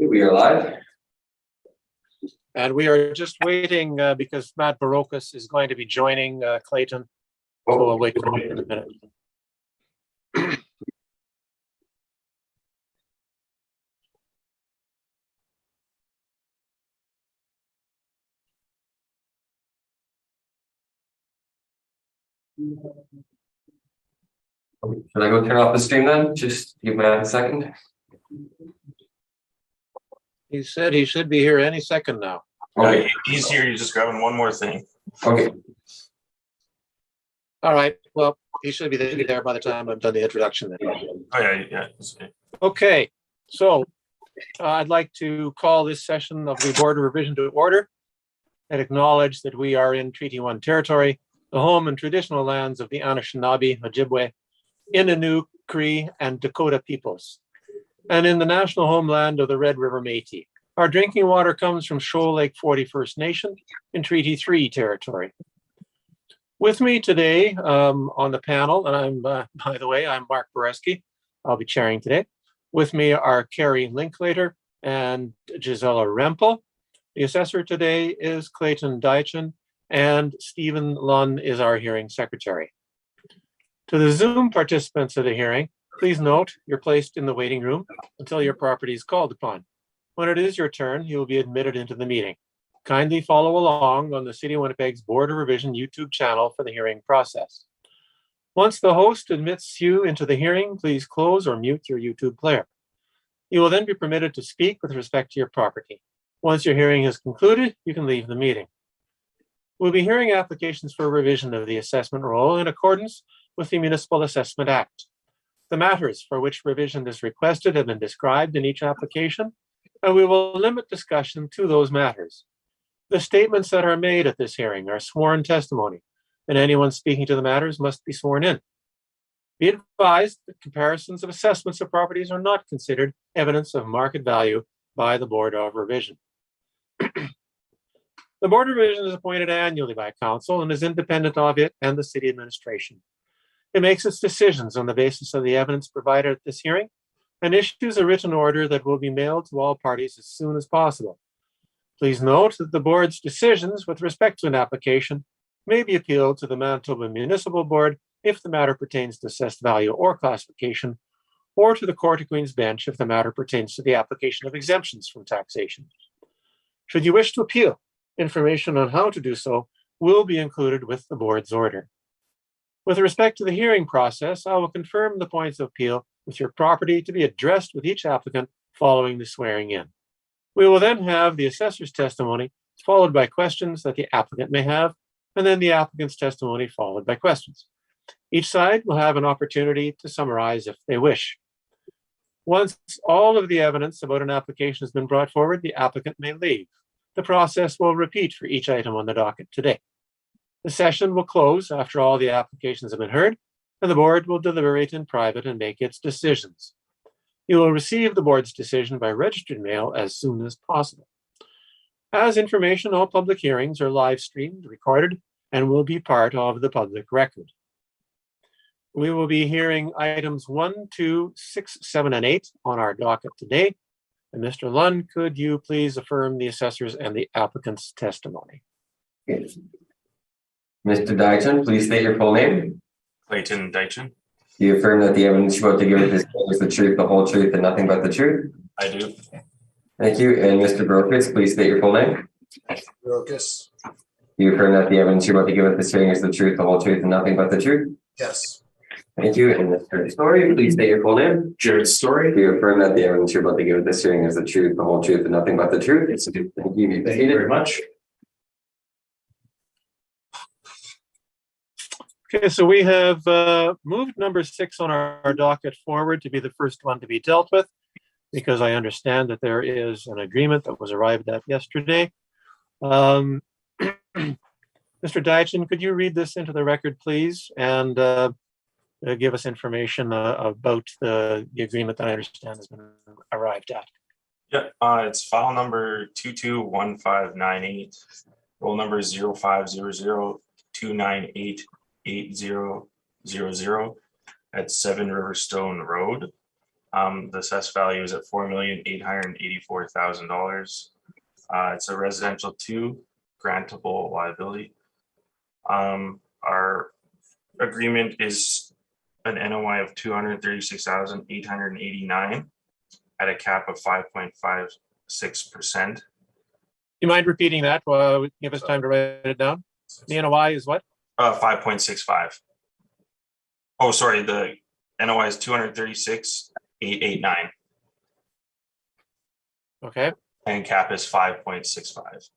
We are live. And we are just waiting because Matt Barocas is going to be joining Clayton. So we'll wait for him in a minute. Should I go turn off the stream then? Just give me a second. He said he should be here any second now. Okay. He's here. He's just grabbing one more thing. Okay. All right. Well, he should be there by the time I've done the introduction then. Oh yeah. Okay. So I'd like to call this session of the Board of Revision to order and acknowledge that we are in Treaty 1 territory, the home and traditional lands of the Anishinaabe, Ojibwe, Innu, Cree, and Dakota peoples, and in the national homeland of the Red River Métis. Our drinking water comes from Shoal Lake 40 First Nation in Treaty 3 territory. With me today on the panel, and I'm, by the way, I'm Mark Boreski. I'll be chairing today. With me are Carrie Linklater and Gisela Rempel. The assessor today is Clayton Deitchen, and Stephen Lunn is our hearing secretary. To the Zoom participants of the hearing, please note you're placed in the waiting room until your property is called upon. When it is your turn, you will be admitted into the meeting. Kindly follow along on the City of Winnipeg's Board of Revision YouTube channel for the hearing process. Once the host admits you into the hearing, please close or mute your YouTube player. You will then be permitted to speak with respect to your property. Once your hearing is concluded, you can leave the meeting. We'll be hearing applications for revision of the assessment roll in accordance with the Municipal Assessment Act. The matters for which revision is requested have been described in each application, and we will limit discussion to those matters. The statements that are made at this hearing are sworn testimony, and anyone speaking to the matters must be sworn in. Be advised that comparisons of assessments of properties are not considered evidence of market value by the Board of Revision. The Board of Revision is appointed annually by Council and is independent of it and the City Administration. It makes its decisions on the basis of the evidence provided at this hearing and issues a written order that will be mailed to all parties as soon as possible. Please note that the board's decisions with respect to an application may be appealed to the Manitoba Municipal Board if the matter pertains to assessed value or classification, or to the Court of Queen's Bench if the matter pertains to the application of exemptions from taxation. Should you wish to appeal, information on how to do so will be included with the board's order. With respect to the hearing process, I will confirm the points of appeal with your property to be addressed with each applicant following the swearing in. We will then have the assessor's testimony followed by questions that the applicant may have, and then the applicant's testimony followed by questions. Each side will have an opportunity to summarize if they wish. Once all of the evidence about an application has been brought forward, the applicant may leave. The process will repeat for each item on the docket today. The session will close after all the applications have been heard, and the board will deliberate in private and make its decisions. You will receive the board's decision by registered mail as soon as possible. As information, all public hearings are live streamed, recorded, and will be part of the public record. We will be hearing items 1, 2, 6, 7, and 8 on our docket today. And Mr. Lund, could you please affirm the assessors and the applicant's testimony? Mr. Deitchen, please state your full name. Clayton Deitchen. Do you affirm that the evidence you're about to give at this hearing is the truth, the whole truth, and nothing but the truth? I do. Thank you. And Mr. Barocas, please state your full name. Barocas. Do you affirm that the evidence you're about to give at this hearing is the truth, the whole truth, and nothing but the truth? Yes. Thank you. And Mr. Story, please state your full name. Jared Story. Do you affirm that the evidence you're about to give at this hearing is the truth, the whole truth, and nothing but the truth? Yes, I do. Thank you. Thank you very much. Okay, so we have moved number 6 on our docket forward to be the first one to be dealt with, because I understand that there is an agreement that was arrived at yesterday. Mr. Deitchen, could you read this into the record, please, and give us information about the agreement that I understand has been arrived at? Yeah, it's file number 221598, roll number 050029888000 at 7 Riverstone Road. The assessed value is at $4,884,000. It's a residential 2 grantable liability. Our agreement is an NOI of 236,889 at a cap of 5.56%. You mind repeating that? Give us time to write it down. The NOI is what? 5.65. Oh, sorry. The NOI is 236,889 Okay. and cap is 5.65.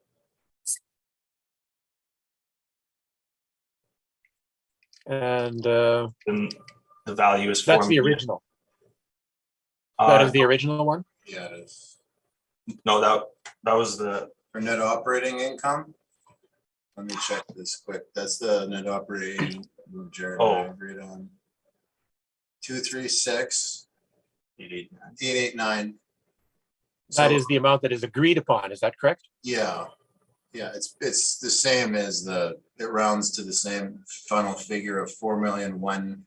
And And the value is that's the 4 million. original. That is the original one? Yeah, it is. No, that was the For net operating income. Let me check this quick. That's the net operating. Jared and I agreed on. 236, 889. 889. That is the amount that is agreed upon. Is that correct? Yeah. Yeah, it's the same as it rounds to the same final figure of 4,193,000.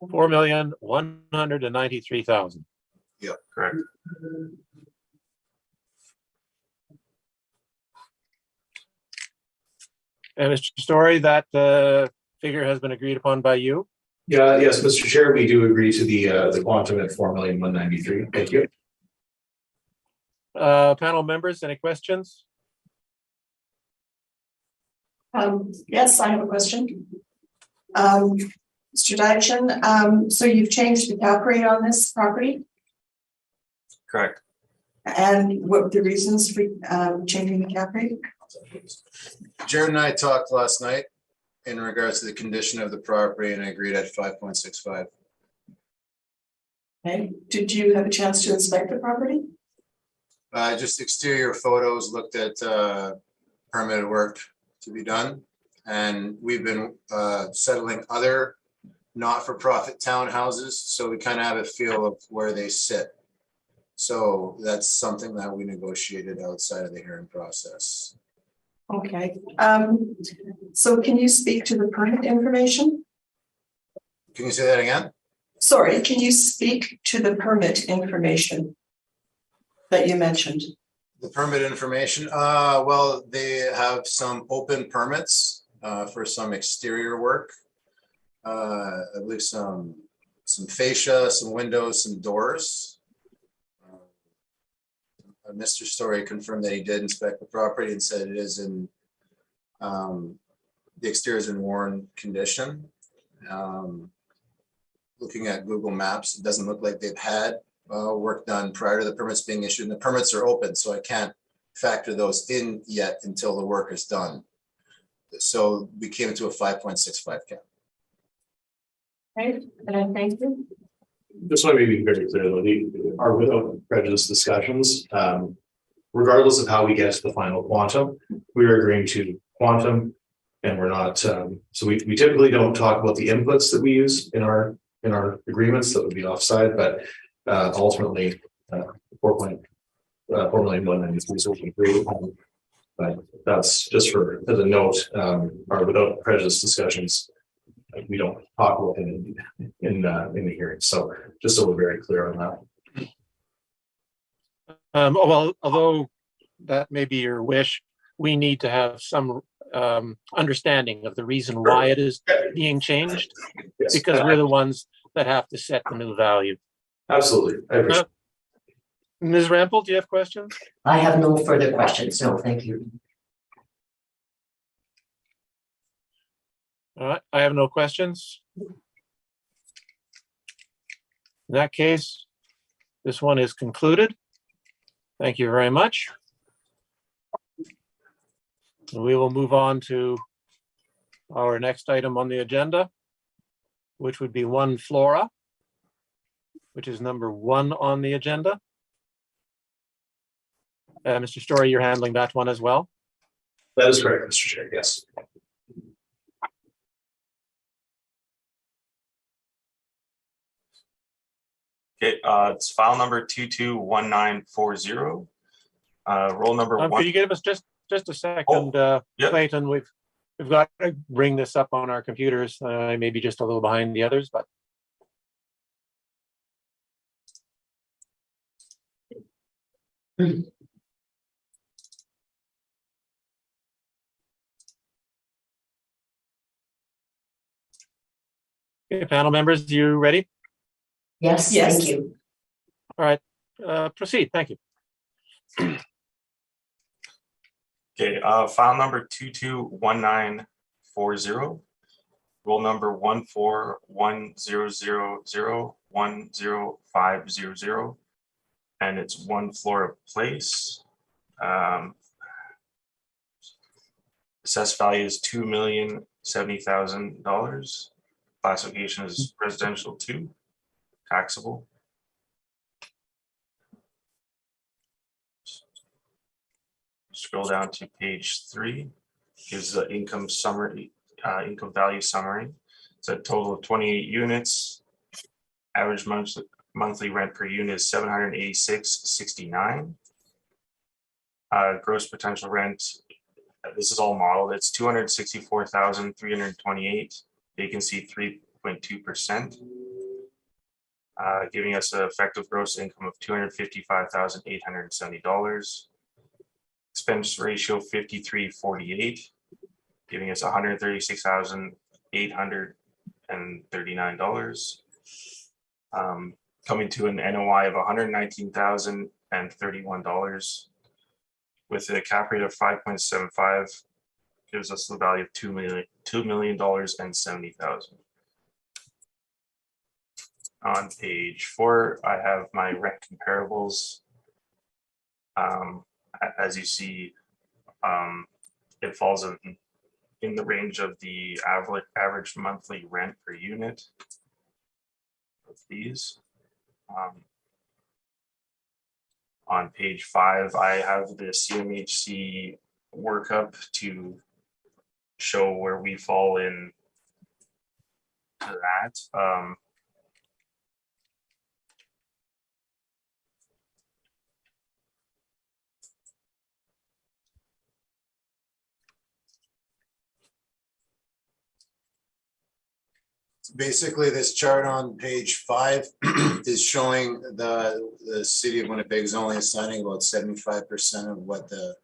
4,193,000. Yep. Correct. And Mr. Story, that figure has been agreed upon by you. Yeah, yes, Mr. Chair, we do agree to the quantum at 4,193,000. Thank you. Panel members, any questions? Yes, I have a question. Mr. Dychen, so you've changed the cap rate on this property, Correct. and what were the reasons for changing the cap rate? Jared and I talked last night in regards to the condition of the property and I agreed at 5.65. Okay, did you have a chance to inspect the property? Just exterior photos, looked at permitted work to be done. And we've been settling other not-for-profit townhouses, so we kind of have a feel of where they sit. So that's something that we negotiated outside of the hearing process. Okay, so can you speak to the permit information? Can you say that again? Sorry, can you speak to the permit information that you mentioned? The permit information, well, they have some open permits for some exterior work. I believe some fascia, some windows, some doors. Mr. Story confirmed that he did inspect the property and said it is in, the exterior is in worn condition. Looking at Google Maps, it doesn't look like they've had work done prior to the permits being issued, and the permits are open, so I can't factor those in yet until the work is done. So we came to a 5.65 cap. Okay, thank you. Just want to be very clear though, our without prejudice discussions, regardless of how we get to the final quantum, we are agreeing to quantum, and we're not. So we typically don't talk about the inputs that we use in our agreements. That would be offside, but ultimately, 4,193 is what we agree upon. But that's just for as a note. Our without prejudice discussions, we don't talk about it in the hearing. So just so we're very clear on that. Well, although that may be your wish, we need to have some understanding of the reason why it is being changed, Yes. because we're the ones that have to set the new value. Absolutely. I appreciate Ms. Rampel, do you have questions? I have no further questions. No, thank you. All right, I have no questions. In that case, this one is concluded. Thank you very much. We will move on to our next item on the agenda, which would be 1 Flora, which is number 1 on the agenda. Mr. Story, you're handling that one as well? that is correct, Mr. Chair. Yes. Okay, it's file number 221940. Roll number 1. Could you give us just a second, yep. Clayton? We've got to bring this up on our computers. I may be just a little behind the others, but Okay, panel members, you ready? Yes, Yes. thank you. All right, proceed. Thank you. Okay, file number 221940, roll number 14100010500, and it's 1 Flora Place. Assessed value is $2,070,000. Classification is residential 2, taxable. Scroll down to page 3, gives the income summary, income value summary. It's a total of 28 units. Average monthly rent per unit is $786.69. Gross potential rent, this is all modeled, it's $264,328. Vacancy 3.2%. Giving us an effective gross income of $255,870. Expense ratio 53.48, giving us $136,839. Coming to an NOI of $119,031, with a cap rate of 5.75, gives us the value of $2,000,070,000. On page 4, I have my rent comparables. As you see, it falls in the range of the average monthly rent per unit of these. On page 5, I have the CMHC workup to show where we fall in to that. Basically, this chart on page 5 is showing the city of Winnipeg is only assigning about 75% of what the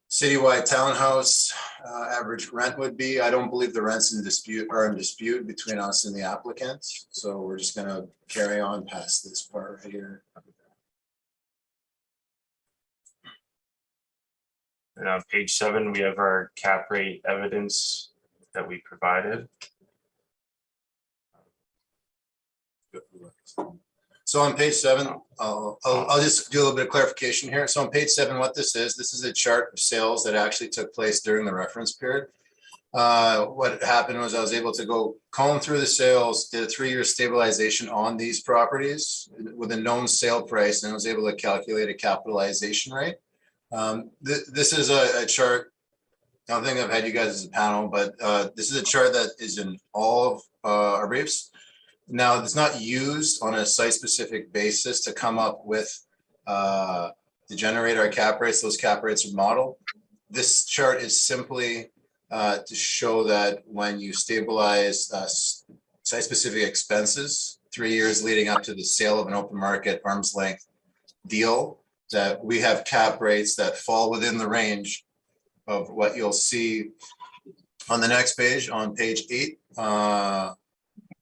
citywide townhouse average rent would be. I don't believe the rents in dispute between us and the applicants. So we're just gonna carry on past this part right here. And on page 7, we have our cap rate evidence that we provided. So on page 7, I'll just do a little bit of clarification here. So on page 7, what this is a chart of sales that actually took place during the reference period. What happened was I was able to go comb through the sales, did a 3-year stabilization on these properties with a known sale price, and I was able to calculate a capitalization rate. This is a chart. I don't think I've had you guys as a panel, but this is a chart that is in all of our briefs. Now, it's not used on a site-specific basis to come up with, to generate our cap rates. Those cap rates are modeled. This chart is simply to show that when you stabilize site-specific expenses, 3 years leading up to the sale of an open market arm's length deal, that we have cap rates that fall within the range of what you'll see on the next page, on page 8.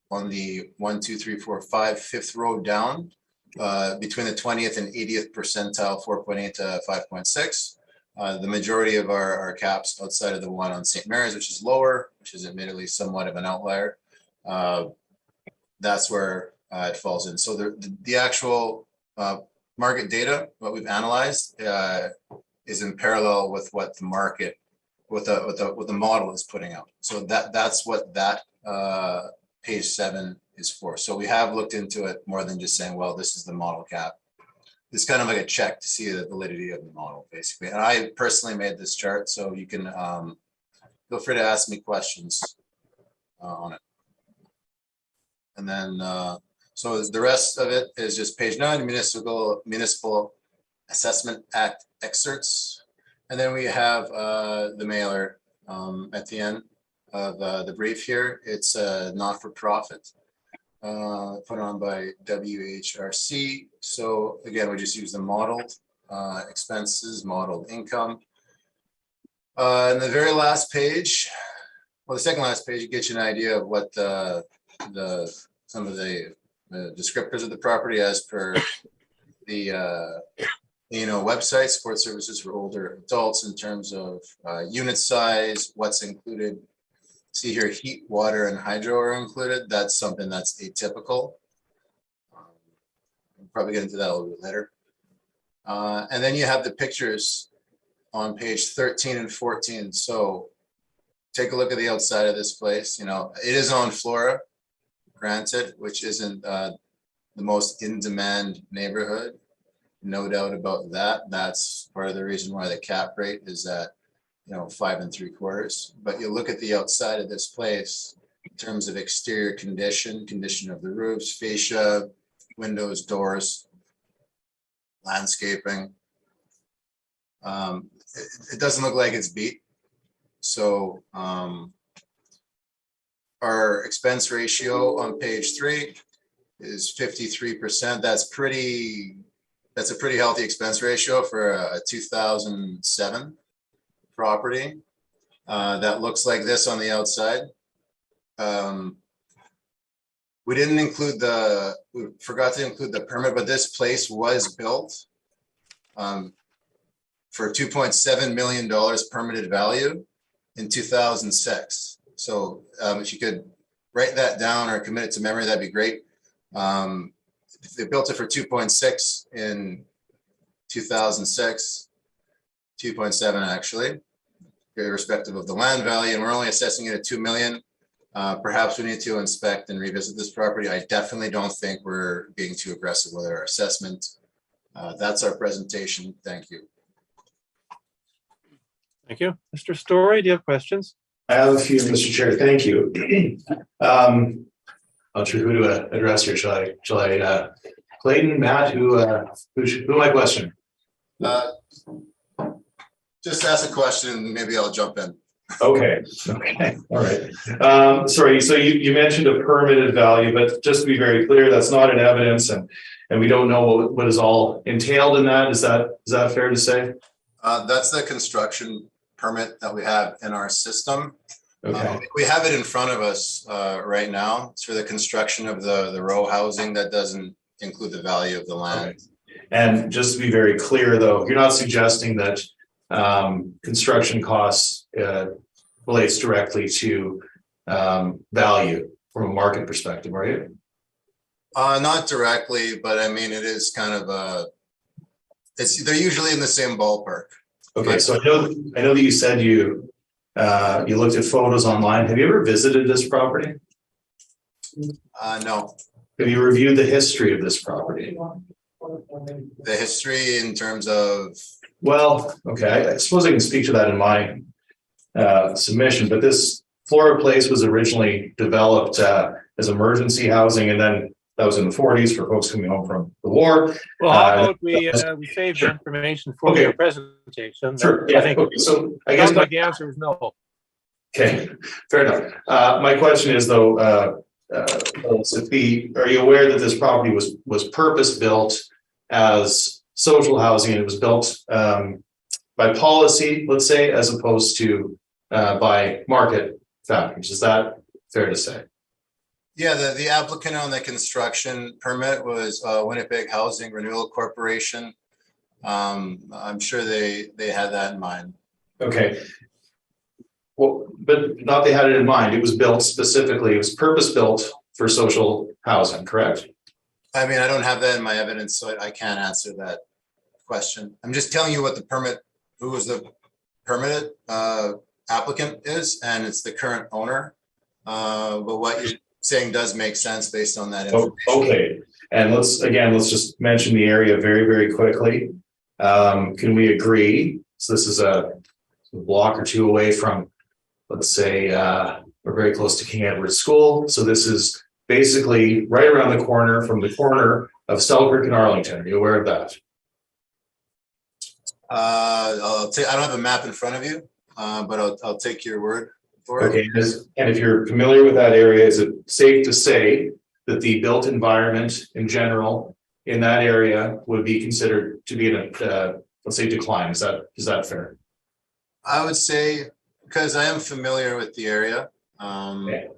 On the 1, 2, 3, 4, 5, 5th row down, between the 20th and 80th percentile, 4.8 to 5.6. The majority of our caps outside of the one on St. Mary's, which is lower, which is admittedly somewhat of an outlier. That's where it falls in. So the actual market data, what we've analyzed, is in parallel with what the market, what the model is putting out. So that's what that page 7 is for. So we have looked into it more than just saying, well, this is the model cap. It's kind of like a check to see the validity of the model, basically. And I personally made this chart, so you can feel free to ask me questions on it. And then, so the rest of it is just page 9, Municipal Assessment Act excerpts. And then we have the mailer at the end of the brief here. It's a not-for-profit put on by WHRC. So again, we just use the modeled expenses, modeled income. And the very last page, well, the second last page, it gets you an idea of what some of the descriptors of the property as per the website, support services for older adults, in terms of unit size, what's included. See here, heat, water, and hydro are included. That's something that's atypical. We'll probably get into that a little bit later. And then you have the pictures on page 13 and 14. So take a look at the outside of this place. You know, it is on Flora, granted, which isn't the most in-demand neighborhood. No doubt about that. That's part of the reason why the cap rate is at 5 3/4. But you look at the outside of this place in terms of exterior condition of the roofs, fascia, windows, doors, landscaping. It doesn't look like it's beat. So our expense ratio on page 3 is 53%. That's a pretty healthy expense ratio for a 2007 property. That looks like this on the outside. We forgot to include the permit, but this place was built for $2.7 million permitted value in 2006. So if you could write that down or commit it to memory, that'd be great. They built it for 2.6 in 2006, 2.7 actually, irrespective of the land value, and we're only assessing it at 2 million. Perhaps we need to inspect and revisit this property. I definitely don't think we're being too aggressive with our assessment. That's our presentation. Thank you. Thank you. Mr. Story, do you have questions? I have a few, Mr. Chair. Thank you. Not sure who to address here. Shall I Clayton, Matt, who am I questioning? Just ask a question and maybe I'll jump in. Okay. All right. Sorry. So you mentioned a permitted value, but just to be very clear, that's not in evidence, and we don't know what is all entailed in that. Is that fair to say? That's the construction permit that we have in our system. Okay. We have it in front of us right now. It's for the construction of the row housing. That doesn't include the value of the land. Okay. And just to be very clear, though, you're not suggesting that construction costs relates directly to value from a market perspective, are you? Not directly, but I mean, it is kind of they're usually in the same ballpark. Okay, so I know that you said you looked at photos online. Have you ever visited this property? No. Have you reviewed the history of this property? The history in terms of? Well, okay, I suppose I can speak to that in my submission, but this Flora Place was originally developed as emergency housing, and then that was in the 40s for folks coming home from the war. Well, how about we save the information for your presentation? Sure. Yeah. I think so I guess the answer is no. Okay, fair enough. My question is though, are you aware that this property was purpose built as social housing, and it was built by policy, let's say, as opposed to by market factors? Is that fair to say? Yeah, the applicant on the construction permit was Winnipeg Housing Renewal Corporation. I'm sure they had that in mind. Okay. Well, but not they had it in mind. It was built specifically, it was purpose built for social housing, correct? I mean, I don't have that in my evidence, so I can't answer that question. I'm just telling you what the permit, who was the permitted applicant is, and it's the current owner. But what you're saying does make sense based on that information. Okay, and let's just mention the area very, very quickly. Can we agree? So this is a block or two away from, let's say, we're very close to King Edward School. So this is basically right around the corner from the corner of Selkirk and Arlington. Are you aware of that? I don't have a map in front of you, but I'll take your word for it. Okay, and if you're familiar with that area, is it safe to say that the built environment in general in that area would be considered to be in a, let's say, decline. Is that fair? I would say, because I am familiar with the area. Okay.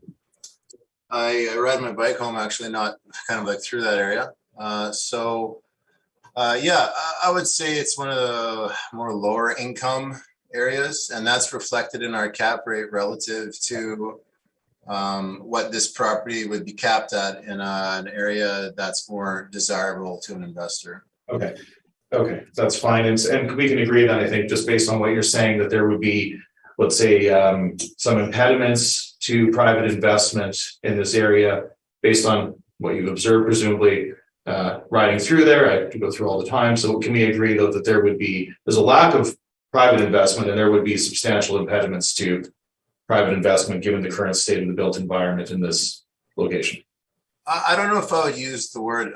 I ride my bike home, actually, not kind of like through that area. Yeah, I would say it's one of the more lower income areas, and that's reflected in our cap rate relative to what this property would be capped at in an area that's more desirable to an investor. Okay. Okay, that's fine. And we can agree that I think just based on what you're saying, that there would be, let's say, some impediments to private investment in this area based on what you've observed, presumably riding through there. I have to go through all the time. So can we agree though that there's a lack of private investment and there would be substantial impediments to private investment given the current state of the built environment in this location? I don't know if I would use the word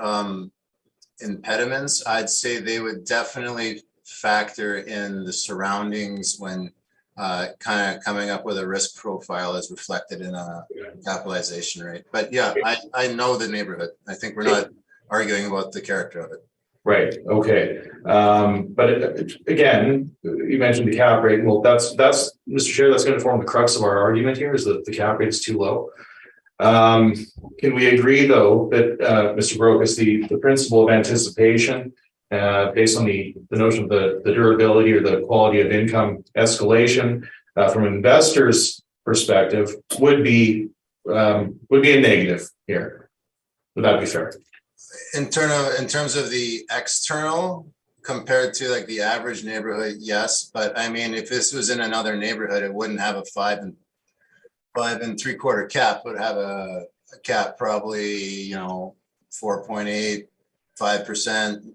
impediments. I'd say they would definitely factor in the surroundings when kind of coming up with a risk profile as reflected in a capitalization rate. But yeah, I know the neighborhood. I think we're not arguing about the character of it. Right. Okay. But again, you mentioned the cap rate. Well, that's Mr. Chair, that's going to form the crux of our argument here, is that the cap rate is too low. Can we agree though that Mr. Brokus, the principle of anticipation based on the notion of the durability or the quality of income escalation from an investor's perspective would be a negative here? Would that be fair? In terms of the external compared to like the average neighborhood, yes. But I mean, if this was in another neighborhood, it wouldn't have a 5 3/4 cap. It would have a cap probably 4.8, 5%,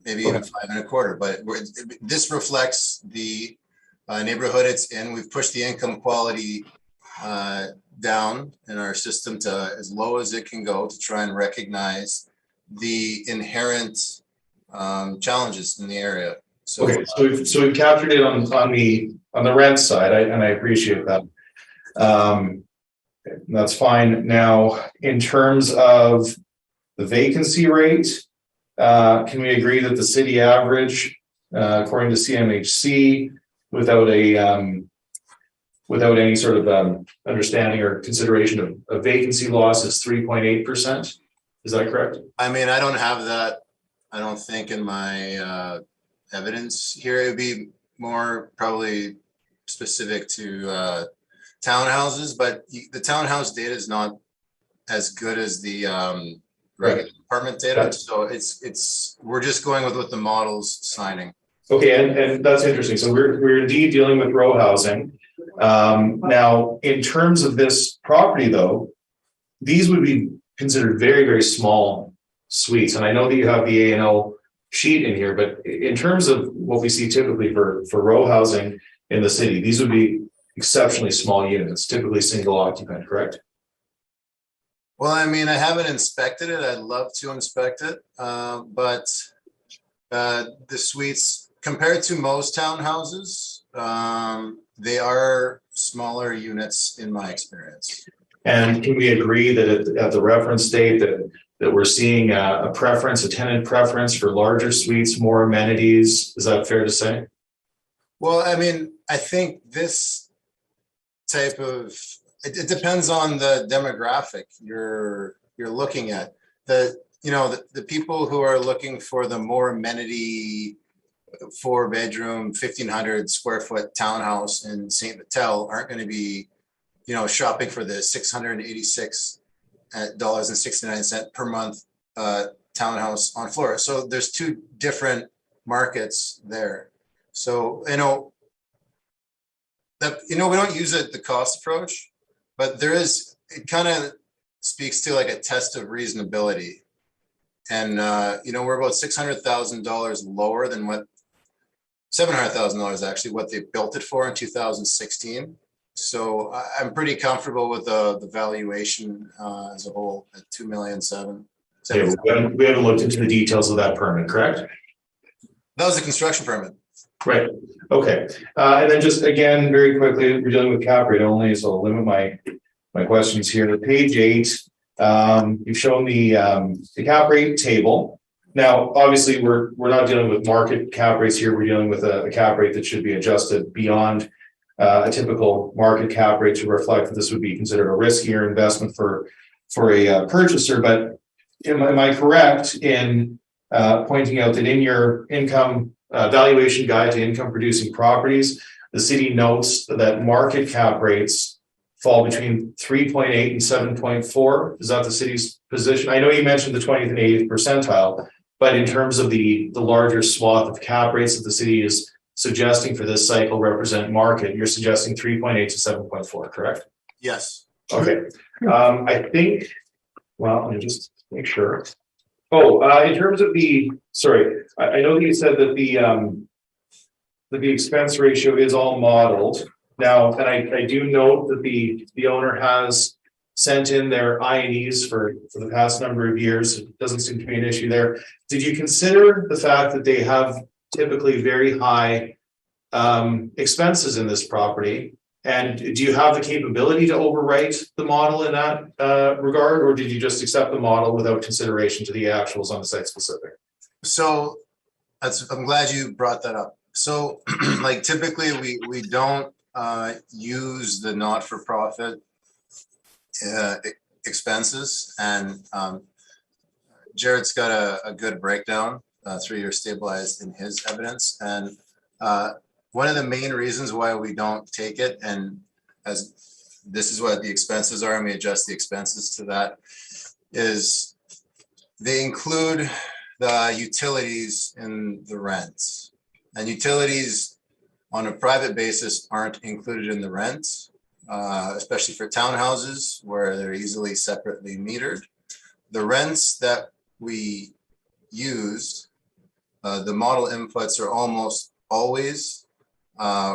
maybe even 5 1/4. But this reflects the neighborhood it's in. We've pushed the income quality down in our system to as low as it can go to try and recognize the inherent challenges in the area. So, okay, so we've captured it on the rent side, and I appreciate that. That's fine. Now, in terms of the vacancy rate, can we agree that the city average, according to CMHC, without any sort of understanding or consideration of vacancy loss, is 3.8%? Is that correct? I mean, I don't have that, I don't think, in my evidence here. It would be more probably specific to townhouses, but the townhouse data is not as good as the regular apartment data. So we're just going with what the model's signing. Okay, and that's interesting. So we're indeed dealing with row housing. Now, in terms of this property, though, these would be considered very, very small suites. And I know that you have the A&O sheet in here, but in terms of what we see typically for row housing in the city, these would be exceptionally small units, typically single occupant, correct? Well, I mean, I haven't inspected it. I'd love to inspect it. But the suites, compared to most townhouses, they are smaller units in my experience. And can we agree that at the reference date that we're seeing a tenant preference for larger suites, more amenities? Is that fair to say? Well, I mean, I think this type of, it depends on the demographic you're looking at. The people who are looking for the more amenity 4-bedroom, 1,500 square foot townhouse in St. Vital aren't going to be shopping for the $686.69 per month townhouse on Florida. So there's two different markets there. So we don't use the cost approach, but it kind of speaks to like a test of reasonability. And we're about $600,000 lower than $700,000 actually what they built it for in 2016. So I'm pretty comfortable with the valuation as a whole at $2,700,000. Yeah, we haven't looked into the details of that permit, correct? That was a construction permit. Right. Okay. And then just again, very quickly, we're dealing with cap rate only, so I'll limit my questions here. Page 8, you've shown the cap rate table Now, obviously, we're not dealing with market cap rates here. We're dealing with a cap rate that should be adjusted beyond a typical market cap rate to reflect that this would be considered a riskier investment for a purchaser. But am I correct in pointing out that in your income valuation guide to income producing properties, the city notes that market cap rates fall between 3.8 and 7.4? Is that the city's position? I know you mentioned the 20th and 80th percentile, but in terms of the larger swath of cap rates that the city is suggesting for this cycle represent market, you're suggesting 3.8 to 7.4, correct? Yes. Okay. I think, well, let me just make sure. Oh, in terms of I know that you said that the expense ratio is all modeled. Now, and I do note that the owner has sent in their I&Es for the past number of years. It doesn't seem to be an issue there. Did you consider the fact that they have typically very high expenses in this property? And do you have the capability to overwrite the model in that regard, or did you just accept the model without consideration to the actuals on the site specific? So I'm glad you brought that up. So like typically we don't use the not-for-profit expenses, and Jared's got a good breakdown, 3-year stabilized in his evidence. And one of the main reasons why we don't take it, and as this is what the expenses are, and we adjust the expenses to that, is they include the utilities in the rents. And utilities on a private basis aren't included in the rent, especially for townhouses where they're easily separately metered. The rents that we use, the model inputs are almost always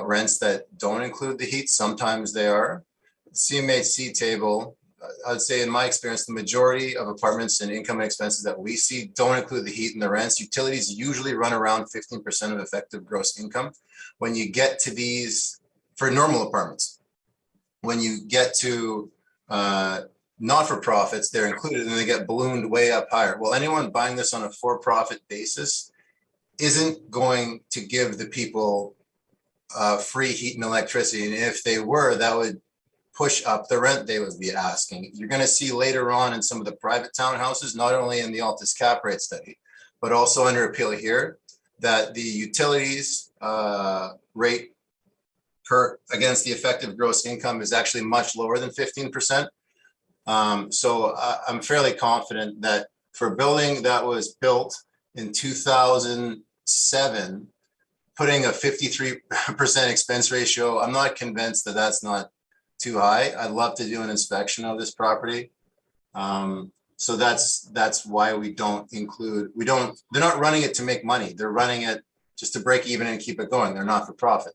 rents that don't include the heat. Sometimes they are. CMHC table, I'd say in my experience, the majority of apartments and income and expenses that we see don't include the heat and the rents. Utilities usually run around 15% of effective gross income. When you get to these, for normal apartments, when you get to not-for-profits, they're included and they get ballooned way up higher. Well, anyone buying this on a for-profit basis isn't going to give the people free heat and electricity. And if they were, that would push up the rent they would be asking. You're going to see later on in some of the private townhouses, not only in the Altus cap rate study, but also under appeal here, that the utilities rate per against the effective gross income is actually much lower than 15%. So I'm fairly confident that for a building that was built in 2007, putting a 53% expense ratio, I'm not convinced that that's not too high. I'd love to do an inspection of this property. So that's why we don't include, they're not running it to make money. They're running it just to break even and keep it going. They're not for profit.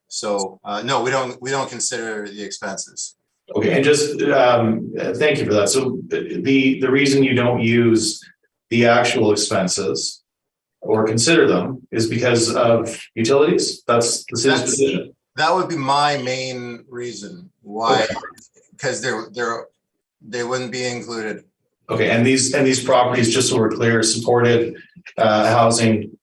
So no, we don't consider the expenses. Okay, and just thank you for that. So the reason you don't use the actual expenses or consider them is because of utilities? That's the city's position? That would be my main reason why, because they wouldn't be included. Okay, and these properties, just so we're clear, supported housing,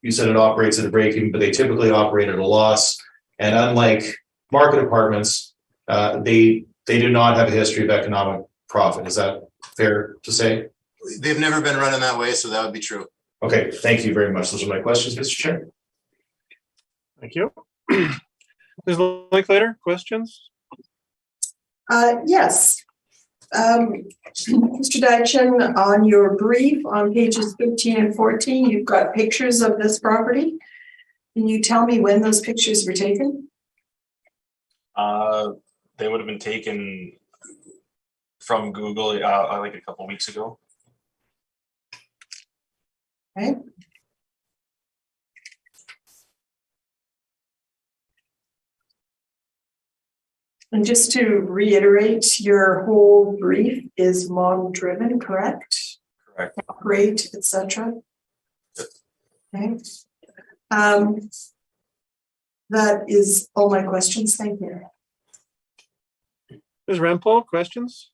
you said it operates at a break-even, but they typically operate at a loss. And unlike market apartments, they do not have a history of economic profit. Is that fair to say? They've never been running that way, so that would be true. Okay, thank you very much. Those are my questions, Mr. Chair. Thank you. Ms. Linklater, questions? Yes. Mr. Dychen, on your brief on pages 13 and 14, you've got pictures of this property. Can you tell me when those pictures were taken? They would have been taken from Google like a couple weeks ago. Okay. And just to reiterate, your whole brief is model driven, correct? Correct. Great, etc. Okay. That is all my questions. Thank you. Ms. Rempel, questions?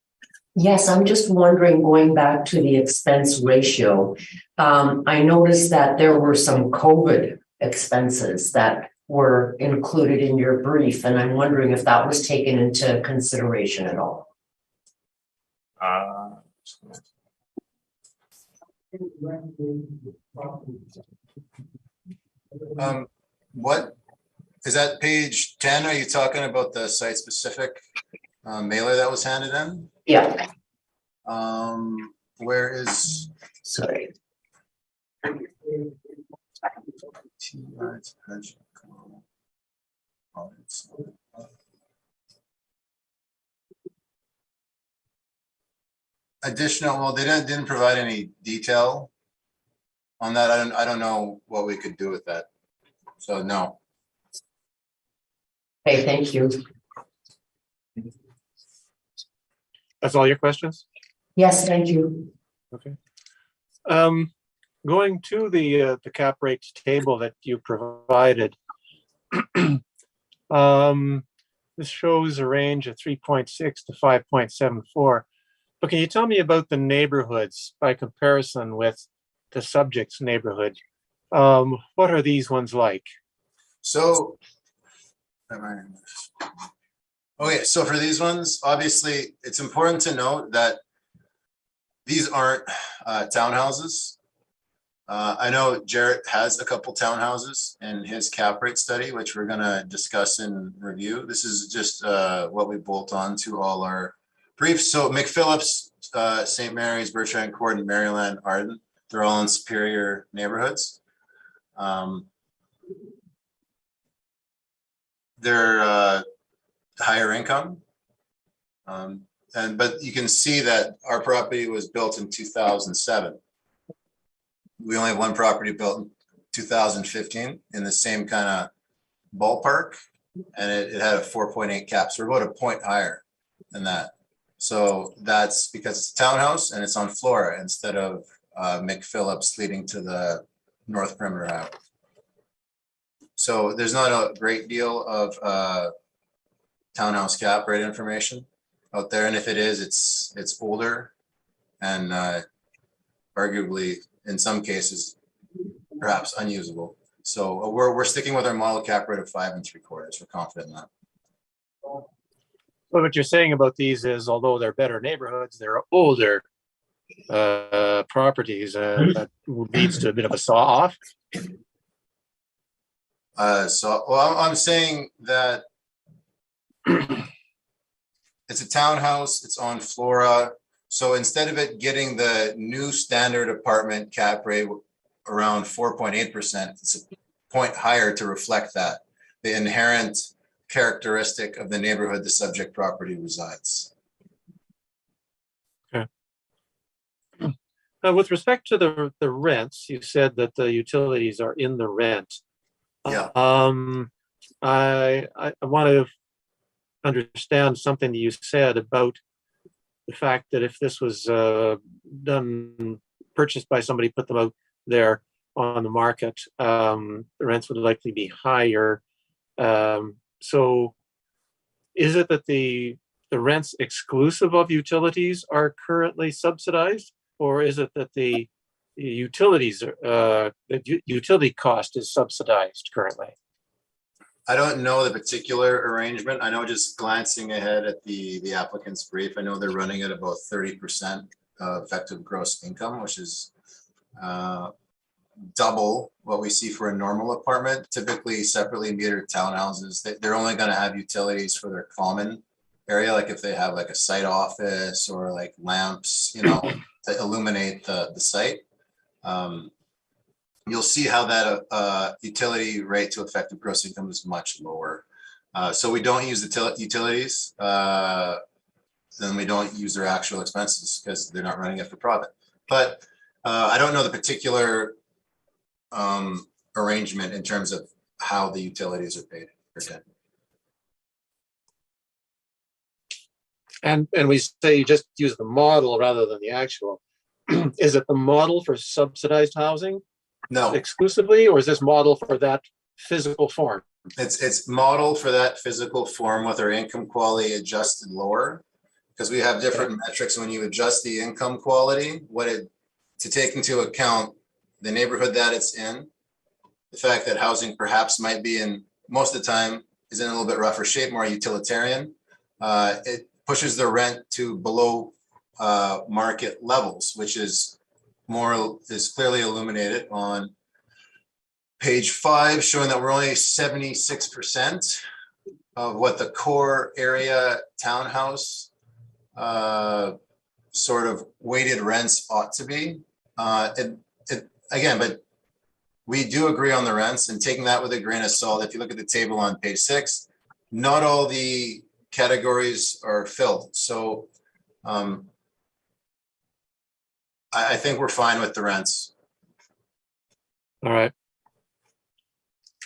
Yes, I'm just wondering, going back to the expense ratio, I noticed that there were some COVID expenses that were included in your brief, and I'm wondering if that was taken into consideration at all. What, is that page 10? Are you talking about the site specific mailer that was handed in? Yeah, Where is? sorry. Additional, well, they didn't provide any detail on that. I don't know what we could do with that. So no. Okay, thank you. That's all your questions? Yes, thank you. Okay. Going to the cap rates table that you provided, this shows a range of 3.6 to 5.74. But can you tell me about the neighborhoods by comparison with the subject's neighborhood? What are these ones like? So, okay, so for these ones, obviously, it's important to note that these aren't townhouses. I know Jarrett has a couple townhouses in his cap rate study, which we're gonna discuss in review. This is just what we bolt on to all our briefs. So McPhillips, St. Mary's, Bertrand Court, and Maryland, Arden, they're all in superior neighborhoods. They're higher income. But you can see that our property was built in 2007. We only have one property built in 2015 in the same kind of ballpark, and it had a 4.8 cap, so we're about a point higher than that. So that's because it's a townhouse and it's on Flora instead of McPhillips leading to the North Perimeter Highway. So there's not a great deal of townhouse cap rate information out there, and if it is, it's older and arguably in some cases perhaps unusable. So we're sticking with our model cap rate of 5 3/4. We're confident in that. Well, what you're saying about these is, although they're better neighborhoods, they're older properties that leads to a bit of a saw off. Well, I'm saying that it's a townhouse, it's on Flora. So instead of it getting the new standard apartment cap rate around 4.8%, it's a point higher to reflect that, the inherent characteristic of the neighborhood the subject property resides. Okay. With respect to the rents, you said that the utilities are in the rent. Yeah. I want to understand something that you said about the fact that if this was purchased by somebody, put them out there on the market, the rents would likely be higher. So is it that the rents exclusive of utilities are currently subsidized, or is it that the utilities, the utility cost is subsidized currently? I don't know the particular arrangement. I know, just glancing ahead at the applicant's brief, I know they're running at about 30% effective gross income, which is double what we see for a normal apartment. Typically separately metered townhouses, they're only going to have utilities for their common area, like if they have like a site office or like lamps, you know, to illuminate the site. You'll see how that utility rate to effective gross income is much lower. So we don't use the utilities, then we don't use their actual expenses because they're not running it for profit. But I don't know the particular arrangement in terms of how the utilities are paid per tenant. And we say you just use the model rather than the actual. Is it the model for subsidized housing? No, Exclusively, or is this model for that physical form? it's model for that physical form with our income quality adjusted lower. because we have different metrics when you adjust the income quality, to take into account the neighborhood that it's in, the fact that housing perhaps might be most of the time is in a little bit rougher shape, more utilitarian. It pushes the rent to below market levels, which is clearly illuminated on page 5, showing that we're only 76% of what the core area townhouse sort of weighted rents ought to be. Again, but we do agree on the rents, and taking that with a grain of salt, if you look at the table on page 6, not all the categories are filled. So I think we're fine with the rents. All right.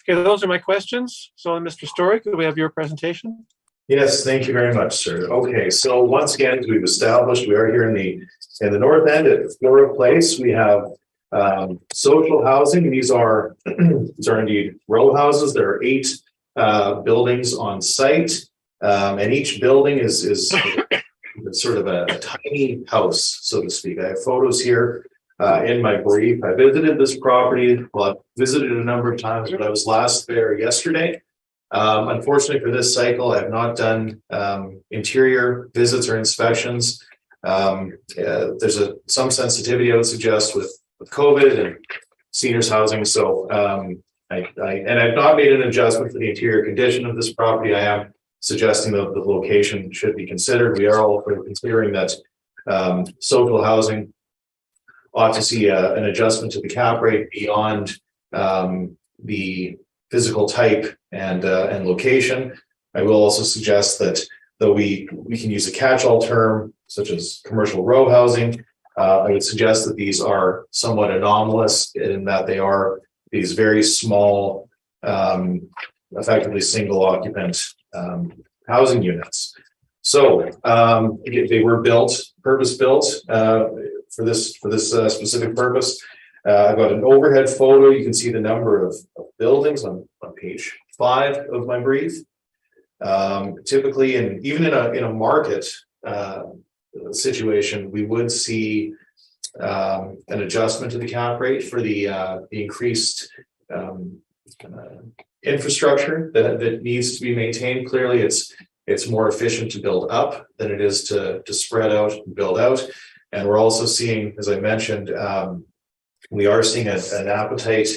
Okay, those are my questions. So, Mr. Story, could we have your presentation? Yes, thank you very much, sir. Okay, so once again, as we've established, we are here in the north end at Flora Place. We have social housing. These are indeed row houses. There are 8 buildings on site, and each building is sort of a tiny house, so to speak. I have photos here in my brief. I visited this property. Well, I've visited it a number of times, but I was last there yesterday. Unfortunately for this cycle, I have not done interior visits or inspections. There's some sensitivity I would suggest with COVID and seniors housing. So I've not made an adjustment for the interior condition of this property. I am suggesting that the location should be considered. We are also considering that social housing ought to see an adjustment to the cap rate beyond the physical type and location. I will also suggest that though we can use a catch-all term such as commercial row housing, I would suggest that these are somewhat anomalous in that they are these very small, effectively single occupant housing units. So they were purpose-built for this specific purpose. I've got an overhead photo. You can see the number of buildings on page 5 of my brief. Typically, even in a market situation, we would see an adjustment to the cap rate for the increased infrastructure that needs to be maintained. Clearly, it's more efficient to build up than it is to spread out and build out. And we're also seeing, as I mentioned, we are seeing an appetite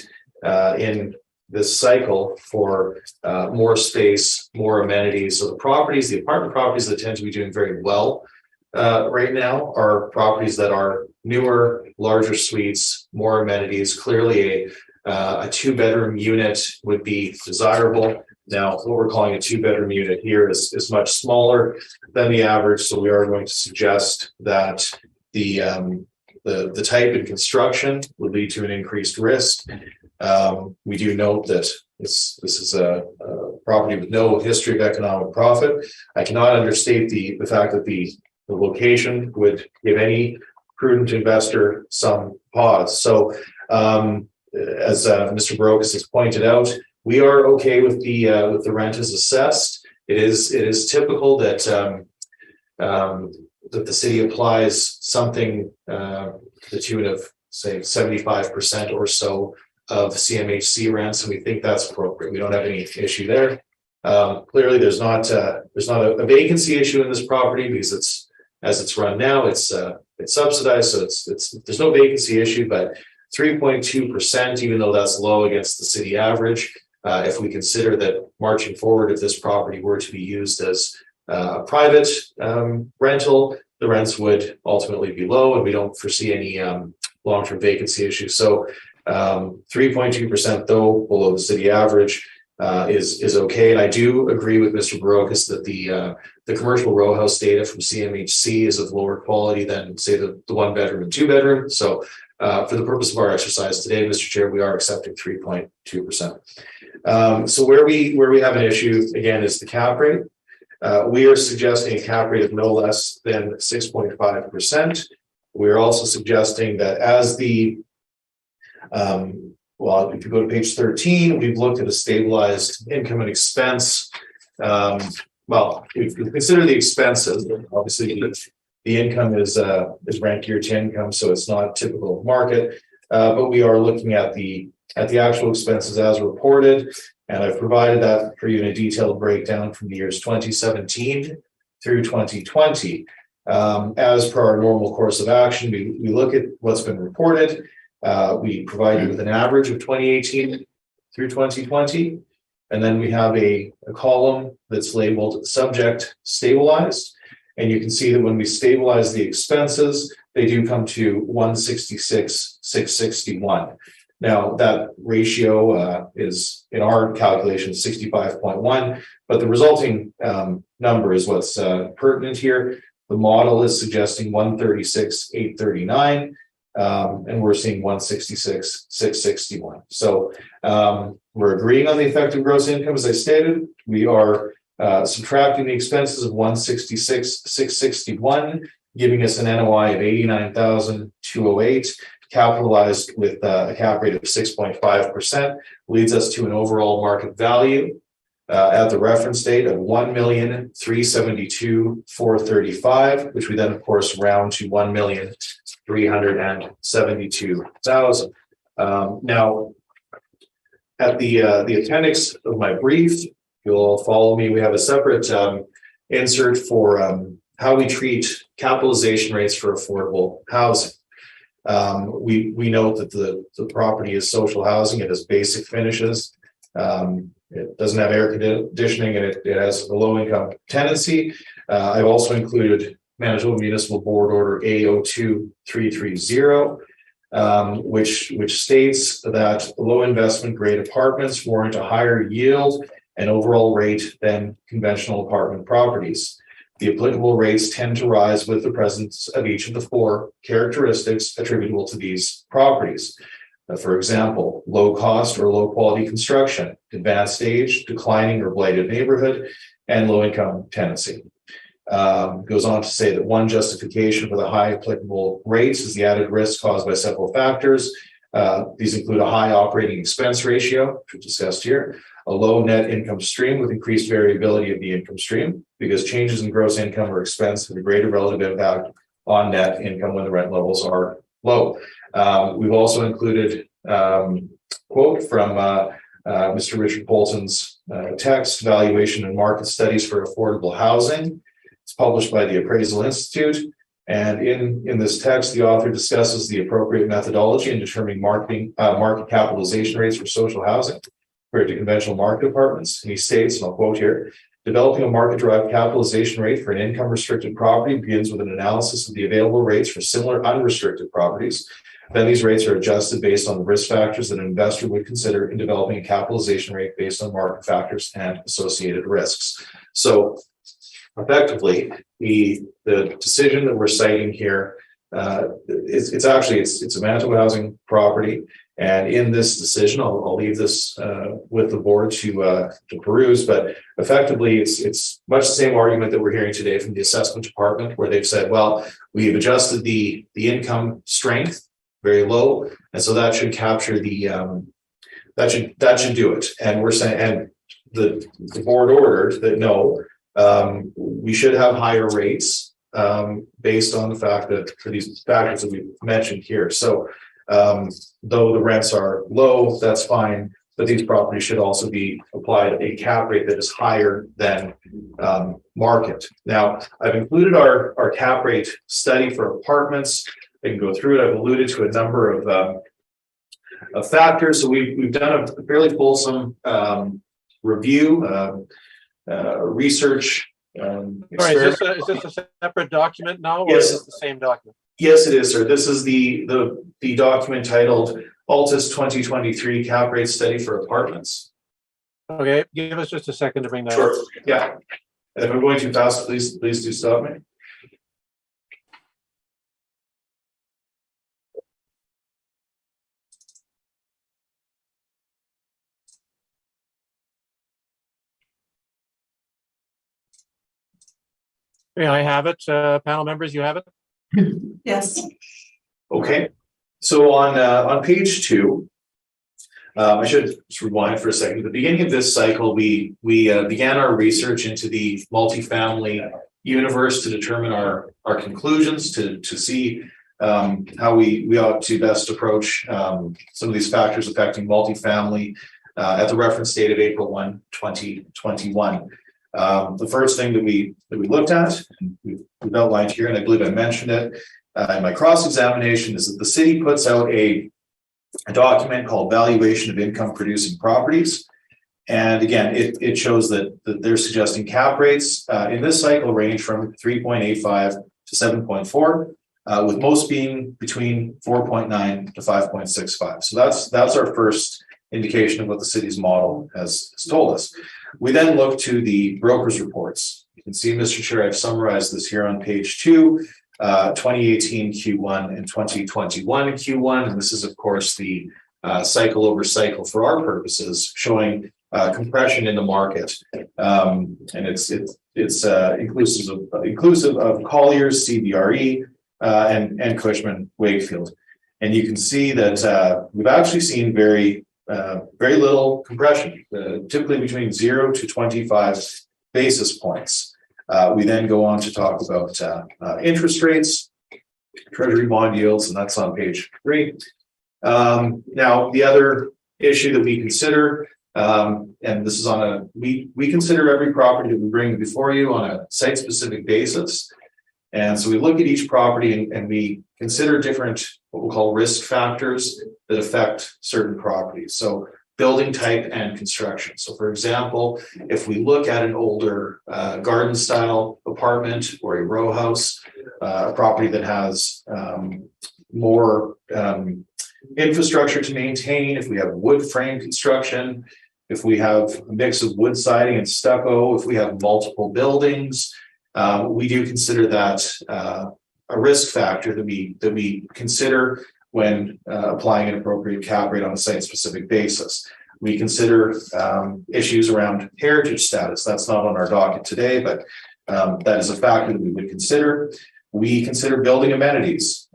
in this cycle for more space, more amenities. So the apartment properties that tend to be doing very well right now are properties that are newer, larger suites, more amenities. Clearly, a 2-bedroom unit would be desirable. Now, what we're calling a 2-bedroom unit here is much smaller than the average. So we are going to suggest that the type and construction would lead to an increased risk. We do note that this is a property with no history of economic profit. I cannot understate the fact that the location would give any prudent investor some pause. So as Mr. Brokus has pointed out, we are okay with the rent as assessed. It is typical that that the city applies something to the tune of say 75% or so of CMHC rents, and we think that's appropriate. We don't have any issue there. Clearly, there's not a vacancy issue in this property because it's run now. It's subsidized, so there's no vacancy issue, but 3.2%, even though that's low against the city average. If we consider that marching forward, if this property were to be used as a private rental, the rents would ultimately be low, and we don't foresee any long-term vacancy issues. So 3.2%, though below the city average, is okay. And I do agree with Mr. Brokus that the commercial row house data from CMHC is of lower quality than say the 1-bedroom and 2-bedroom. So for the purpose of our exercise today, Mr. Chair, we are accepting 3.2%. So where we have an issue again is the cap rate. We are suggesting a cap rate of no less than 6.5%. We are also suggesting that as well, if you go to page 13, we've looked at a stabilized income and expense well, if you consider the expenses, obviously the income is ranked geared to income, so it's not typical of market. But we are looking at the actual expenses as reported, and I've provided that for you in a detailed breakdown from the years 2017 through 2020. As per our normal course of action, we look at what's been reported. We provide you with an average of 2018 through 2020. And then we have a column that's labeled subject stabilized. And you can see that when we stabilize the expenses, they do come to 166,661. Now that ratio is in our calculation 65.1, but the resulting number is what's pertinent here. The model is suggesting 136,839. And we're seeing 166,661. So we're agreeing on the effective gross income, as I stated. We are subtracting the expenses of 166,661, giving us an NOI of 89,208, capitalized with a cap rate of 6.5%, leads us to an overall market value at the reference date of 1,372,435, which we then of course round to 1,372,000. Now, at the appendix of my brief, you'll all follow me. We have a separate insert for how we treat capitalization rates for affordable housing. We note that the property is social housing. It has basic finishes. It doesn't have air conditioning, and it has a low income tenancy. I've also included Manitoba Municipal Board Order A02330, which states that low investment grade apartments warrant a higher yield and overall rate than conventional apartment properties. The applicable rates tend to rise with the presence of each of the four characteristics attributable to these properties. For example, low cost or low quality construction, advanced age, declining or blighted neighborhood, and low income tenancy. Goes on to say that one justification for the high applicable rates is the added risk caused by several factors. These include a high operating expense ratio, which we discussed here, a low net income stream with increased variability of the income stream, because changes in gross income or expense have a greater relative impact on net income when the rent levels are low. We've also included quote from Mr. Richard Bolton's text, Valuation and Market Studies for Affordable Housing. It's published by the Appraisal Institute. And in this text, the author discusses the appropriate methodology in determining market capitalization rates for social housing compared to conventional market apartments. And he states, and I'll quote here, developing a market-derived capitalization rate for an income-restricted property begins with an analysis of the available rates for similar unrestricted properties. Then these rates are adjusted based on the risk factors that an investor would consider in developing a capitalization rate based on market factors and associated risks. So effectively, the decision that we're citing here, it's a Manitoba housing property. And in this decision, I'll leave this with the board to peruse, but effectively it's much the same argument that we're hearing today from the assessment department, where they've said, well, we've adjusted the income strength very low, and so that should capture the that should do it. And we're saying, and the board ordered that no, we should have higher rates based on the fact that for these factors that we've mentioned here. So though the rents are low, that's fine, but these properties should also be applied a cap rate that is higher than market. Now, I've included our cap rate study for apartments. I can go through it. I've alluded to a number of factors. So we've done a fairly fulsome review, research. Sorry, is this a separate document now, or Yes. is it the same document? Yes, it is, sir. This is the document titled Altus 2023 Cap Rate Study for Apartments. Okay, give us just a second to bring that up. Sure. Yeah. And if I'm going too fast, please do stop me. Yeah, I have it. Panel members, you have it? Yes. Okay. So on page 2, I should just rewind for a second. At the beginning of this cycle, we began our research into the multifamily universe to determine our conclusions, to see how we ought to best approach some of these factors affecting multifamily at the reference date of April 1, 2021. The first thing that we looked at, and we've outlined here, and I believe I mentioned it in my cross-examination, is that the city puts out a document called Valuation of Income Producing Properties. And again, it shows that they're suggesting cap rates in this cycle range from 3.85 to 7.4, with most being between 4.9 to 5.65. So that's our first indication of what the city's model has told us. We then look to the brokers' reports. You can see, Mr. Chair, I've summarized this here on page 2. 2018 Q1 and 2021 Q1, and this is of course the cycle over cycle for our purposes, showing compression in the market, and it's inclusive of Colliers, CBRE, and Cushman Wakefield, and you can see that we've actually seen very little compression, typically between 0 to 25 basis points. We then go on to talk about interest rates, treasury bond yields, and that's on page 3. Now, the other issue that we consider, and this is on we consider every property that we bring before you on a site-specific basis. And so we look at each property and we consider different, what we'll call risk factors that affect certain properties. So building type and construction. So for example, if we look at an older garden style apartment or a row house, a property that has more infrastructure to maintain, if we have wood frame construction, if we have a mix of wood siding and stucco, if we have multiple buildings, we do consider that a risk factor that we consider when applying an appropriate cap rate on a site-specific basis. We consider issues around heritage status. That's not on our docket today, but that is a factor that we would consider. We consider building amenities,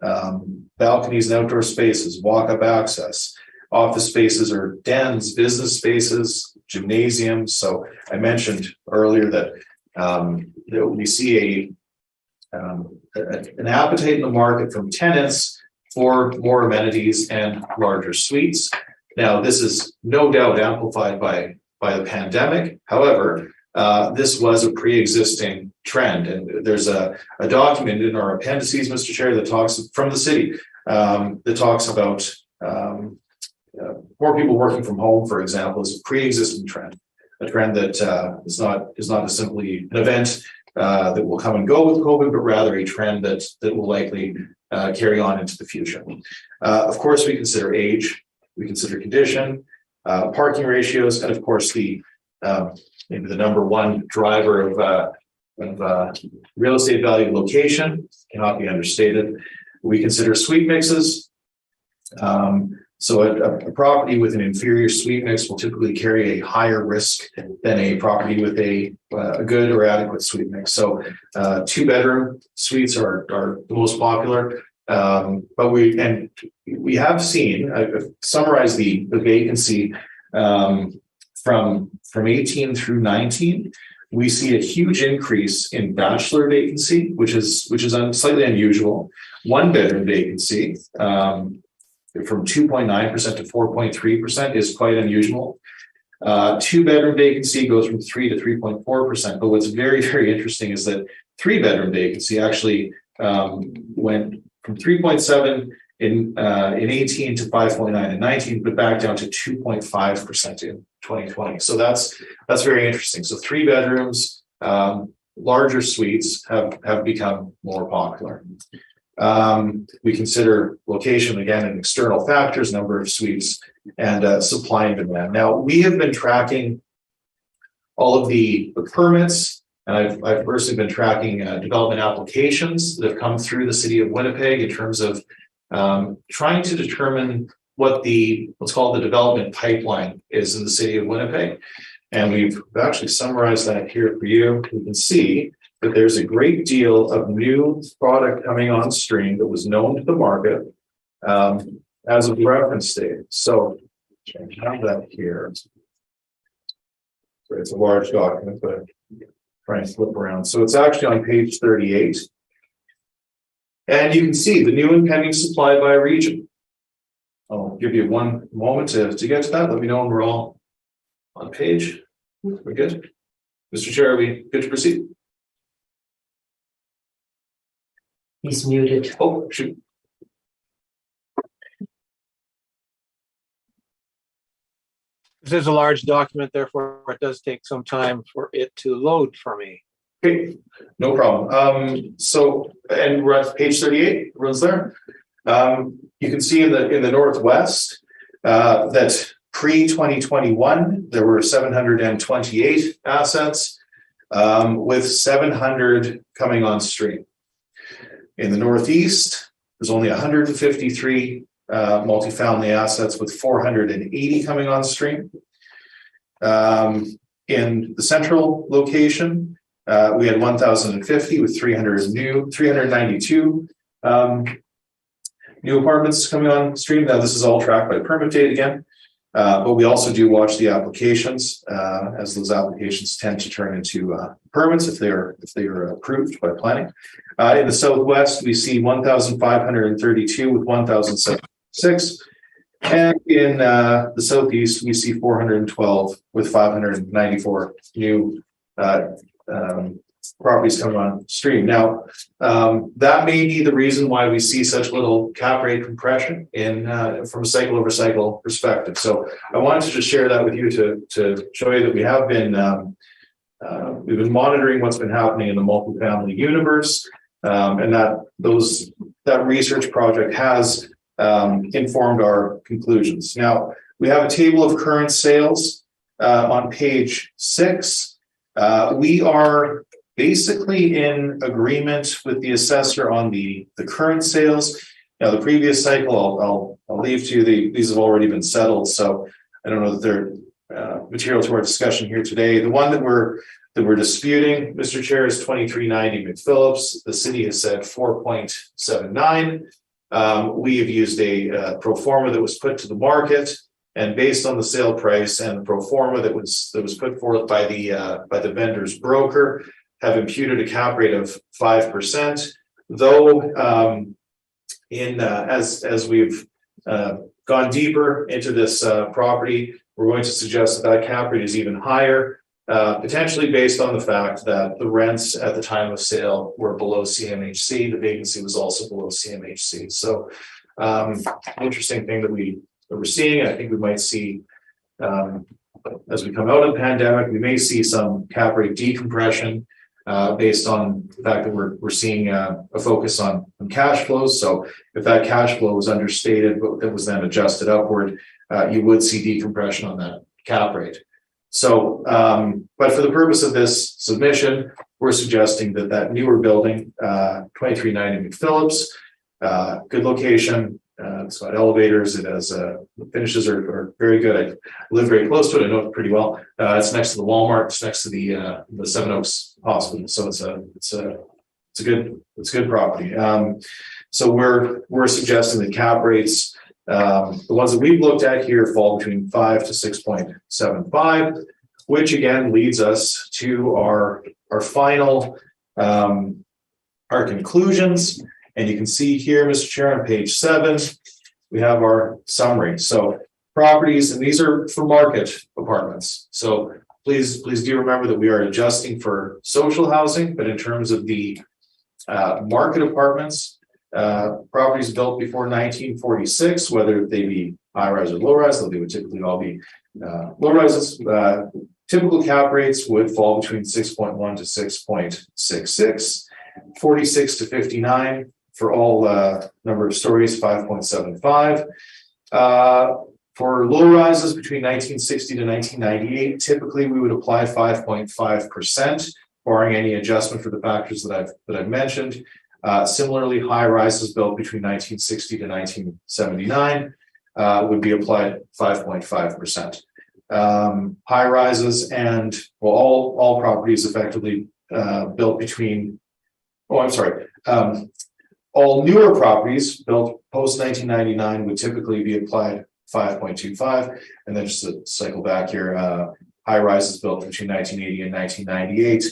balconies and outdoor spaces, walk-up access, office spaces or dens, business spaces, gymnasiums. So I mentioned earlier that we see an appetite in the market from tenants for more amenities and larger suites. Now, this is no doubt amplified by the pandemic. However, this was a pre-existing trend, and there's a document in our appendices, Mr. Chair, that talks from the city that talks about more people working from home, for example, is a pre-existing trend, a trend that is not simply an event that will come and go with COVID, but rather a trend that will likely carry on into the future. Of course, we consider age, we consider condition, parking ratios, and of course maybe the number one driver of real estate value, location, cannot be understated. We consider suite mixes. So a property with an inferior suite mix will typically carry a higher risk than a property with a good or adequate suite mix. So 2-bedroom suites are the most popular. But we have seen, I've summarized the vacancy from 18 through 19. We see a huge increase in bachelor vacancy, which is slightly unusual. 1-bedroom vacancy from 2.9% to 4.3% is quite unusual. 2-bedroom vacancy goes from 3 to 3.4%. But what's very, very interesting is that 3-bedroom vacancy actually went from 3.7 in 18 to 5.9 in 19, but back down to 2.5% in 2020. So that's very interesting. So 3 bedrooms, larger suites have become more popular. We consider location again and external factors, number of suites, and supply and demand. Now, we have been tracking all of the permits, and I've personally been tracking development applications that have come through the city of Winnipeg in terms of trying to determine what what's called the development pipeline is in the city of Winnipeg. And we've actually summarized that here for you. You can see that there's a great deal of new product coming on stream that was known to the market as of reference date. So I have that here. It's a large document, but trying to flip around. So it's actually on page 38. And you can see the new and pending supply by region. I'll give you one moment to get to that. Let me know when we're all on page. We're good. Mr. Chair, are we good to proceed? He's muted. Oh, shoot. This is a large document, therefore it does take some time for it to load for me. Okay, no problem. So, and we're at page 38, everyone's there. You can see in the Northwest, that pre-2021, there were 728 assets, with 700 coming on stream. In the Northeast, there's only 153 multifamily assets with 480 coming on stream. In the central location, we had 1,050 with 392 new apartments coming on stream. Now this is all tracked by permit date again, but we also do watch the applications as those applications tend to turn into permits if they are approved by planning. In the Southwest, we see 1,532 with 1,076. And in the Southeast, we see 412 with 594 new properties coming on stream. Now, that may be the reason why we see such little cap rate compression in from a cycle over cycle perspective. So I wanted to just share that with you to show you that we have been we've been monitoring what's been happening in the multifamily universe, and that research project has informed our conclusions. Now, we have a table of current sales on page 6. We are basically in agreement with the assessor on the current sales. Now, the previous cycle, I'll leave to you. These have already been settled, so I don't know that they're material to our discussion here today. The one that we're disputing, Mr. Chair, is 2390 McPhillips. The city has said 4.79. We have used a pro forma that was put to the market, and based on the sale price and the pro forma that was put forth by the vendor's broker, have imputed a cap rate of 5%. Though, as we've gone deeper into this property, we're going to suggest that cap rate is even higher, potentially based on the fact that the rents at the time of sale were below CMHC. The vacancy was also below CMHC. So, interesting thing that we're seeing. I think we might see, as we come out of the pandemic, we may see some cap rate decompression based on the fact that we're seeing a focus on cash flows. So if that cash flow was understated, but that was then adjusted upward, you would see decompression on that cap rate. So, but for the purpose of this submission, we're suggesting that newer building, 2390 McPhillips, good location. It's got elevators. It has the finishes are very good. I live very close to it. I know it pretty well. It's next to the Walmart. It's next to the Seven Oaks Hospital. So it's a good property. So we're suggesting that cap rates, the ones that we've looked at here, fall between 5 to 6.75, which again leads us to our final our conclusions. And you can see here, Mr. Chair, on page 7, we have our summary. So properties, and these are for market apartments. So please do remember that we are adjusting for social housing, but in terms of the market apartments, properties built before 1946, whether they be high rise or low rise, they would typically all be low rises. Typical cap rates would fall between 6.1 to 6.66, 46 to 59. For all number of stories, 5.75. For low rises between 1960 to 1998, typically we would apply 5.5%, barring any adjustment for the factors that I've mentioned. Similarly, high rises built between 1960 to 1979 would be applied 5.5%. High rises and all properties effectively built between. All newer properties built post 1999 would typically be applied 5.25. And then just to cycle back here, high rises built between 1980 and 1998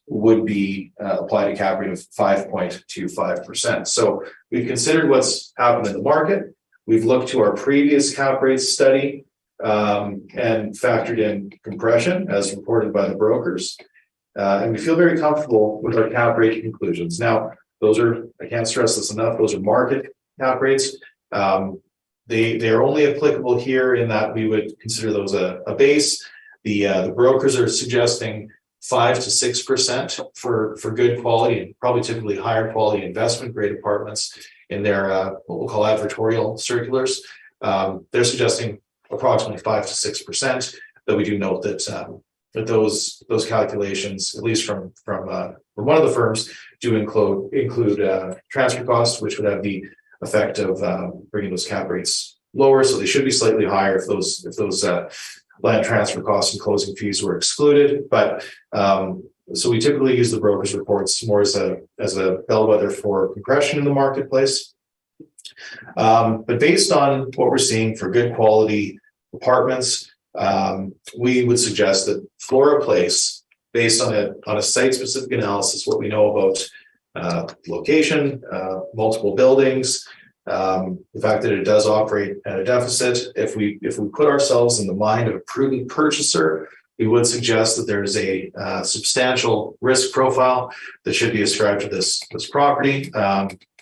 would be applied a cap rate of 5.25%. So we've considered what's happened in the market. We've looked to our previous cap rate study and factored in compression as reported by the brokers. And we feel very comfortable with our cap rate conclusions. Now, those are, I can't stress this enough, those are market cap rates. They are only applicable here in that we would consider those a base. The brokers are suggesting 5 to 6% for good quality and probably typically higher quality investment grade apartments in their what we'll call advertorial circulars. They're suggesting approximately 5 to 6%. Though we do note that those calculations, at least from one of the firms, do include transfer costs, which would have the effect of bringing those cap rates lower. So they should be slightly higher if those land transfer costs and closing fees were excluded. But so we typically use the brokers' reports more as a bellwether for compression in the marketplace. But based on what we're seeing for good quality apartments, we would suggest that Flora Place, based on a site-specific analysis, what we know about location, multiple buildings, the fact that it does operate at a deficit. If we put ourselves in the mind of a prudent purchaser, we would suggest that there's a substantial risk profile that should be ascribed to this property.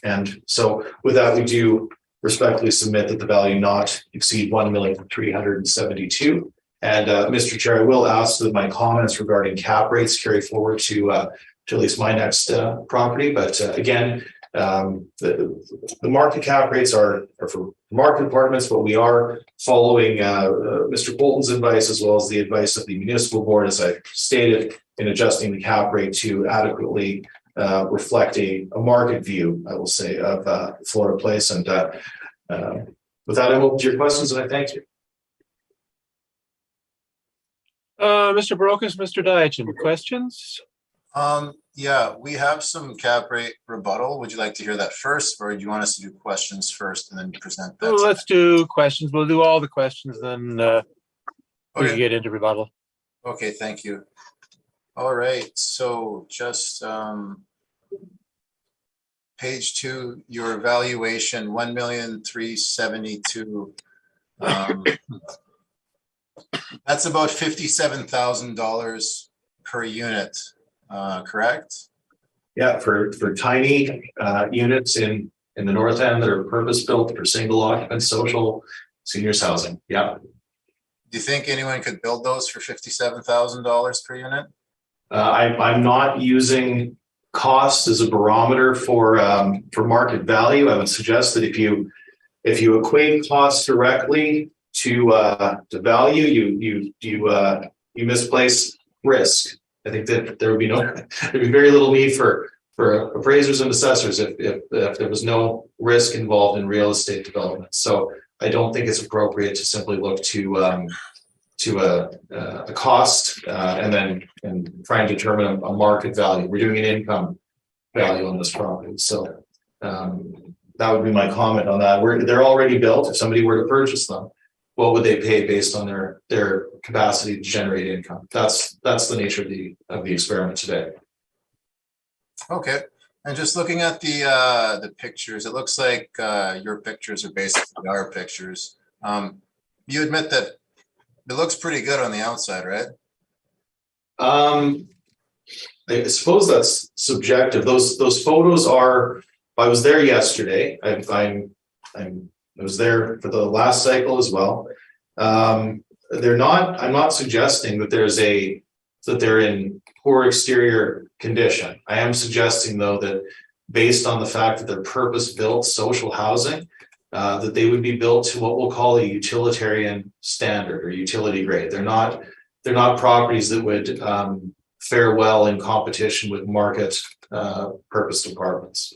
And so with that, we do respectfully submit that the value not exceed $1,372,000. And Mr. Chair, I will ask that my comments regarding cap rates carry forward to at least my next property. But again, the market cap rates are for market apartments, but we are following Mr. Bolton's advice as well as the advice of the municipal board, as I stated, in adjusting the cap rate to adequately reflect a market view, I will say, of Florida Place. And with that, I will to your questions, and I thank you. Mr. Brokus, Mr. Diachin, questions? Yeah, we have some cap rate rebuttal. Would you like to hear that first, or do you want us to do questions first and then present that? Well, let's do questions. We'll do all the questions, then we can get into rebuttal. Okay, thank you. All right, so just page 2, your valuation, $1,372,000. That's about $57,000 per unit. Correct? Yeah, for tiny units in the north end that are purpose built for single occupant social seniors housing. Yeah. Do you think anyone could build those for $57,000 per unit? I'm not using cost as a barometer for market value. I would suggest that if you equate costs directly to value, you misplace risk. I think that there'd be very little need for appraisers and assessors if there was no risk involved in real estate development. So I don't think it's appropriate to simply look to a cost and try and determine a market value. We're doing an income value on this property. So that would be my comment on that. They're already built. If somebody were to purchase them, what would they pay based on their capacity to generate income? That's the nature of the experiment today. Okay, and just looking at the pictures, it looks like your pictures are basically our pictures. You admit that it looks pretty good on the outside, right? I suppose that's subjective. Those photos are. I was there yesterday. I was there for the last cycle as well. I'm not suggesting that they're in poor exterior condition. I am suggesting, though, that based on the fact that they're purpose-built social housing, that they would be built to what we'll call a utilitarian standard or utility grade. They're not properties that would fare well in competition with market purposed apartments.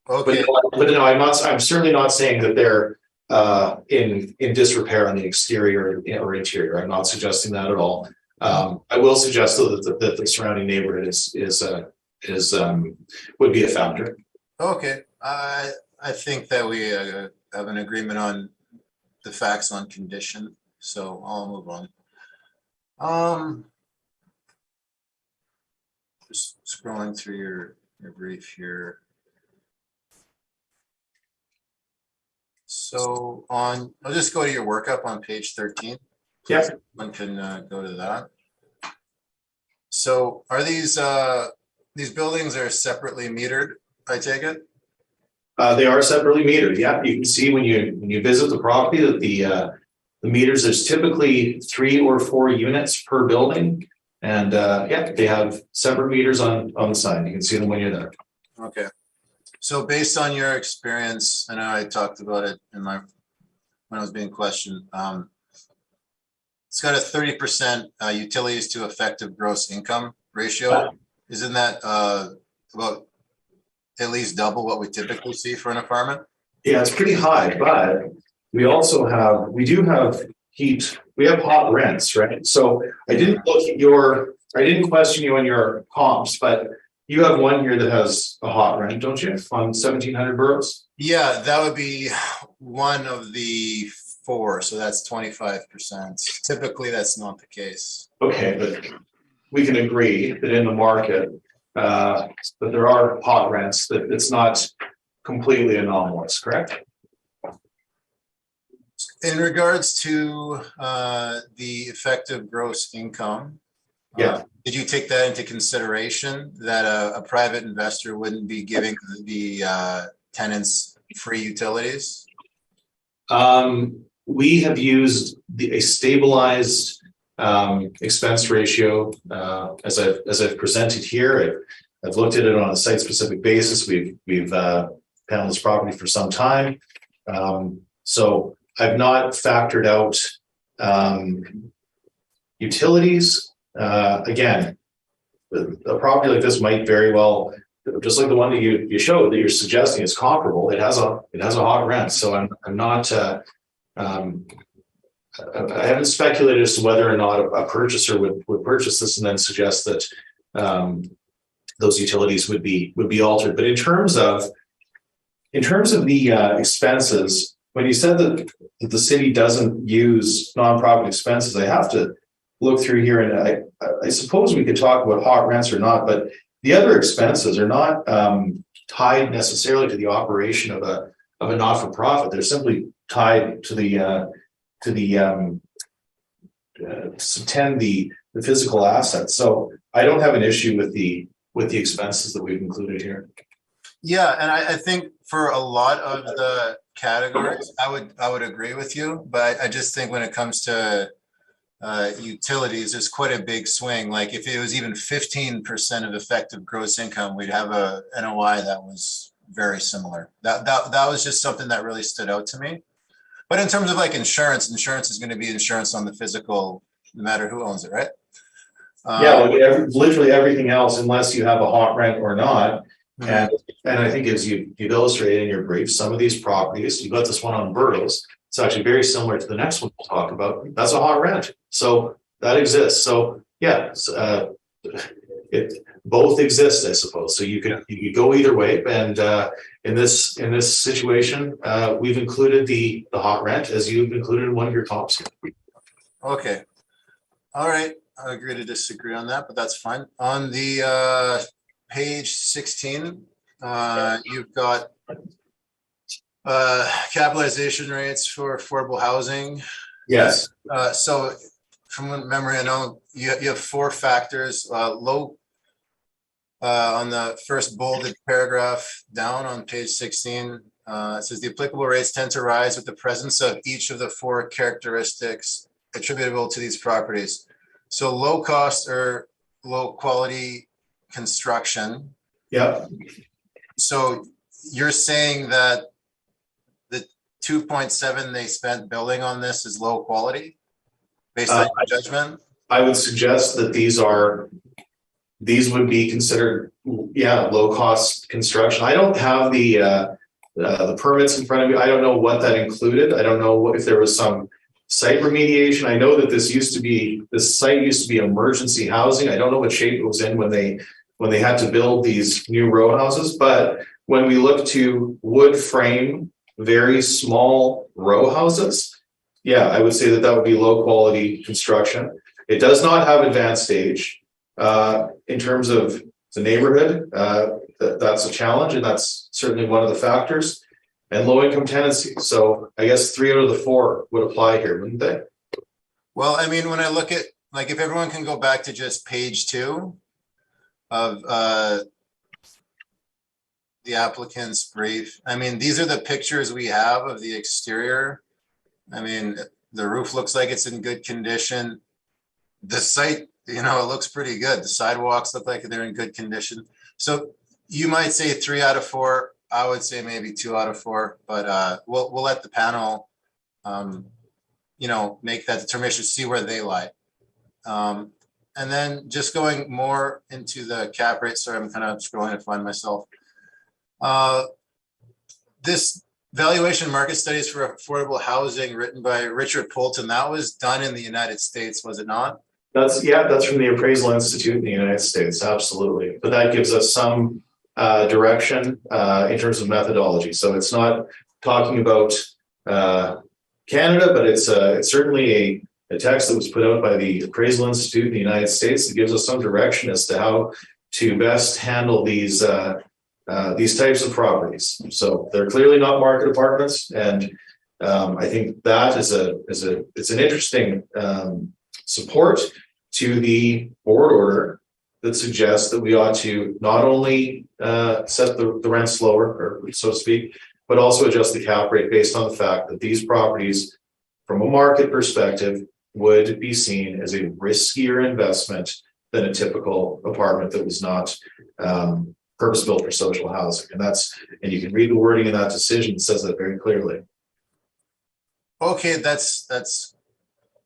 Okay. But no, I'm certainly not saying that they're in disrepair on the exterior or interior. I'm not suggesting that at all. I will suggest though that the surrounding neighborhood would be a factor. Okay, I think that we have an agreement on the facts on condition, so I'll move on. Just scrolling through your brief here. So I'll just go to your workup on page 13. Yes. One can go to that. So are these buildings are separately metered, I take it? They are separately metered. Yeah, you can see when you visit the property that the meters, there's typically 3 or 4 units per building. And yeah, they have separate meters on the side. You can see them when you're there. Okay. So based on your experience, I know I talked about it when I was being questioned. It's got a 30% utilities to effective gross income ratio. Isn't that about at least double what we typically see for an apartment? Yeah, it's pretty high, but we do have heat. We have hot rents, right? So I didn't question you on your comps, but you have one here that has a hot rent, don't you? On 1,700 boroughs? Yeah, that would be one of the 4, so that's 25%. Typically, that's not the case. Okay, but we can agree that in the market, that there are hot rents, that it's not completely anomalous, correct? In regards to the effective gross income, Yeah. Did you take that into consideration that a private investor wouldn't be giving the tenants free utilities? We have used a stabilized expense ratio as I've presented here. I've looked at it on a site-specific basis. We've paneled this property for some time, so I've not factored out utilities. Again, a property like this might very well, just like the one that you showed that you're suggesting is comparable. It has a hot rent, so I'm not. I haven't speculated as to whether or not a purchaser would purchase this and then suggest that those utilities would be altered. But in terms of the expenses, when you said that the city doesn't use nonprofit expenses, I have to look through here, and I suppose we could talk about hot rents or not, but the other expenses are not tied necessarily to the operation of a not-for-profit. They're simply tied to the subtend the physical assets. So I don't have an issue with the expenses that we've included here. Yeah, and I think for a lot of the categories, I would agree with you, but I just think when it comes to utilities, there's quite a big swing. Like if it was even 15% of effective gross income, we'd have a NOI that was very similar. That was just something that really stood out to me. But in terms of like insurance is going to be insurance on the physical, no matter who owns it, right? Yeah, literally everything else, unless you have a hot rent or not. And I think as you've illustrated in your brief, some of these properties, you got this one on Burroughs, it's actually very similar to the next one we'll talk about. That's a hot rent. So that exists. So yeah, it both exist, I suppose. So you could go either way. And in this situation, we've included the hot rent as you've included in one of your comps. Okay. All right. I agree to disagree on that, but that's fine. On the page 16, you've got capitalization rates for affordable housing. Yes. So from memory, I know you have 4 factors. Low on the first bolded paragraph down on page 16, it says the applicable rates tend to rise with the presence of each of the 4 characteristics attributable to these properties. So low cost or low quality construction. Yeah. So you're saying that the 2.7 they spent building on this is low quality based on your judgment? I would suggest that these would be considered, low cost construction. I don't have the permits in front of me. I don't know what that included. I don't know if there was some site remediation. I know that this site used to be emergency housing. I don't know what shape it was in when they had to build these new row houses. But when we look to wood frame, very small row houses, Yeah, I would say that that would be low quality construction. It does not have advanced stage. In terms of the neighborhood, that's a challenge, and that's certainly one of the factors. And low income tenancy. So I guess 3 out of the 4 would apply here, wouldn't they? Well, I mean, when I look at, like, if everyone can go back to just page 2 of the applicant's brief. I mean, these are the pictures we have of the exterior. I mean, the roof looks like it's in good condition. The site, you know, it looks pretty good. The sidewalks look like they're in good condition. So you might say 3 out of 4. I would say maybe 2 out of 4, but we'll let the panel, you know, make that determination, see where they lie. And then just going more into the cap rate. Sorry, I'm kind of scrolling to find myself. This valuation market studies for affordable housing written by Richard Poulton, that was done in the United States, was it not? That's from the Appraisal Institute in the United States, absolutely. But that gives us some direction in terms of methodology. So it's not talking about Canada, but it's certainly a text that was put out by the Appraisal Institute in the United States that gives us some direction as to how to best handle these types of properties. So they're clearly not market apartments, and I think that is it's an interesting support to the board order that suggests that we ought to not only set the rents lower, or so to speak, but also adjust the cap rate based on the fact that these properties, from a market perspective, would be seen as a riskier investment than a typical apartment that was not purpose-built for social housing. And you can read the wording in that decision, it says that very clearly. Okay, that's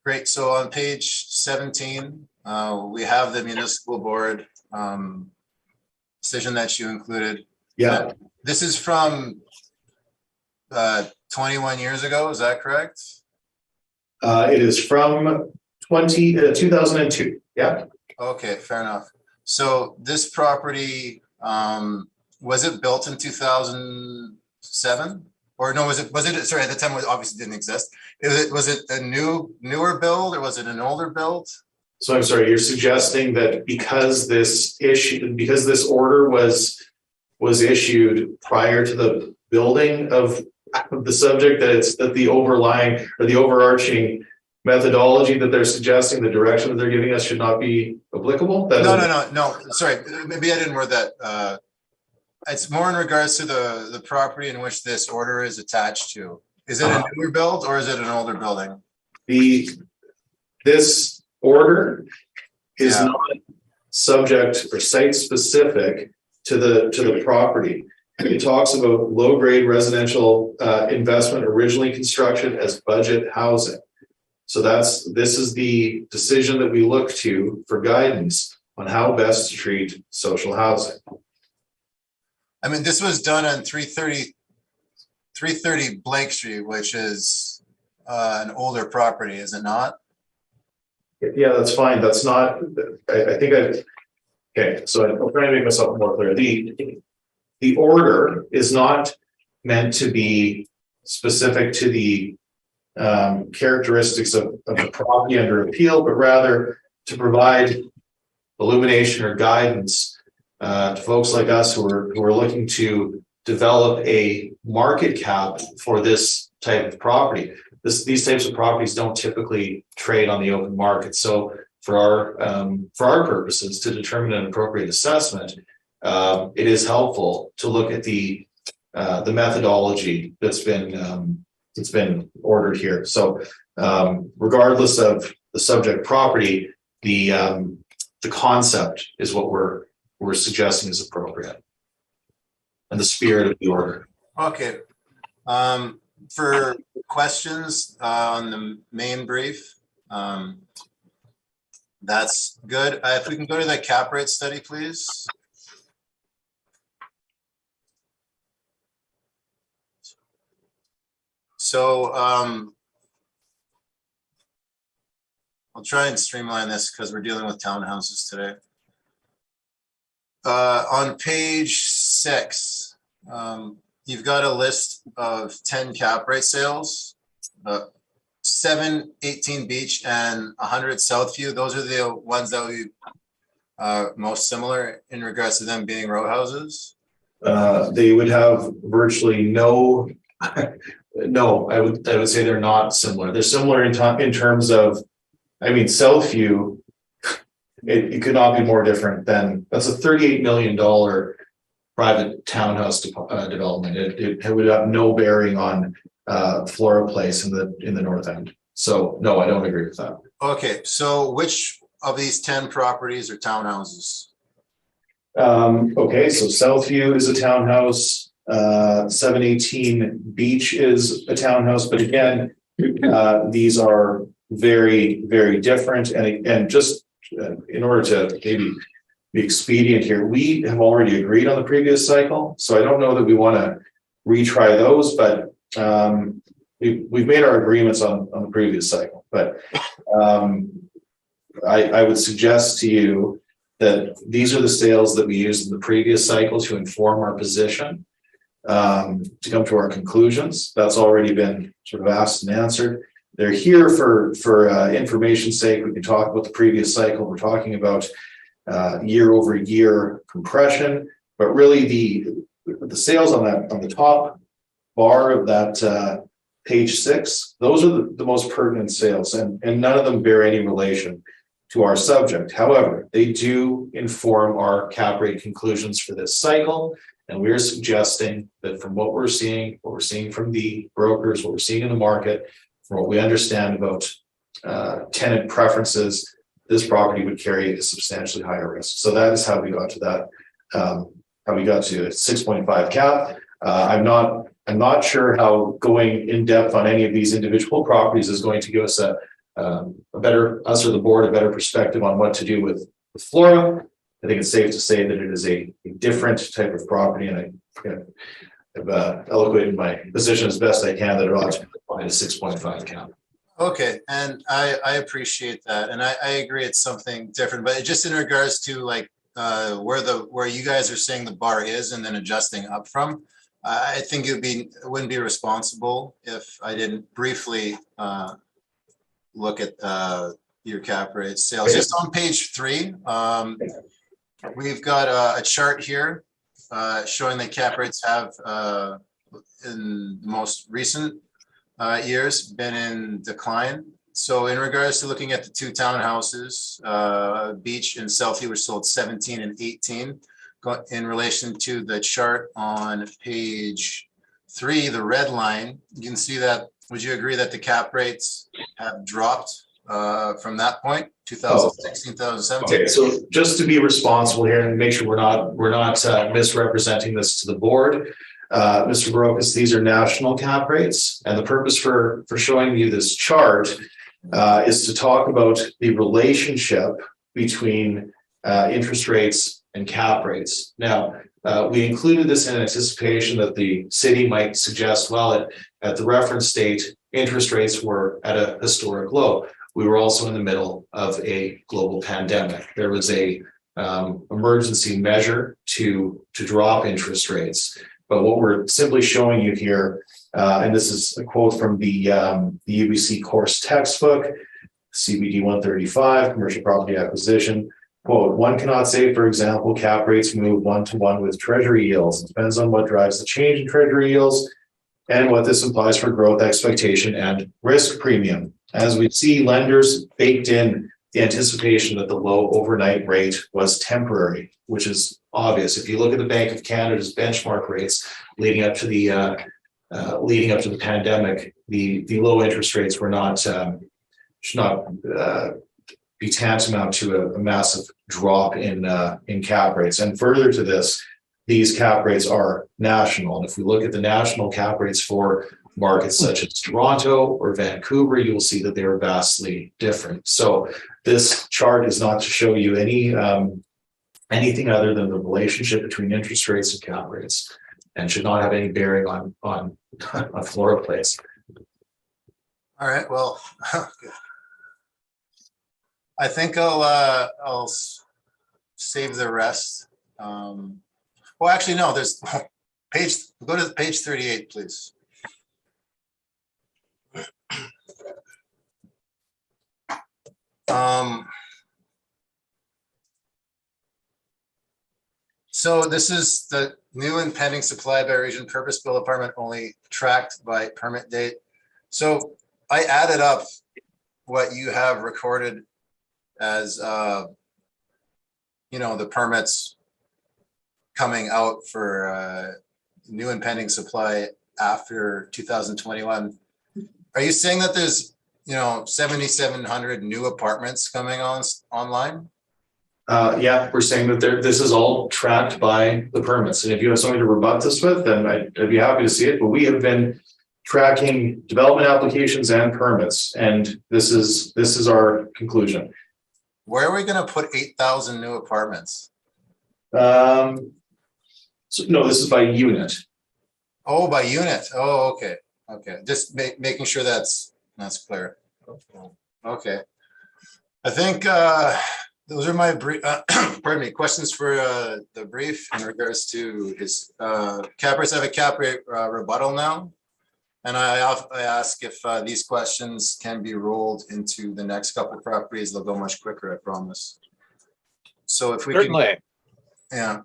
great. So on page 17, we have the municipal board decision that you included. Yeah. This is from 21 years ago, is that correct? It is from 2002. Yeah. Okay, fair enough. So this property, was it built in 2007? Or no, was it, sorry, at the time it obviously didn't exist. Was it a newer build, or was it an older build? So I'm sorry, you're suggesting that because this order was issued prior to the building of the subject, that the overlying or the overarching methodology that they're suggesting, the direction that they're giving us, should not be applicable? No. Sorry, maybe I didn't word that. It's more in regards to the property in which this order is attached to. Is it a newer build or is it an older building? This order is not subject or site specific to the property. It talks about low-grade residential investment originally constructed as budget housing. So this is the decision that we look to for guidance on how best to treat social housing. I mean, this was done on 330 Blake Street, which is an older property, is it not? Yeah, that's fine. That's not, okay, so I'm trying to make myself more clear. The order is not meant to be specific to the characteristics of the property under appeal, but rather to provide illumination or guidance to folks like us who are looking to develop a market cap for this type of property. These types of properties don't typically trade on the open market. So for our purposes, to determine an appropriate assessment, it is helpful to look at the methodology that's been ordered here. So regardless of the subject property, the concept is what we're suggesting is appropriate, and the spirit of the order. Okay. For questions on the main brief, that's good. If we can go to the cap rate study, please. So I'll try and streamline this because we're dealing with townhouses today. On page 6, you've got a list of 10 cap rate sales. 6 718 Beach and 100 Southview, those are the ones that we most similar in regards to them being row houses? They would have virtually no, no, I would say they're not similar. They're similar in terms of, I mean, Southview, it could not be more different than, that's a $38 million private townhouse development. It would have no bearing on Flora Place in the north end. So no, I don't agree with that. Okay, so which of these 10 properties are townhouses? Okay, so Southview is a townhouse, 718 Beach is a townhouse, but again, these are very, very different. And just in order to maybe be expedient here, we have already agreed on the previous cycle, so I don't know that we want to retry those, but we've made our agreements on the previous cycle. But I would suggest to you that these are the sales that we used in the previous cycle to inform our position, to come to our conclusions. That's already been sort of asked and answered. They're here for information's sake. We can talk about the previous cycle. We're talking about year over year compression, but really the sales on the top bar of that page 6, those are the most pertinent sales, and none of them bear any relation to our subject. However, they do inform our cap rate conclusions for this cycle, and we're suggesting that from what we're seeing from the brokers, what we're seeing in the market, from what we understand about tenant preferences, this property would carry a substantially higher risk. So that is how we got to that, how we got to 6.5 cap. I'm not sure how going in depth on any of these individual properties is going to give us a better, us or the board, a better perspective on what to do with Flora. I think it's safe to say that it is a different type of property, and I've eloquated my position as best I can that it ought to apply to 6.5 cap. Okay, and I appreciate that, and I agree it's something different, but just in regards to like where you guys are saying the bar is and then adjusting up from, I think it wouldn't be responsible if I didn't briefly look at your cap rate sales. Just on page 3, we've got a chart here showing that cap rates have in the most recent years been in decline. So in regards to looking at the 2 townhouses, Beach and Southview were sold 17 and 18. In relation to the chart on page 3, the red line, you can see that. Would you agree that the cap rates have dropped from that point, 2016, 2017? Okay, so just to be responsible here and make sure we're not misrepresenting this to the board, Mr. Barocas, these are national cap rates, and the purpose for showing you this chart is to talk about the relationship between interest rates and cap rates. Now, we included this in anticipation that the city might suggest, well, at the reference date, interest rates were at a historic low. We were also in the middle of a global pandemic. There was a emergency measure to drop interest rates. But what we're simply showing you here, and this is a quote from the UBC course textbook, CBD 135, commercial property acquisition. Quote, one cannot say, for example, cap rates move 1-to-1 with treasury yields. It depends on what drives the change in treasury yields and what this implies for growth expectation and risk premium. As we see, lenders baked in the anticipation that the low overnight rate was temporary, which is obvious. If you look at the Bank of Canada's benchmark rates leading up to the pandemic, the low interest rates were not should not be tantamount to a massive drop in cap rates. And further to this, these cap rates are national. And if we look at the national cap rates for markets such as Toronto or Vancouver, you will see that they are vastly different. So this chart is not to show you anything other than the relationship between interest rates and cap rates, and should not have any bearing on Flora Place. All right, well, I think I'll save the rest. Well, actually, no, there's go to page 38, please. So this is the new and pending supply by region purpose-built apartment only tracked by permit date. So I added up what you have recorded as, the permits coming out for new and pending supply after 2021. Are you saying that there's, 7,700 new apartments coming online? Yeah, we're saying that this is all tracked by the permits. And if you have something to rebut this with, then I'd be happy to see it. But we have been tracking development applications and permits, and this is our conclusion. Where are we going to put 8,000 new apartments? So no, this is by unit. Oh, by unit. Oh, okay. Okay. Just making sure that's clear. Okay. I think those are my brief, questions for the brief in regards to his cap rates. I have a cap rate rebuttal now. And I ask if these questions can be rolled into the next couple of properties. They'll go much quicker, I promise. So if we Certainly. Yeah.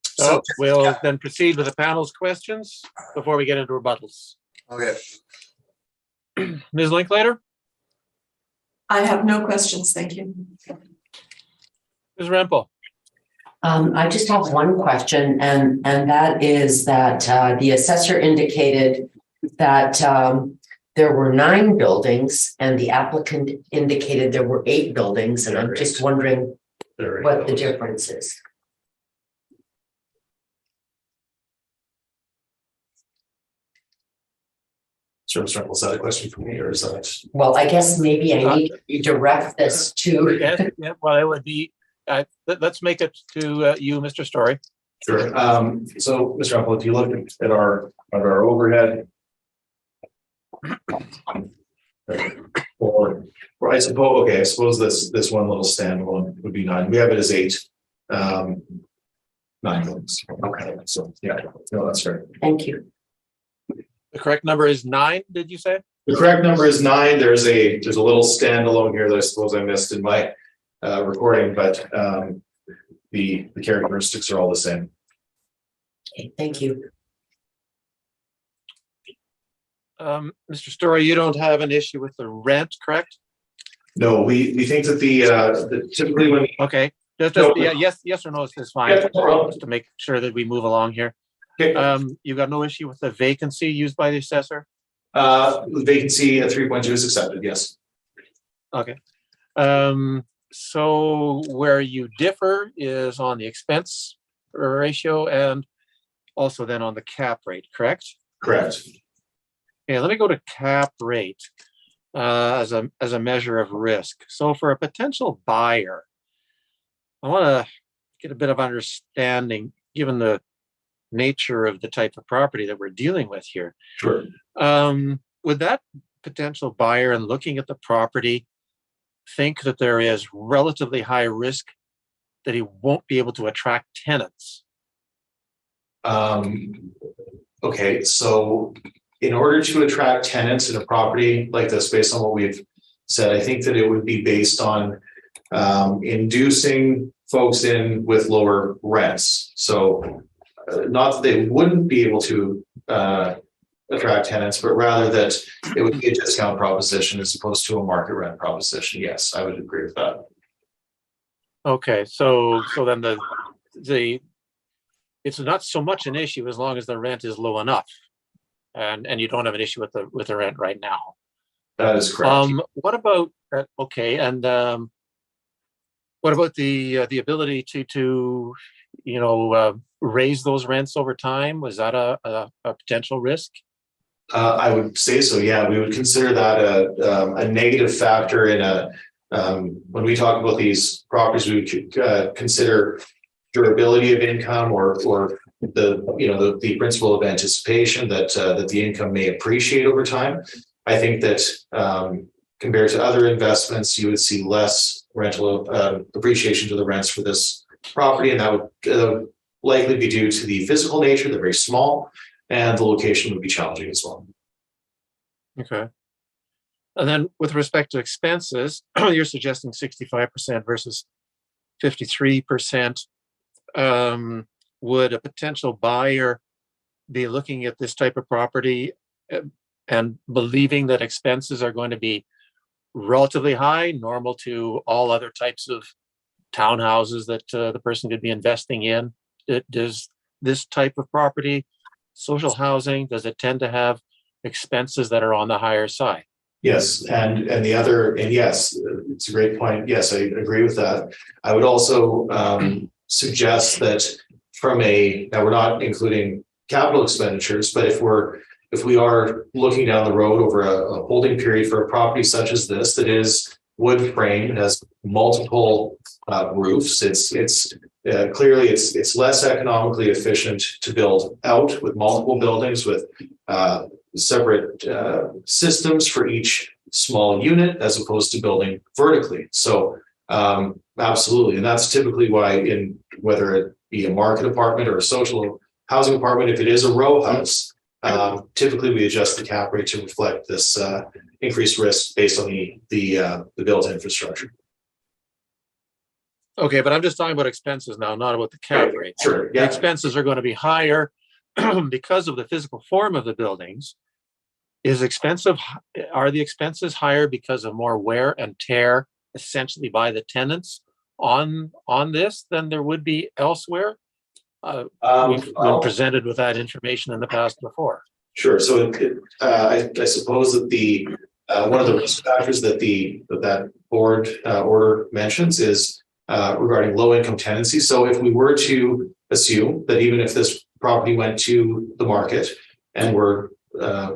So we'll then proceed with the panel's questions before we get into rebuttals. Okay. Ms. Linklater? I have no questions, thank you. Ms. Rempel? I just have one question, and that is that the assessor indicated that there were 9 buildings and the applicant indicated there were 8 buildings, and I'm just wondering what the difference is. So, Mr. Reynolds, is that a question for me, or is that? Well, I guess maybe I need to direct this to. Yes, yeah, well, it would be, let's make it to you, Mr. Story. Sure. So, Mr. Reynolds, if you look at our overhead, or I suppose this one little standalone would be 9. We have it as 8. 9 buildings. Okay. So yeah, no, that's right. Thank you. The correct number is 9, did you say? The correct number is 9. There's a little standalone here that I suppose I missed in my recording, but the characteristics are all the same. Okay, thank you. Mr. Story, you don't have an issue with the rent, correct? No, we think that the typically when Okay, just No. yeah, yes or no is fine. Yeah, no problem. Just to make sure that we move along here. okay, You got no issue with the vacancy used by the assessor? vacancy at 3.2 is accepted. Yes. Okay. So where you differ is on the expense ratio and also then on the cap rate, correct? Correct. Okay, let me go to cap rate as a measure of risk. So for a potential buyer, I want to get a bit of understanding, given the nature of the type of property that we're dealing with here. Sure. Would that potential buyer, in looking at the property, think that there is relatively high risk that he won't be able to attract tenants? Okay, so in order to attract tenants in a property like this, based on what we've said, I think that it would be based on inducing folks in with lower rents. So not that they wouldn't be able to attract tenants, but rather that it would be a discount proposition as opposed to a market rent proposition. Yes, I would agree with that. Okay, so then the it's not so much an issue as long as the rent is low enough, and you don't have an issue with the rent right now. That is correct. What about okay, and what about the ability to raise those rents over time? Was that a potential risk? I would say so. Yeah, we would consider that a negative factor in when we talk about these properties. We would consider durability of income or the principle of anticipation that the income may appreciate over time. I think that compared to other investments, you would see less rental appreciation to the rents for this property, and that would likely be due to the physical nature. They're very small, and the location would be challenging as well. Okay. And then with respect to expenses, you're suggesting 65% versus 53%. would a potential buyer be looking at this type of property and believing that expenses are going to be relatively high, normal to all other types of townhouses that the person could be investing in? Does this type of property, social housing, does it tend to have expenses that are on the higher side? Yes, and yes, it's a great point. Yes, I agree with that. I would also suggest that now we're not including capital expenditures, but if we are looking down the road over a holding period for a property such as this, that is wood frame, has multiple roofs, it's clearly it's less economically efficient to build out with multiple buildings with separate systems for each small unit as opposed to building vertically. So absolutely, and that's typically why whether it be a market apartment or a social housing apartment, if it is a row house, typically we adjust the cap rate to reflect this increased risk based on the built infrastructure. Okay, but I'm just talking about expenses now, not about the cap rate. Sure. The Yeah. expenses are going to be higher because of the physical form of the buildings. Are the expenses higher because of more wear and tear essentially by the tenants on this than there would be elsewhere? We've been presented with that information in the past before. Sure. So I suppose that one of the risk factors that that board order mentions is regarding low income tenancy. So if we were to assume that even if this property went to the market and were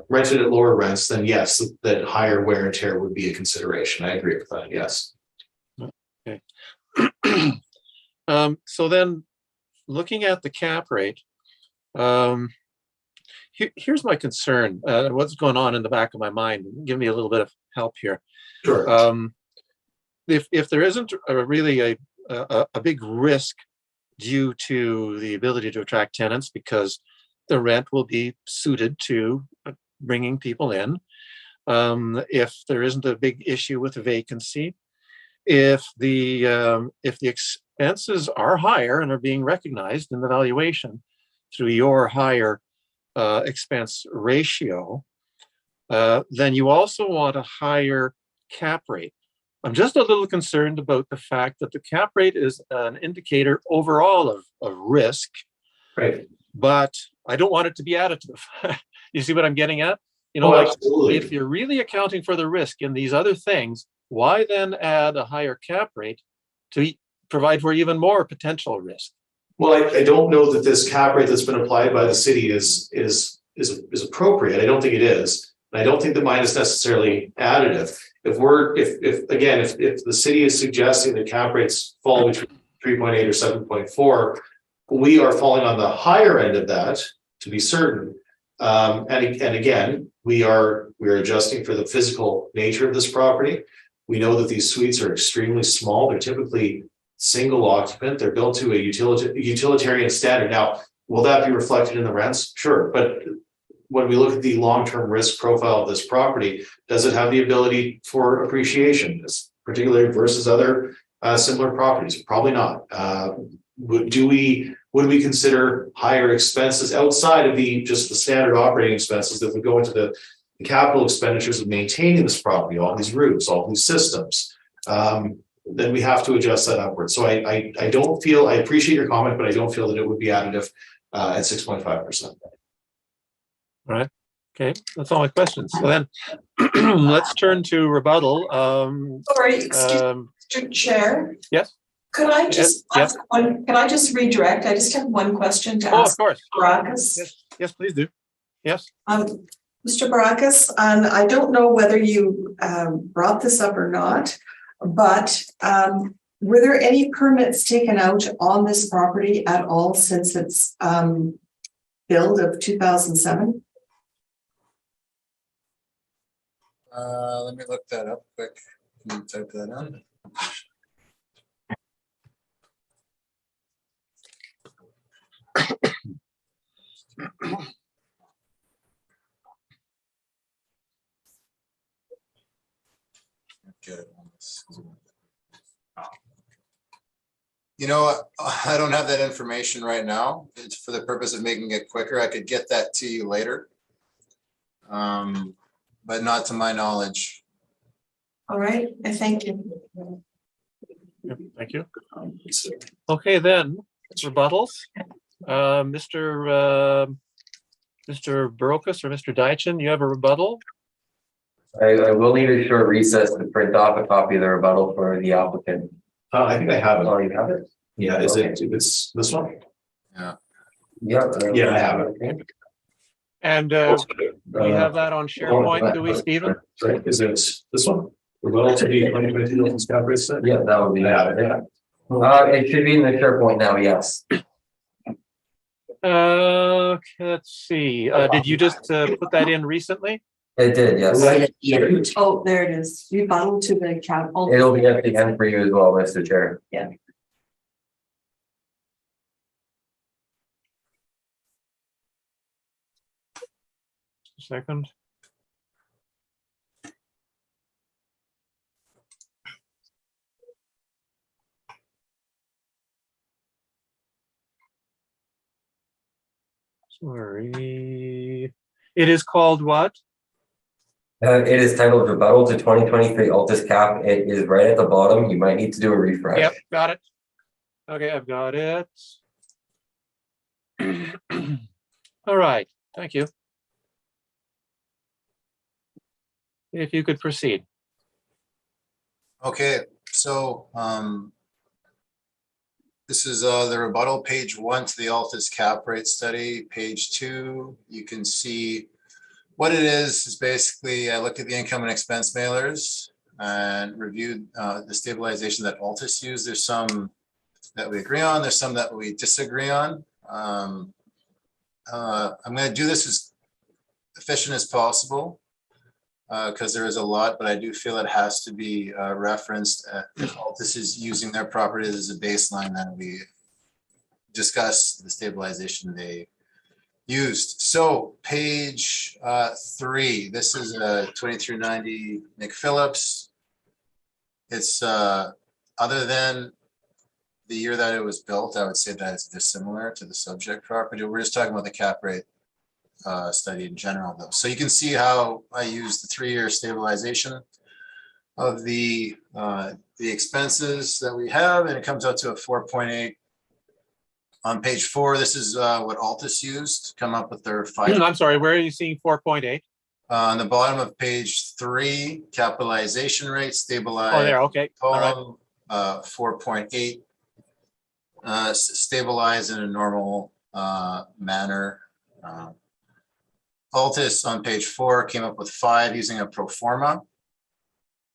rented at lower rents, then yes, that higher wear and tear would be a consideration. I agree with that. Yes. Okay. So then, looking at the cap rate, here's my concern. What's going on in the back of my mind? Give me a little bit of help here. Sure. If there isn't really a big risk due to the ability to attract tenants because the rent will be suited to bringing people in, if there isn't a big issue with vacancy, if the expenses are higher and are being recognized in the valuation through your higher expense ratio, then you also want a higher cap rate. I'm just a little concerned about the fact that the cap rate is an indicator overall of risk, Right. but I don't want it to be additive. You see what I'm getting at? Absolutely. If you're really accounting for the risk in these other things, why then add a higher cap rate to provide for even more potential risk? Well, I don't know that this cap rate that's been applied by the city is appropriate. I don't think it is. And I don't think that mine is necessarily additive. If the city is suggesting that cap rates fall between 3.8 or 7.4, we are falling on the higher end of that, to be certain. And again, we are adjusting for the physical nature of this property. We know that these suites are extremely small. They're typically single occupant. They're built to a utilitarian standard. Now, will that be reflected in the rents? Sure. But when we look at the long-term risk profile of this property, does it have the ability for appreciation, particularly versus other similar properties? Probably not. Would we consider higher expenses outside of just the standard operating expenses that would go into the capital expenditures of maintaining this property, all these roofs, all these systems? Then we have to adjust that upwards. So I don't feel, I appreciate your comment, but I don't feel that it would be additive at 6.5%. All right. Okay, that's all my questions. So then let's turn to rebuttal. Sorry, Mr. Chair. Yes. Could I just Yes. ask one? Can I just redirect? I just have one question to Oh, ask. of course. Baracus. Yes, please do. Yes. Mr. Baracus, I don't know whether you brought this up or not, but were there any permits taken out on this property at all since its build of 2007? Let me look that up quick. Can you type that in? You know, I don't have that information right now. It's for the purpose of making it quicker. I could get that to you later. But not to my knowledge. All right, I thank you. Yep, thank you. Okay, then, rebuttals. Mr. Barocas or Mr. Deitchen, you have a rebuttal? I will need a short recess to print off a copy of the rebuttal for the applicant. I think I have it. Oh, you have it? Yeah, is it, it's this one? Yeah. Yeah, I have it. And we have that on SharePoint, do we, Stephen? Is it this one? Rebuttal to the 2022 Milton's cap rate study? Yeah, that would be. Yeah, yeah. It should be in the SharePoint now, yes. Let's see. Did you just put that in recently? It did, yes. Oh, there it is. Rebuttal to the cap. It'll be at the end for you as well, Mr. Chair. Yeah. Second. Sorry. It is called what? It is titled Rebuttal to 2023 Altus Cap. It is right at the bottom. You might need to do a refresh. Yep, got it. Okay, I've got it. All right, thank you. If you could proceed. Okay, so this is the rebuttal, page 1 to the Altus cap rate study. Page 2, you can see what it is basically I looked at the income and expense mailers and reviewed the stabilization that Altus used. There's some that we agree on, there's some that we disagree on. I'm going to do this as efficient as possible because there is a lot, but I do feel it has to be referenced. If Altus is using their properties as a baseline, then we discuss the stabilization they used. So page 3, this is a 2390 Nick Phillips. It's other than the year that it was built, I would say that it's dissimilar to the subject property. We're just talking about the cap rate study in general though. So you can see how I use the 3-year stabilization of the expenses that we have, and it comes out to a 4.8. On page 4, this is what Altus used to come up with their 5. I'm sorry, where are you seeing 4.8? On the bottom of page 3, capitalization rate stabilized. Oh, there, okay. All right. Column 4.8, stabilized in a normal manner. Altus on page 4 came up with 5 using a pro forma.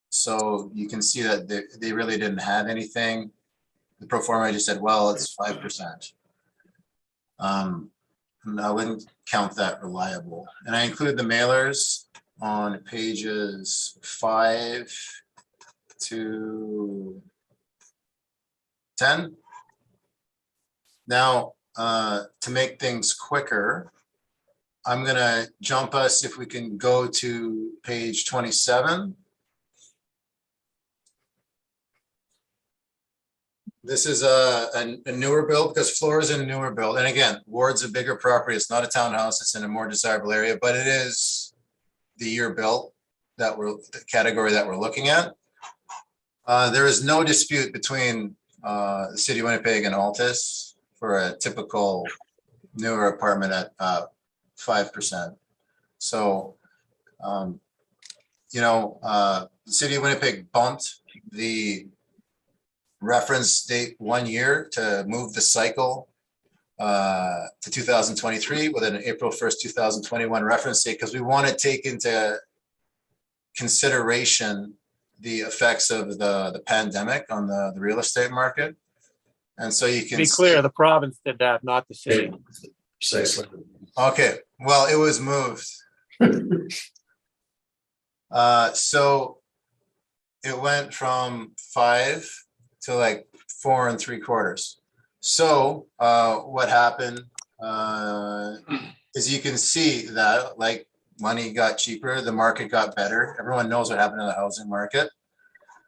So you can see that they really didn't have anything. The pro forma just said, well, it's 5%. I wouldn't count that reliable. And I include the mailers on pages 5 to 10. Now, to make things quicker, I'm going to jump us, if we can go to page 27. This is a newer build because Flora is a newer build. And again, Ward's a bigger property. It's not a townhouse. It's in a more desirable area, but it is the year built that the category that we're looking at. There is no dispute between the city of Winnipeg and Altus for a typical newer apartment at 5%. So, the city of Winnipeg bumped the reference date 1 year to move the cycle to 2023 with an April 1st, 2021 reference date, because we want to take into consideration the effects of the pandemic on the real estate market. And so you can be clear, the province did that, not the city. Precisely. Okay, well, it was moved. So it went from 5 to like 4 3/4. So what happened is you can see that like money got cheaper, the market got better. Everyone knows what happened in the housing market.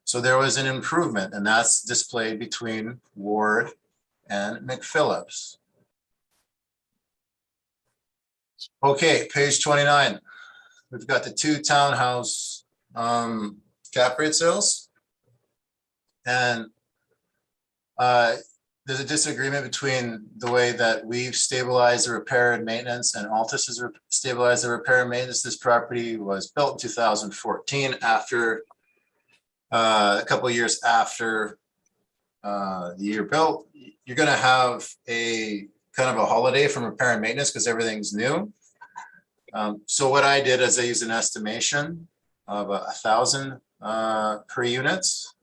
So there was an improvement, and that's displayed between Ward and McPhillips. Okay, page 29. We've got the two townhouse cap rate sales. And there's a disagreement between the way that we've stabilized the repair and maintenance and Altus has stabilized the repair and maintenance. This property was built in 2014 after a couple of years after the year built. You're going to have a kind of a holiday from repair and maintenance because everything's new. So what I did is I used an estimation of 1,000 per units.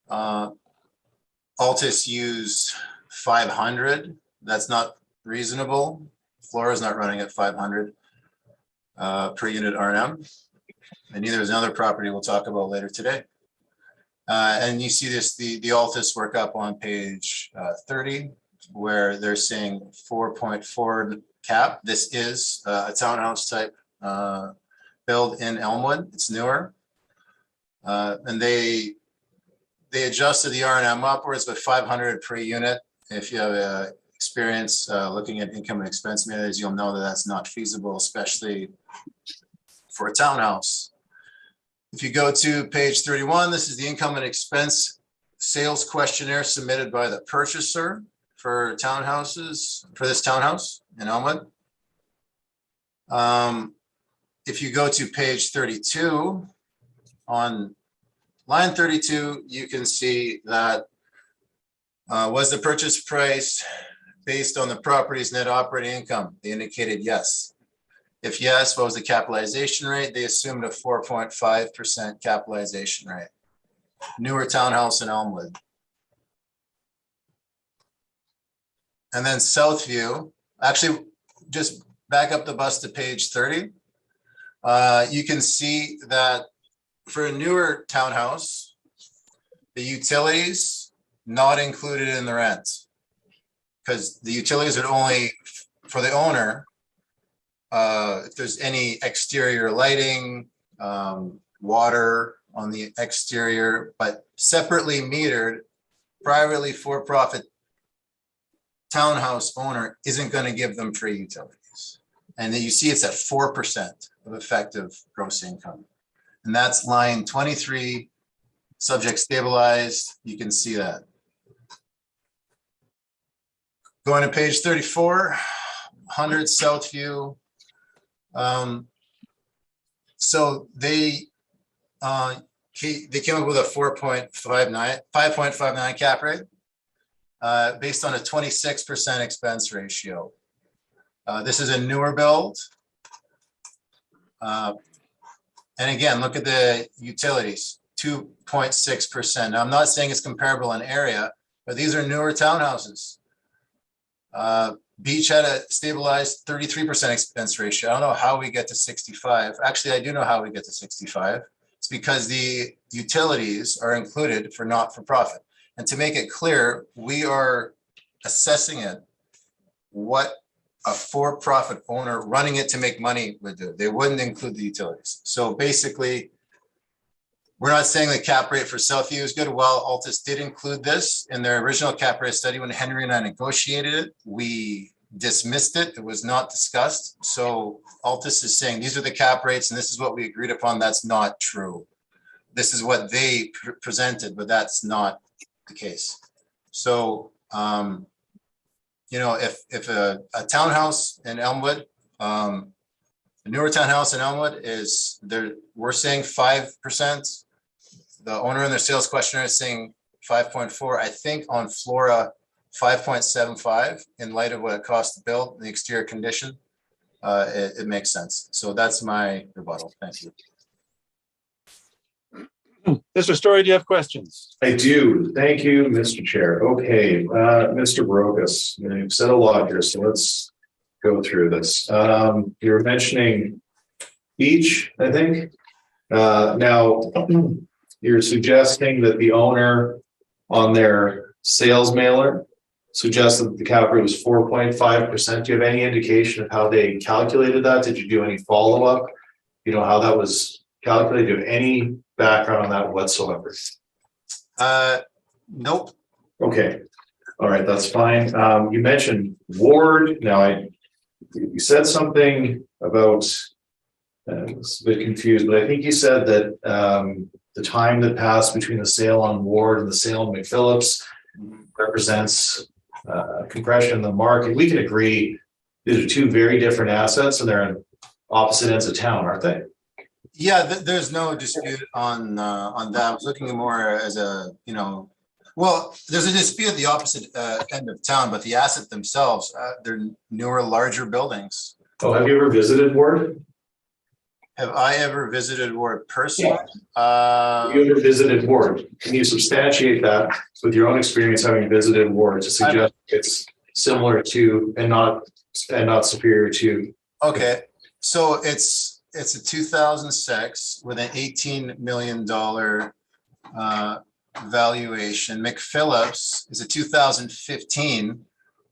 Altus used 500. That's not reasonable. Flora's not running at 500 per unit R&M. And neither is another property we'll talk about later today. And you see this, the Altus work up on page 30, where they're saying 4.4 cap. This is a townhouse type build in Elmwood. It's newer. And they adjusted the R&M upwards by 500 per unit. If you have experience looking at income and expense methods, you'll know that that's not feasible, especially for a townhouse. If you go to page 31, this is the income and expense sales questionnaire submitted by the purchaser for townhouses, for this townhouse in Elmwood. If you go to page 32, on line 32, you can see that was the purchase price based on the property's net operating income? They indicated yes. If yes, what was the capitalization rate? They assumed a 4.5% capitalization rate. Newer townhouse in Elmwood. And then Southview, actually just back up the bus to page 30. You can see that for a newer townhouse, the utilities not included in the rent, because the utilities are only for the owner. If there's any exterior lighting, water on the exterior, but separately metered, privately for-profit townhouse owner isn't going to give them free utilities. And then you see it's at 4% of effective gross income. And that's line 23, subject stabilized. You can see that. Going to page 34, 100 Southview. So they came up with a 5.59 cap rate based on a 26% expense ratio. This is a newer build. And again, look at the utilities, 2.6%. Now, I'm not saying it's comparable in area, but these are newer townhouses. Beach had a stabilized 33% expense ratio. I don't know how we get to 65. Actually, I do know how we get to 65. It's because the utilities are included for not-for-profit. And to make it clear, we are assessing it what a for-profit owner running it to make money would do. They wouldn't include the utilities. So basically, we're not saying the cap rate for Southview is good. Well, Altus did include this in their original cap rate study when Henry and I negotiated it. We dismissed it. It was not discussed. So Altus is saying these are the cap rates and this is what we agreed upon. That's not true. This is what they presented, but that's not the case. So, you know, if a townhouse in Elmwood, a newer townhouse in Elmwood is there, we're saying 5%. The owner in their sales questionnaire is saying 5.4. I think on Flora, 5.75 in light of what it costs to build, the exterior condition, it makes sense. So that's my rebuttal. Thank you. Mr. Story, do you have questions? I do. Thank you, Mr. Chair. Okay, Mr. Brokus, you've said a lot here, so let's go through this. You were mentioning beach, I think. Now, you're suggesting that the owner on their sales mailer suggested that the cap rate was 4.5%. Do you have any indication of how they calculated that? Did you do any follow-up? You know, how that was calculated? Do you have any background on that whatsoever? Nope. Okay, all right, that's fine. You mentioned ward. Now, you said something about, I was a bit confused, but I think you said that the time that passed between the sale on Ward and the sale on McPhillips represents compression in the market. We can agree these are two very different assets and they're on opposite ends of town, aren't they? Yeah, there's no dispute on that. I was looking more as a, well, there's a dispute at the opposite end of town, but the asset themselves, they're newer, larger buildings. Oh, have you ever visited Ward? Have I ever visited Ward personally? Have you ever visited Ward? Can you substantiate that with your own experience having visited Ward to suggest it's similar to and not superior to? Okay, so it's a 2006 with an $18 million valuation. McPhillips is a 2015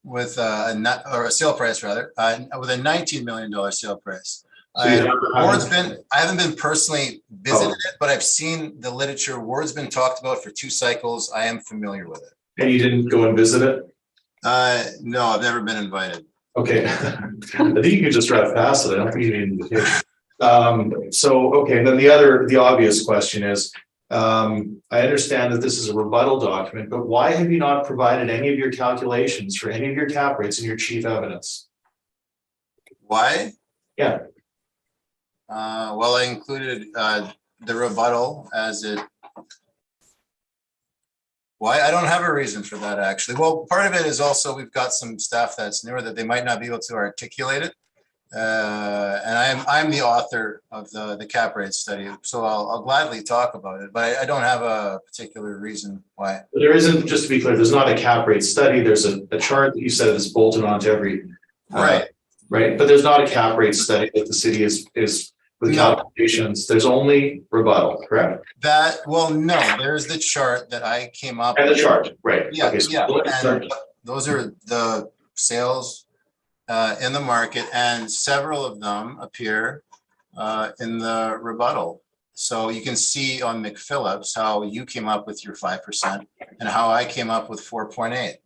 with a sale price rather, with a $19 million sale price. Ward's been, I haven't been personally visited it, but I've seen the literature. Ward's been talked about for 2 cycles. I am familiar with it. And you didn't go and visit it? No, I've never been invited. Okay. I think you could just drive past it. I don't think you need an invitation. So, okay, then the obvious question is, I understand that this is a rebuttal document, but why have you not provided any of your calculations for any of your cap rates in your chief evidence? Why? Yeah. Well, I included the rebuttal as it. Why? I don't have a reason for that, actually. Well, part of it is also we've got some staff that's newer that they might not be able to articulate it. And I'm the author of the cap rate study, so I'll gladly talk about it, but I don't have a particular reason why. There isn't, just to be clear, there's not a cap rate study. There's a chart that you said is bolted onto every. Right. Right, but there's not a cap rate study that the city is with calculations. There's only rebuttal, correct? Well, no, there's the chart that I came up with. And the with. chart, right. Yeah, okay, so yeah. And those are the sales in the market, and several of them appear in the rebuttal. So you can see on McPhillips how you came up with your 5% and how I came up with 4.8.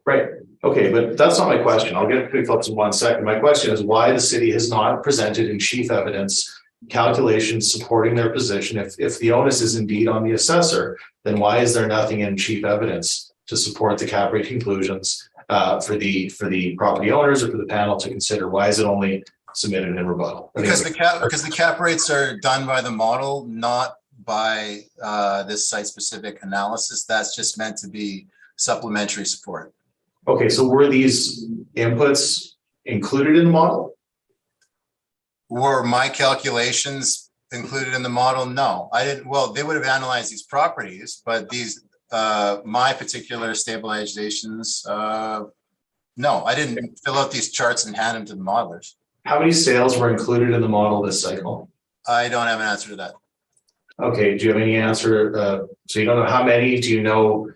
Right. Okay, but that's not my question. I'll get to McPhillips in 1 second. My question is why the city has not presented in chief evidence calculations supporting their position. If the onus is indeed on the assessor, then why is there nothing in chief evidence to support the cap rate conclusions for the property owners or for the panel to consider? Why is it only submitted in rebuttal? Because the cap rates are done by the model, not by this site-specific analysis. That's just meant to be supplementary support. Okay, so were these inputs included in the model? Were my calculations included in the model? No, I didn't. Well, they would have analyzed these properties, but these, my particular stabilizations, no, I didn't fill out these charts and hand them to the modelers. How many sales were included in the model this cycle? I don't have an answer to that. Okay, do you have any answer? So you don't know how many? Do you know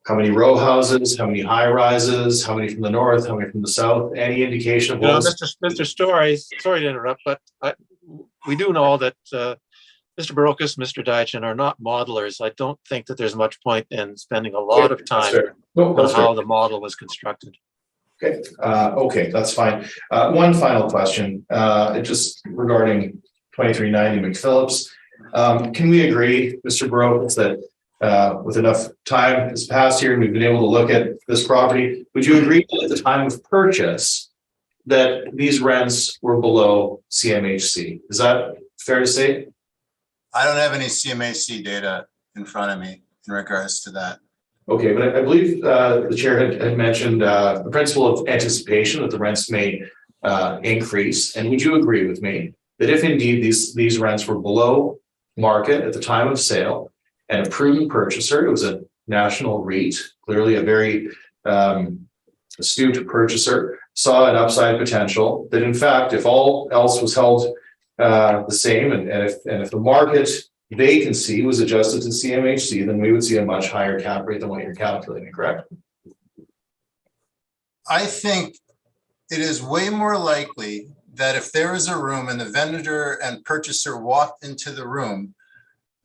how many row houses, how many high rises, how many from the north, how many from the south? Any indication of what? Mr. Story, sorry to interrupt, but we do know that Mr. Barocas, Mr. Deitchen are not modelers. I don't think that there's much point in spending a lot of time on how the model was constructed. Okay, okay, that's fine. One final question, just regarding 2390 McPhillips. Can we agree, Mr. Barocas, that with enough time has passed here and we've been able to look at this property, would you agree that at the time of purchase that these rents were below CMHC? Is that fair to say? I don't have any CMHC data in front of me in regards to that. Okay, but I believe the chair had mentioned the principle of anticipation that the rents may increase. And would you agree with me that if indeed these rents were below market at the time of sale, and a prudent purchaser, it was a national REIT, clearly a very astute purchaser, saw an upside potential, that in fact, if all else was held the same, and if the market vacancy was adjusted to CMHC, then we would see a much higher cap rate than what you're calculating, correct? I think it is way more likely that if there is a room and the vendor and purchaser walked into the room,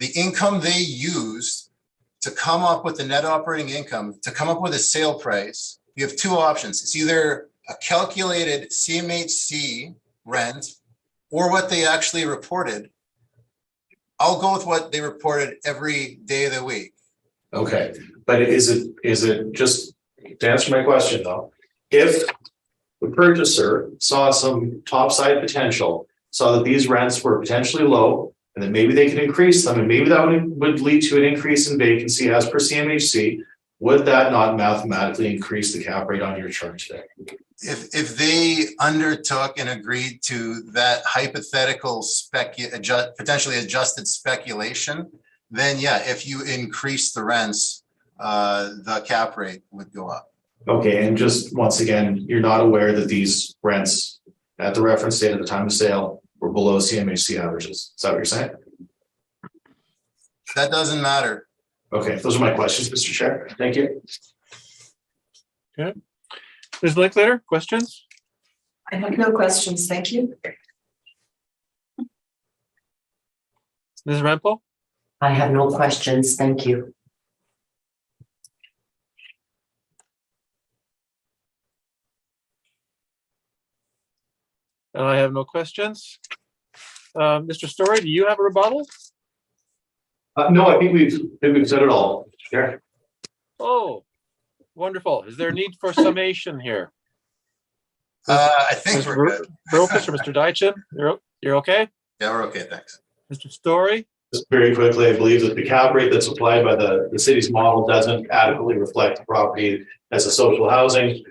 the income they used to come up with the net operating income, to come up with a sale price, you have two options. It's either a calculated CMHC rent or what they actually reported. I'll go with what they reported every day of the week. Okay, but is it just to answer my question though? If the purchaser saw some topside potential, saw that these rents were potentially low, and then maybe they could increase them, and maybe that would lead to an increase in vacancy as per CMHC, would that not mathematically increase the cap rate on your charge there? If they undertook and agreed to that hypothetical potentially adjusted speculation, then yeah, if you increase the rents, the cap rate would go up. Okay, and just once again, you're not aware that these rents at the reference date at the time of sale were below CMHC averages. Is that what you're saying? That doesn't matter. Okay, those are my questions, Mr. Chair. Thank you. Okay. Ms. Linklater, questions? I have no questions, thank you. Ms. Rempel? I have no questions. Thank you. I have no questions. Mr. Story, do you have a rebuttal? No, I think we've said it all, Mr. Chair. Oh, wonderful. Is there a need for summation here? I think we're good. Brokus or Mr. Deitchen, you're okay? Yeah, we're okay, thanks. Mr. Story? Just very quickly, I believe that the cap rate that's applied by the city's model doesn't adequately reflect the property as a social housing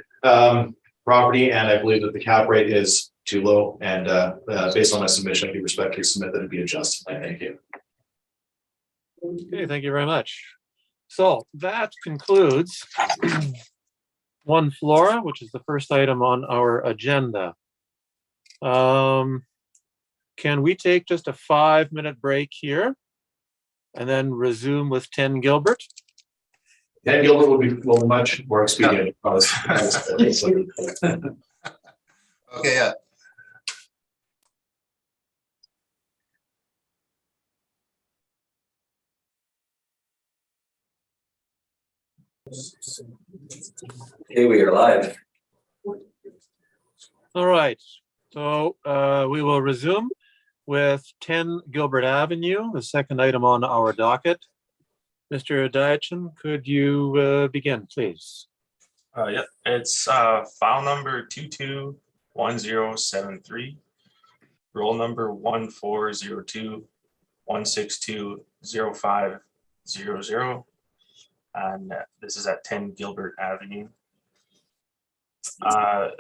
property, and I believe that the cap rate is too low. And based on my submission, I do respectfully submit that it be adjusted. I thank you. Okay, thank you very much. So that concludes One Flora, which is the first item on our agenda. Can we take just a 5-minute break here and then resume with 10 Gilbert? 10 Gilbert will be much more expedient. Okay, yeah. Okay, we are live. All right, so we will resume with 10 Gilbert Avenue, the second item on our docket. Mr. Deitchen, could you begin, please? Yeah, it's file number 221073, roll number 140216205000, and this is at 10 Gilbert Avenue.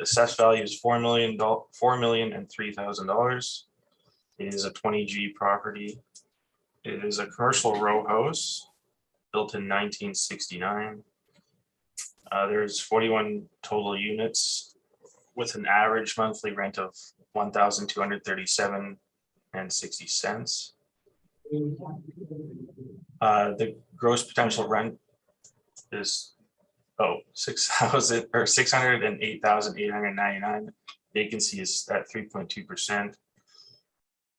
Assessed value is $4,003,000. It is a 20G property. It is a commercial row house built in 1969. There's 41 total units with an average monthly rent of $1,237.60. The gross potential rent is $608,899. Vacancy is at 3.2%.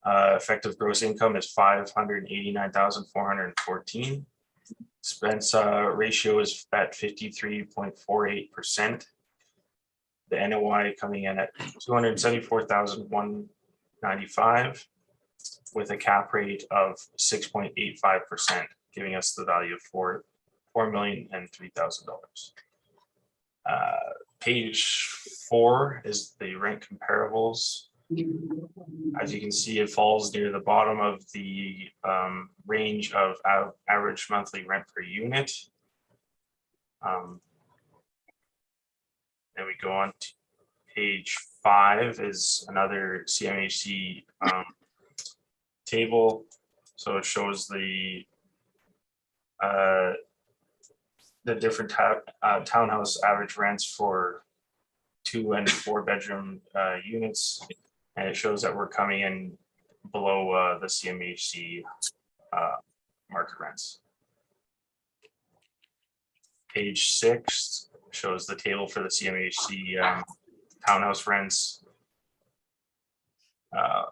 Effective gross income is $589,414. Expense ratio is at 53.48%. The NOI coming in at $274,195 with a cap rate of 6.85%, giving us the value of $4,003,000. Page 4 is the rent comparables. As you can see, it falls near the bottom of the range of average monthly rent per unit. Then we go on to page 5 is another CMHC table. So it shows the different townhouse average rents for 2 and 4 bedroom units. And it shows that we're coming in below the CMHC market rents. Page 6 shows the table for the CMHC townhouse rents.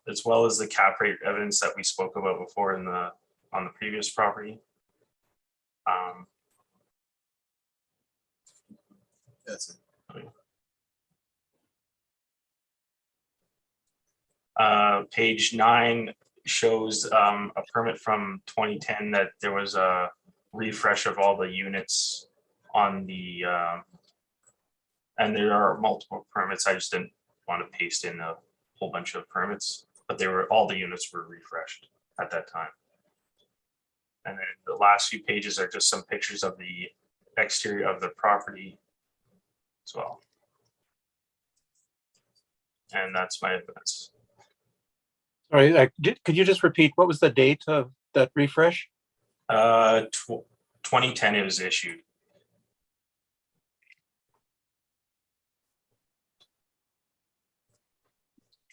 as well as the cap rate evidence that we spoke about before on the previous property. That's it. Page 9 shows a permit from 2010 that there was a refresh of all the units on the, and there are multiple permits. I just didn't want to paste in a whole bunch of permits, but all the units were refreshed at that time. And then the last few pages are just some pictures of the exterior of the property as well. And that's my evidence. Sorry, could you just repeat, what was the date of that refresh? 2010 it was issued.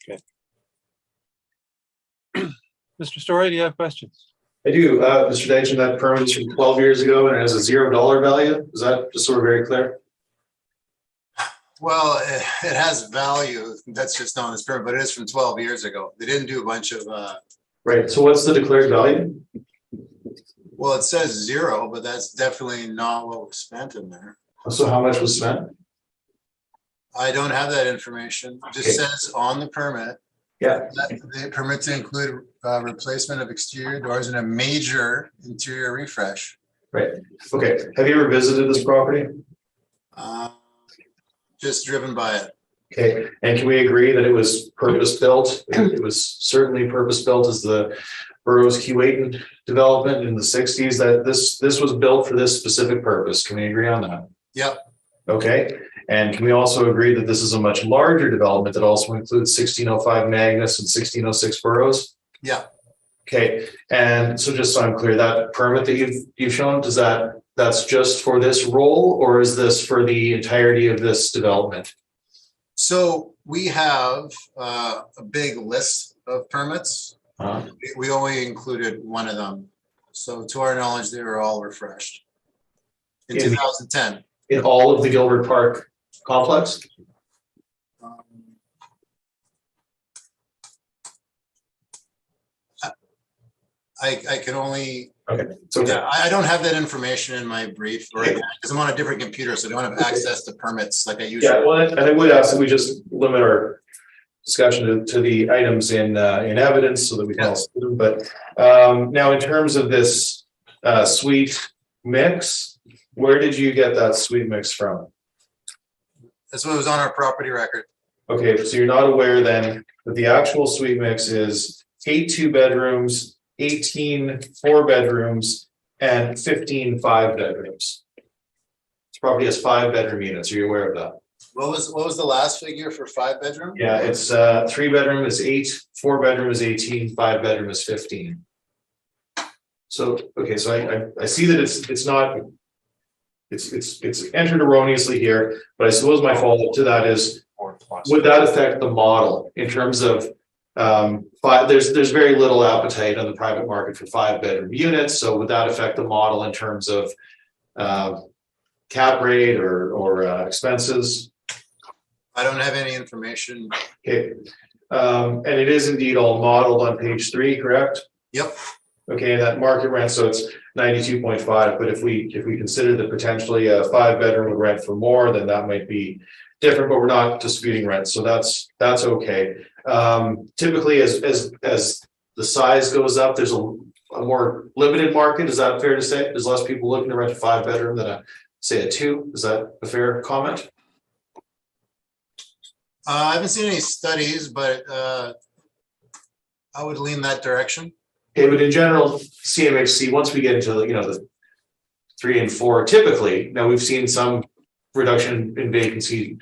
Okay. Mr. Story, do you have questions? I do, Mr. Deitch, that permit is from 12 years ago and it has a $0 value. Is that just sort of very clear? Well, it has value. That's just on this permit, but it is from 12 years ago. They didn't do a bunch of, Right, so what's the declared value? well, it says 0, but that's definitely not what was spent in there. So how much was spent? I don't have that information. It just Okay. says on the permit Yeah, that the permit to include replacement of exterior doors and a major interior refresh. right. Okay, have you ever visited this property? Just driven by it. Okay, and can we agree that it was purpose-built? It was certainly purpose-built as the Burroughs Keewatin development in the 60s, that this was built for this specific purpose. Can we agree on that? Yep. Okay, and can we also agree that this is a much larger development that also includes 1605 Magnus and 1606 Burroughs? Yeah. Okay, and so just so I'm clear, that permit that you've shown, that's just for this role, or is this for the entirety of this development? So we have a big list of permits. We only included one of them. So to our knowledge, they were all refreshed in 2010. In all of the Gilbert Park complex? I can only, Okay, so yeah, I don't have that information in my brief right now because I'm on a different computer, so I don't have access to permits like I usually. yeah, well, and I would ask that we just limit our discussion to the items in evidence so that we can all see them. But now in terms of this suite mix, where did you get that suite mix from? That's what was on our property record. Okay, so you're not aware then that the actual suite mix is 8 2-bedrooms, 18 4-bedrooms, and 15 5-bedrooms. This property has 5-bedroom units. Are you aware of that? What was the last figure for 5-bedroom? Yeah, it's 3-bedroom is 8, 4-bedroom is 18, 5-bedroom is 15. So, okay, so I see that it's not, it's entered erroneously here, but I suppose my follow-up to that is, would that affect the model in terms of there's very little appetite on the private market for 5-bedroom units, so would that affect the model in terms of cap rate or expenses? I don't have any information. Okay, and it is indeed all modeled on page 3, correct? Yep. Okay, and that market rent, so it's 92.5, but if we consider that potentially a 5-bedroom would rent for more, then that might be different, but we're not disputing rent, so that's okay. Typically, as the size goes up, there's a more limited market. Is that fair to say? There's less people looking to rent a 5-bedroom than say a 2. Is that a fair comment? I haven't seen any studies, but I would lean that direction. Okay, but in general, CMHC, once we get into the 3 and 4, typically, now we've seen some reduction in vacancy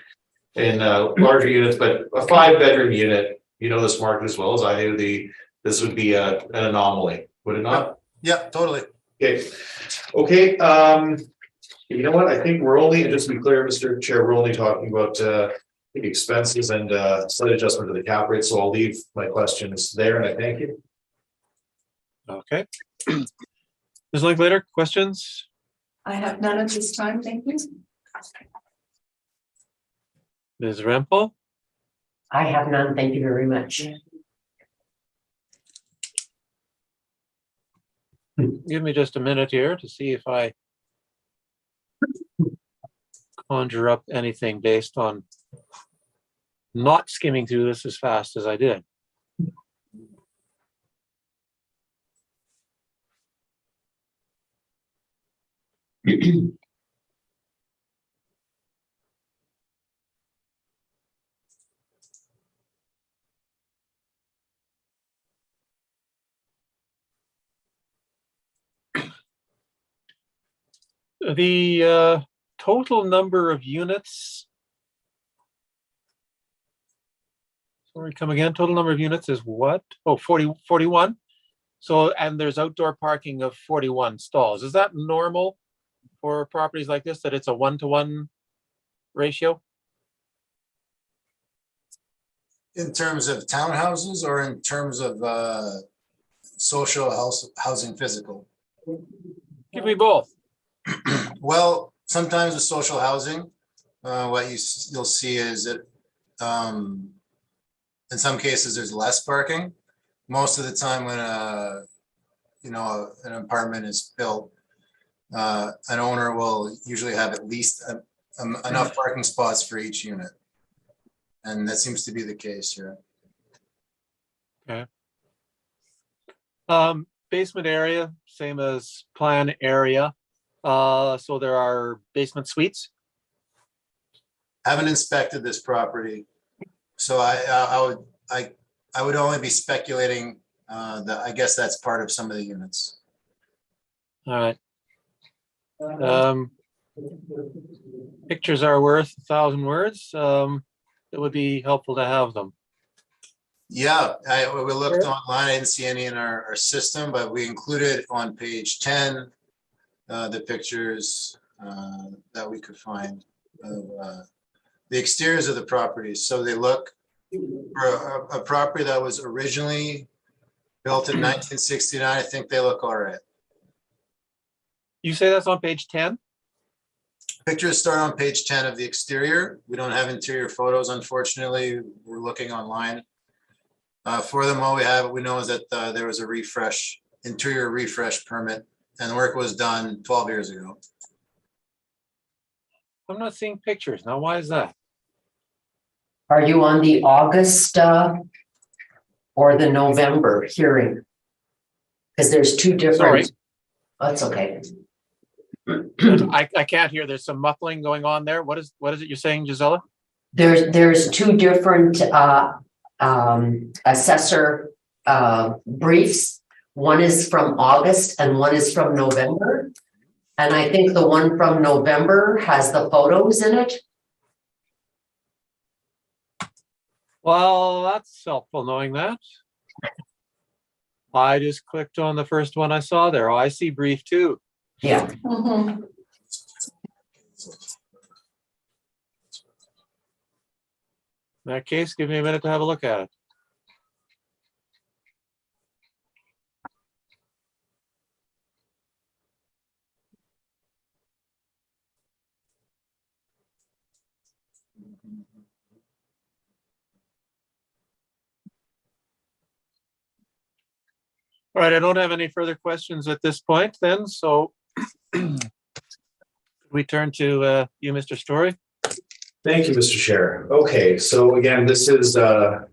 in larger units, but a 5-bedroom unit, this market as well as I do, this would be an anomaly, would it not? Yeah, totally. Okay. You know what? I think we're only, and just to be clear, Mr. Chair, we're only talking about the expenses and slight adjustment to the cap rate. So I'll leave my questions there, and I thank you. Okay. Ms. Linklater, questions? I have none at this time, thank you. Ms. Rempel? I have none, thank you very much. Give me just a minute here to see if I conjure up anything based on not skimming through this as fast as I did. The total number of units. Sorry, come again. Total number of units is what? Oh, 41. So, and there's outdoor parking of 41 stalls. Is that normal for properties like this, that it's a 1-to-1 ratio? In terms of townhouses or in terms of social housing physical? Give me both. Well, sometimes with social housing, what you'll see is that in some cases there's less parking. Most of the time when an apartment is built, an owner will usually have at least enough parking spots for each unit. And that seems to be the case here. Okay. Basement area, same as plan area. So there are basement suites. Haven't inspected this property, so I would only be speculating that I guess that's part of some of the units. All right. Pictures are worth 1,000 words. It would be helpful to have them. Yeah, we looked online. I didn't see any in our system, but we included on page 10 the pictures that we could find of the exteriors of the properties. So they look for a property that was originally built in 1969. I think they look all right. You say that's on page 10? Pictures start on page 10 of the exterior. We don't have interior photos, unfortunately. We're looking online for them. All we know is that there was a interior refresh permit, and the work was done 12 years ago. I'm not seeing pictures. Now, why is that? Are you on the August or the November hearing? Because there's two different. Sorry. That's okay. I can't hear. There's some muffling going on there. What is it you're saying, Gisela? There's two different assessor briefs. One is from August and one is from November. And I think the one from November has the photos in it. Well, that's helpful knowing that. I just clicked on the first one I saw there. Oh, I see brief too. Yeah. Mhm. In that case, give me a minute to have a look at it. All right, I don't have any further questions at this point then, so we turn to you, Mr. Story. Thank you, Mr. Chair. Okay, so again, this is a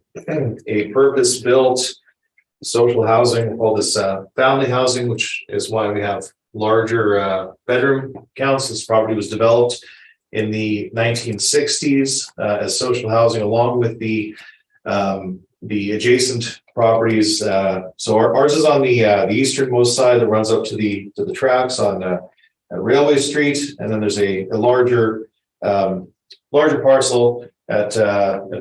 purpose-built social housing. We call this family housing, which is why we have larger bedroom counts. This property was developed in the 1960s as social housing, along with the adjacent properties. So ours is on the easternmost side that runs up to the tracks on Railway Street, and then there's a larger parcel at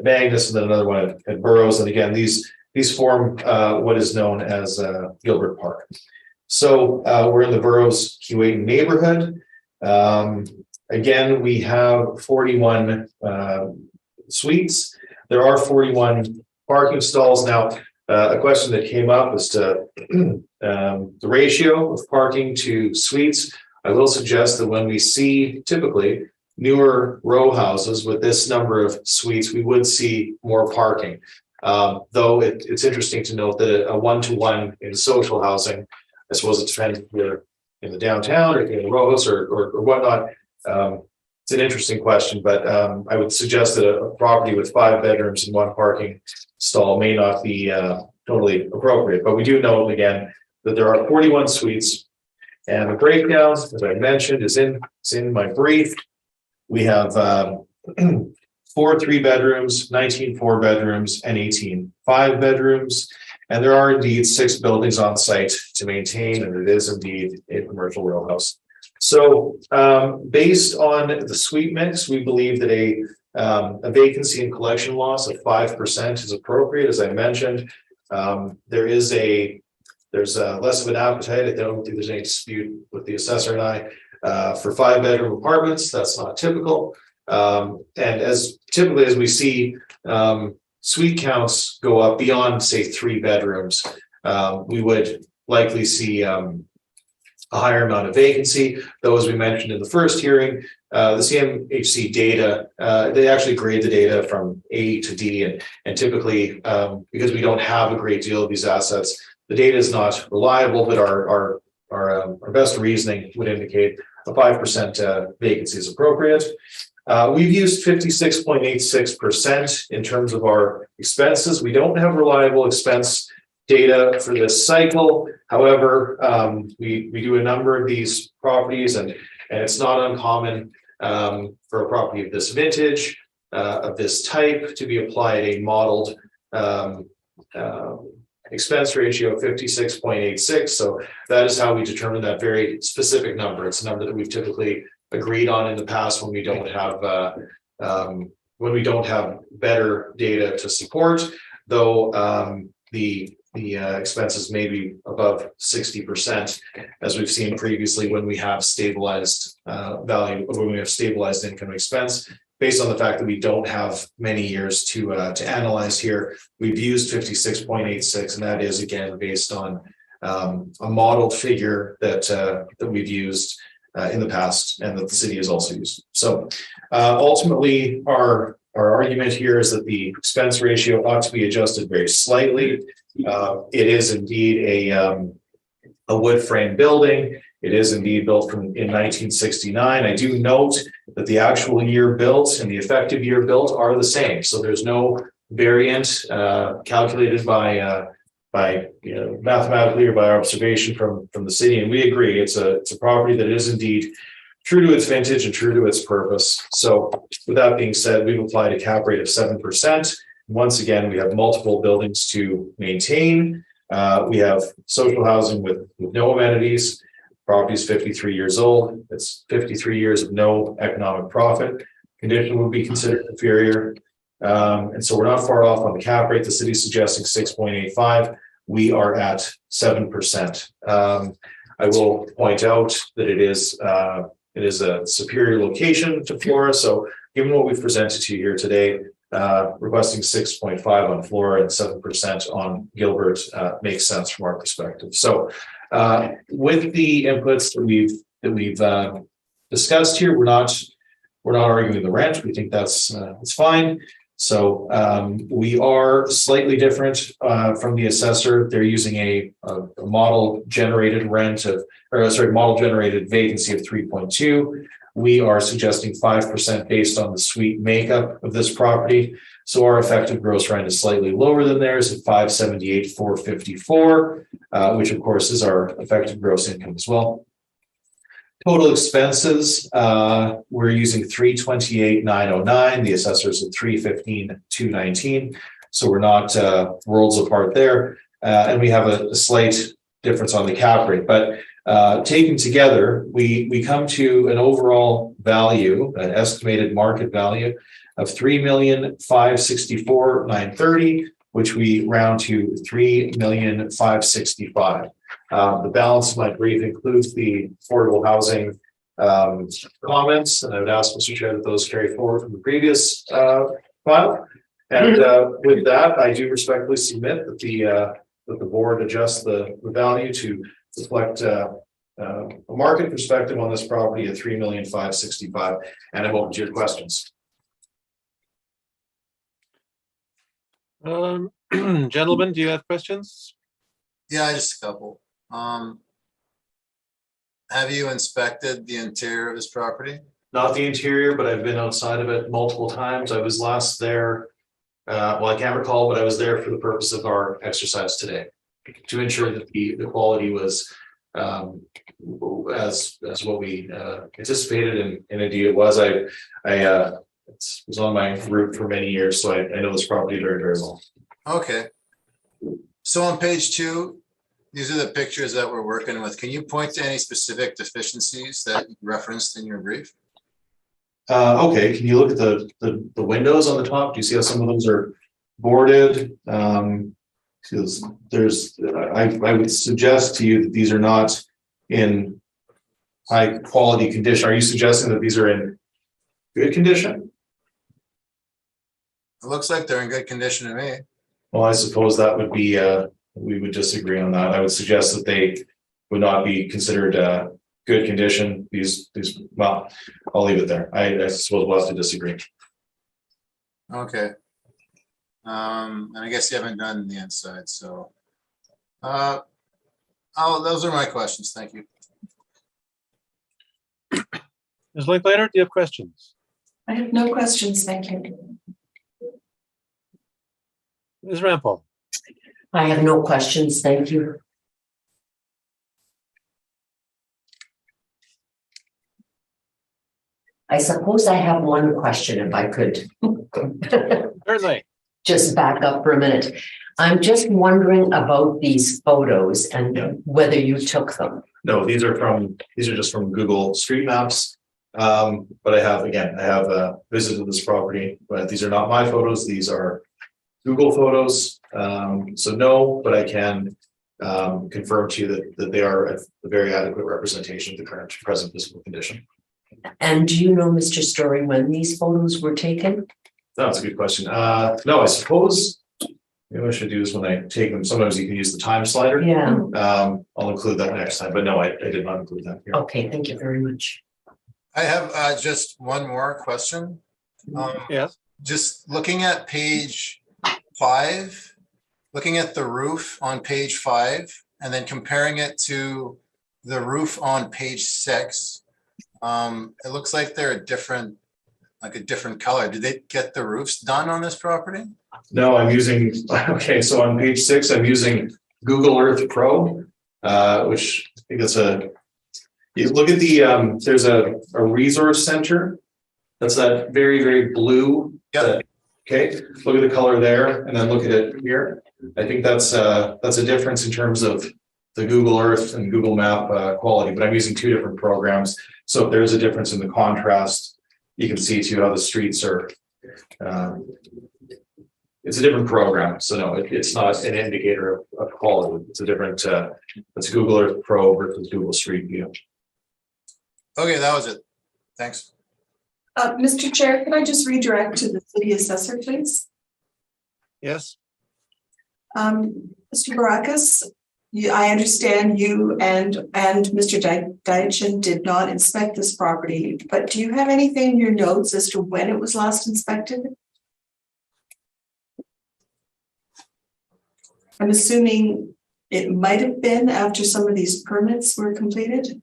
Magnus, and then another one at Burroughs. And again, these form what is known as Gilbert Park. So we're in the Burroughs Keewatin neighborhood. Again, we have 41 suites. There are 41 parking stalls. Now, a question that came up was to the ratio of parking to suites. I will suggest that when we see typically newer row houses with this number of suites, we would see more parking. Though it's interesting to note that a 1-to-1 in social housing I suppose it depends if you're in the downtown or in the Rojos or whatnot. It's an interesting question, but I would suggest that a property with 5 bedrooms and 1 parking stall may not be totally appropriate. But we do know again that there are 41 suites, and the breakdown, as I mentioned, is in my brief. We have 4 3-bedrooms, 19 4-bedrooms, and 18 5-bedrooms. And there are indeed 6 buildings on site to maintain, and it is indeed a commercial row house. So based on the suite mix, we believe that a vacancy and collection loss of 5% is appropriate. As I mentioned, there's less of an appetite. I don't think there's any dispute with the assessor and I for 5-bedroom apartments. That's not typical. And as typically as we see suite counts go up beyond, say, 3 bedrooms, we would likely see a higher amount of vacancy. Though, as we mentioned in the first hearing, the CMHC data, they actually grade the data from A to D, and typically, because we don't have a great deal of these assets, the data is not reliable, but our best reasoning would indicate a 5% vacancy is appropriate. We've used 56.86% in terms of our expenses. We don't have reliable expense data for this cycle. However, we do a number of these properties, and it's not uncommon for a property of this vintage, of this type, to be applied a modeled expense ratio of 56.86. So that is how we determine that very specific number. It's a number that we've typically agreed on in the past when we don't have better data to support, though the expenses may be above 60%, as we've seen previously when we have stabilized value, or when we have stabilized income expense. Based on the fact that we don't have many years to analyze here, we've used 56.86, and that is again based on a modeled figure that we've used in the past, and that the city has also used. So ultimately, our argument here is that the expense ratio ought to be adjusted very slightly. It is indeed a wood frame building. It is indeed built in 1969. I do note that the actual year built and the effective year built are the same. So there's no variant calculated by mathematically or by observation from the city. And we agree it's a property that is indeed true to its vintage and true to its purpose. So with that being said, we've applied a cap rate of 7%. Once again, we have multiple buildings to maintain. We have social housing with no amenities. Property is 53 years old. It's 53 years of no economic profit. Condition would be considered inferior. And so we're not far off on the cap rate. The city is suggesting 6.85. We are at 7%. I will point out that it is a superior location to Flora. So given what we've presented to you here today, requesting 6.5 on Flora and 7% on Gilbert makes sense from our perspective. So with the inputs that we've discussed here, we're not arguing the rent. We think that's fine. So we are slightly different from the assessor. They're using a model generated model generated vacancy of 3.2. We are suggesting 5% based on the suite makeup of this property. So our effective gross rent is slightly lower than theirs at $578,454, which of course is our effective gross income as well. Total expenses, we're using $328,909. The assessors at $315,219. So we're not worlds apart there. And we have a slight difference on the cap rate, but taken together, we come to an overall value, an estimated market value of $3,564,930, which we round to $3,565,000. The balance of my brief includes the affordable housing comments, and I would ask Mr. Chair that those carry forward from the previous file. And with that, I do respectfully submit that the board adjust the value to reflect a market perspective on this property at $3,565,000. And I'm open to your questions. Gentlemen, do you have questions? Yeah, just a couple. Have you inspected the interior of this property? Not the interior, but I've been outside of it multiple times. I was last there. Well, I can't recall, but I was there for the purpose of our exercise today. To ensure that the quality was as what we anticipated, and indeed it was. I was on my route for many years, so I know this property very, very well. Okay. So on page 2, these are the pictures that we're working with. Can you point to any specific deficiencies that you referenced in your brief? Okay, can you look at the windows on the top? Do you see how some of those are boarded? Because I would suggest to you that these are not in high quality condition. Are you suggesting that these are in good condition? It looks like they're in good condition to me. Well, I suppose that would be, we would disagree on that. I would suggest that they would not be considered good condition. These, well, I'll leave it there. I suppose we'll have to disagree. Okay. And I guess you haven't done the inside, so. Those are my questions. Thank you. Ms. Linklater, do you have questions? I have no questions, thank you. Ms. Rampol? I have no questions, thank you. I suppose I have one question, if I could. Certainly. just back up for a minute. I'm just wondering about these photos Yeah. and whether you took them. No, these are just from Google Street Maps. But I have visited this property, but these are not my photos. These are Google photos. So no, but I can confirm to you that they are a very adequate representation of the current present physical condition. And do you know, Mr. Story, when these photos were taken? That's a good question. No, I suppose maybe what I should do is when I take them, sometimes you can use the time slider. Yeah. I'll include that next time, but no, I did not include that here. Okay, thank you very much. I have just one more question. Yes. Just looking at page 5, looking at the roof on page 5, and then comparing it to the roof on page 6. It looks like they're a different color. Did they get the roofs done on this property? No, I'm using, okay, so on page 6, I'm using Google Earth Pro, which I think you look at the, there's a resource center. That's that very, very blue. Yeah. Okay, look at the color there and then look at it here. I think that's a difference in terms of the Google Earth and Google Map quality, but I'm using 2 different programs. So if there's a difference in the contrast, you can see too how the streets are, it's a different program. So no, it's not an indicator of quality. It's a different, it's Google Earth Pro versus Google Street View. Okay, that was it. Thanks. Mr. Chair, can I just redirect to the city assessor, please? Yes. Mr. Baracus, I understand you and Mr. Dietchen did not inspect this property, but do you have anything in your notes as to when it was last inspected? I'm assuming it might have been after some of these permits were completed.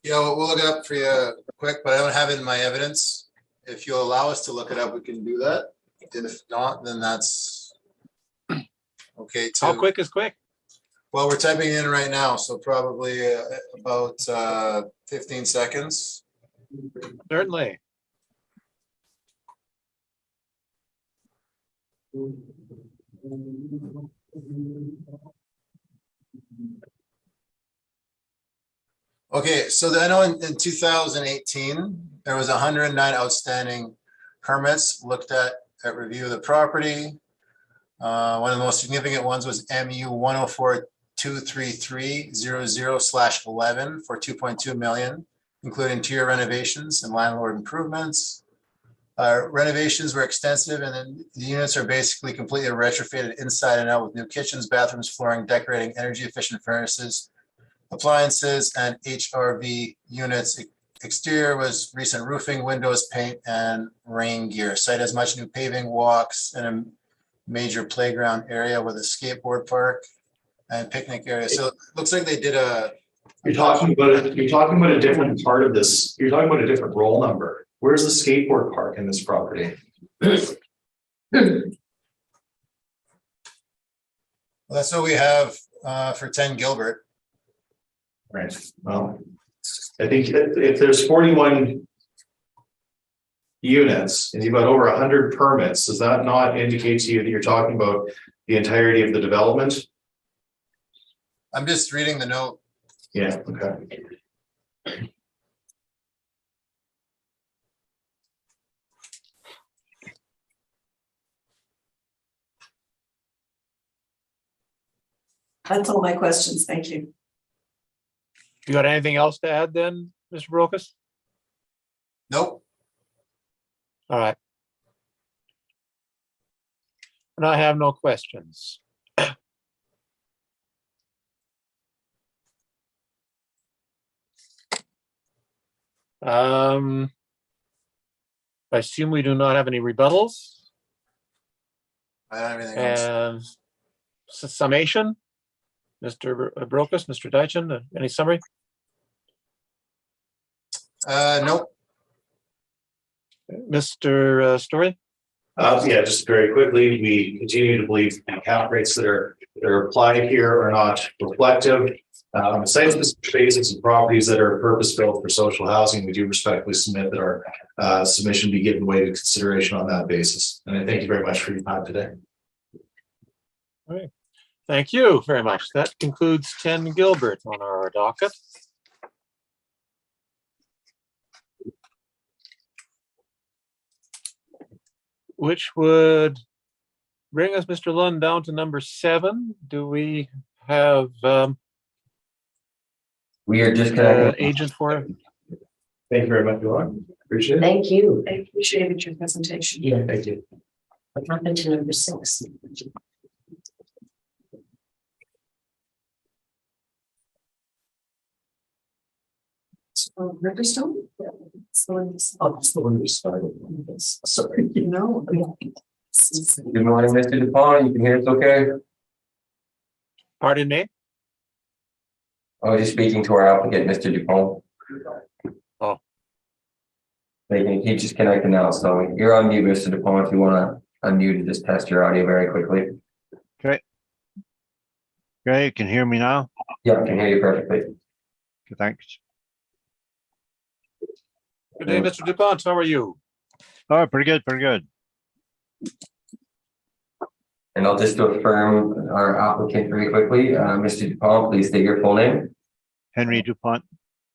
Yeah, we'll look it up for you quick, but I don't have it in my evidence. If you'll allow us to look it up, we can do that. If not, then that's okay too. How quick is quick? Well, we're typing in right now, so probably about 15 seconds. Certainly. Okay, so I know in 2018, there was 109 outstanding permits looked at review of the property. One of the most significant ones was MU 104-23300/11 for 2.2 million, including interior renovations and landlord improvements. Renovations were extensive, and then the units are basically completely retrofitted inside and out with new kitchens, bathrooms, flooring, decorating, energy efficient furnaces, appliances, and HRV units. Exterior was recent roofing, windows, paint, and rain gear. Site has much new paving, walks, and a major playground area with a skateboard park and picnic area. So it looks like they did a You're talking about a different part of this. You're talking about a different roll number. Where's the skateboard park in this property? That's what we have for 10 Gilbert. Right, well, I think if there's 41 units and you've got over 100 permits, does that not indicate to you that you're talking about the entirety of the development? I'm just reading the note. Yeah, okay. That's all my questions. Thank you. You got anything else to add then, Mr. Brokus? Nope. All right. And I have no questions. I assume we do not have any rebuttals I don't have anything else. and summation. Mr. Brokus, Mr. Deitchen, any summary? Nope. Mr. Story? Yeah, just very quickly, we continue to believe the cap rates that are applied here are not reflective. Site-specific basis of properties that are purpose-built for social housing, we do respectfully submit that our submission be given weighted consideration on that basis. And I thank you very much for your time today. All right. Thank you very much. That concludes 10 Gilbert on our docket. Which would bring us, Mr. Lund, down to number 7. Do we have We are an disconnected. agent for it? Thank you very much, Lauren. Appreciate it. Thank you. I appreciated your presentation. Yeah, Thank you. what happened to number 6? Riverstone? So, Oh, that's the one we started. Sorry. you know. Good morning, Mr. DuPont. You can hear us okay? Pardon me? I was just speaking to our applicant, Mr. DuPont. Oh. He just connected now, so you're on mute, Mr. DuPont, if you want to unmute and just test your audio very quickly. Okay, you can hear me now? Yeah, I can hear you perfectly. Okay, thanks. Good day, Mr. DuPont. How are you? Oh, pretty good, pretty good. And I'll just affirm our applicant very quickly. Mr. DuPont, please state your full name. Henry DuPont.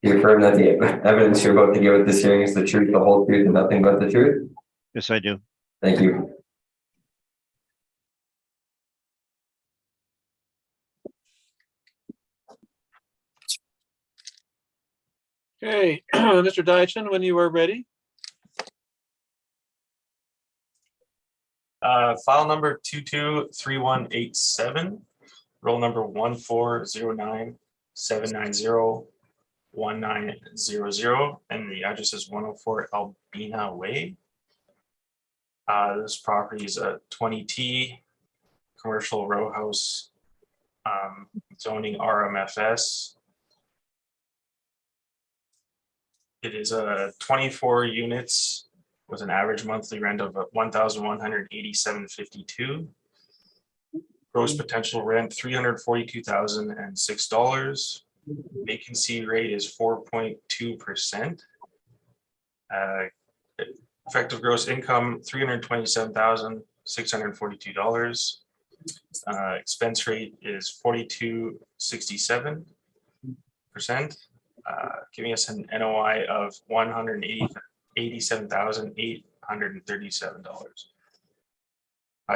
Do you affirm that the evidence you're about to give at this hearing is the truth, the whole truth, and nothing but the truth? Yes, I do. Thank you. Okay, Mr. Deitchen, when you are ready. File number 223187, roll number 14097901900, and the address is 104 Albina Way. This property is a 20T commercial row house, zoning RMFS. It is 24 units with an average monthly rent of $1,187.52. Gross potential rent $342,006. Vacancy rate is 4.2%. Effective gross income $327,642. Expense rate is 42.67%. Giving us an NOI of $187,837.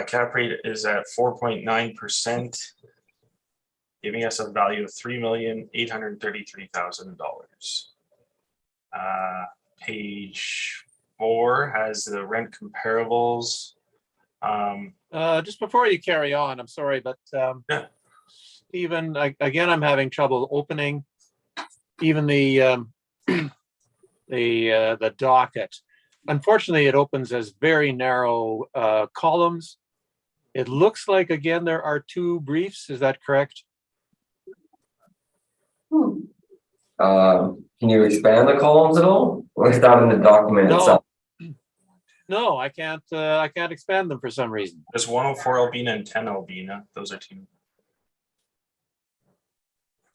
Cap rate is at 4.9%, giving us a value of $3,833,000. Page 4 has the rent comparables. Just before you carry on, I'm sorry, but Yeah. Stephen, again, I'm having trouble opening even the docket. Unfortunately, it opens as very narrow columns. It looks like, again, there are 2 briefs. Is that correct? Can you expand the columns at all? Or is that in the document No. itself? No, I can't expand them for some reason. There's 104 Albina and 10 Albina. Those are two.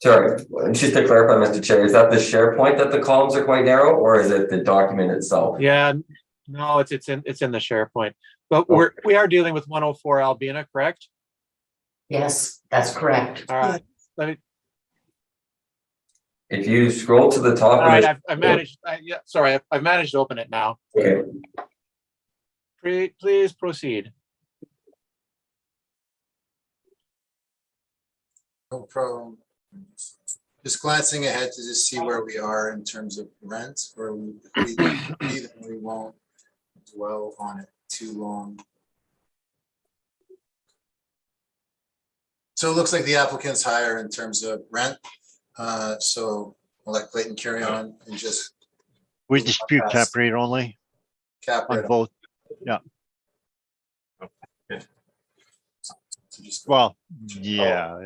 Sorry, just to clarify, Mr. Chair, is that the SharePoint that the columns are quite narrow, or is it the document itself? Yeah, no, it's in the SharePoint. But Oh. we are dealing with 104 Albina, correct? Yes, that's correct. All right. Let me, If you scroll to the top all right, of I've managed. I've managed to open it now. okay. Please proceed. No problem. Just glancing ahead to just see where we are in terms of rent, or we won't dwell on it too long. So it looks like the applicant's higher in terms of rent. So I'll let Clayton carry on and just We dispute cap rate only cap on it. both. Just Well, yeah,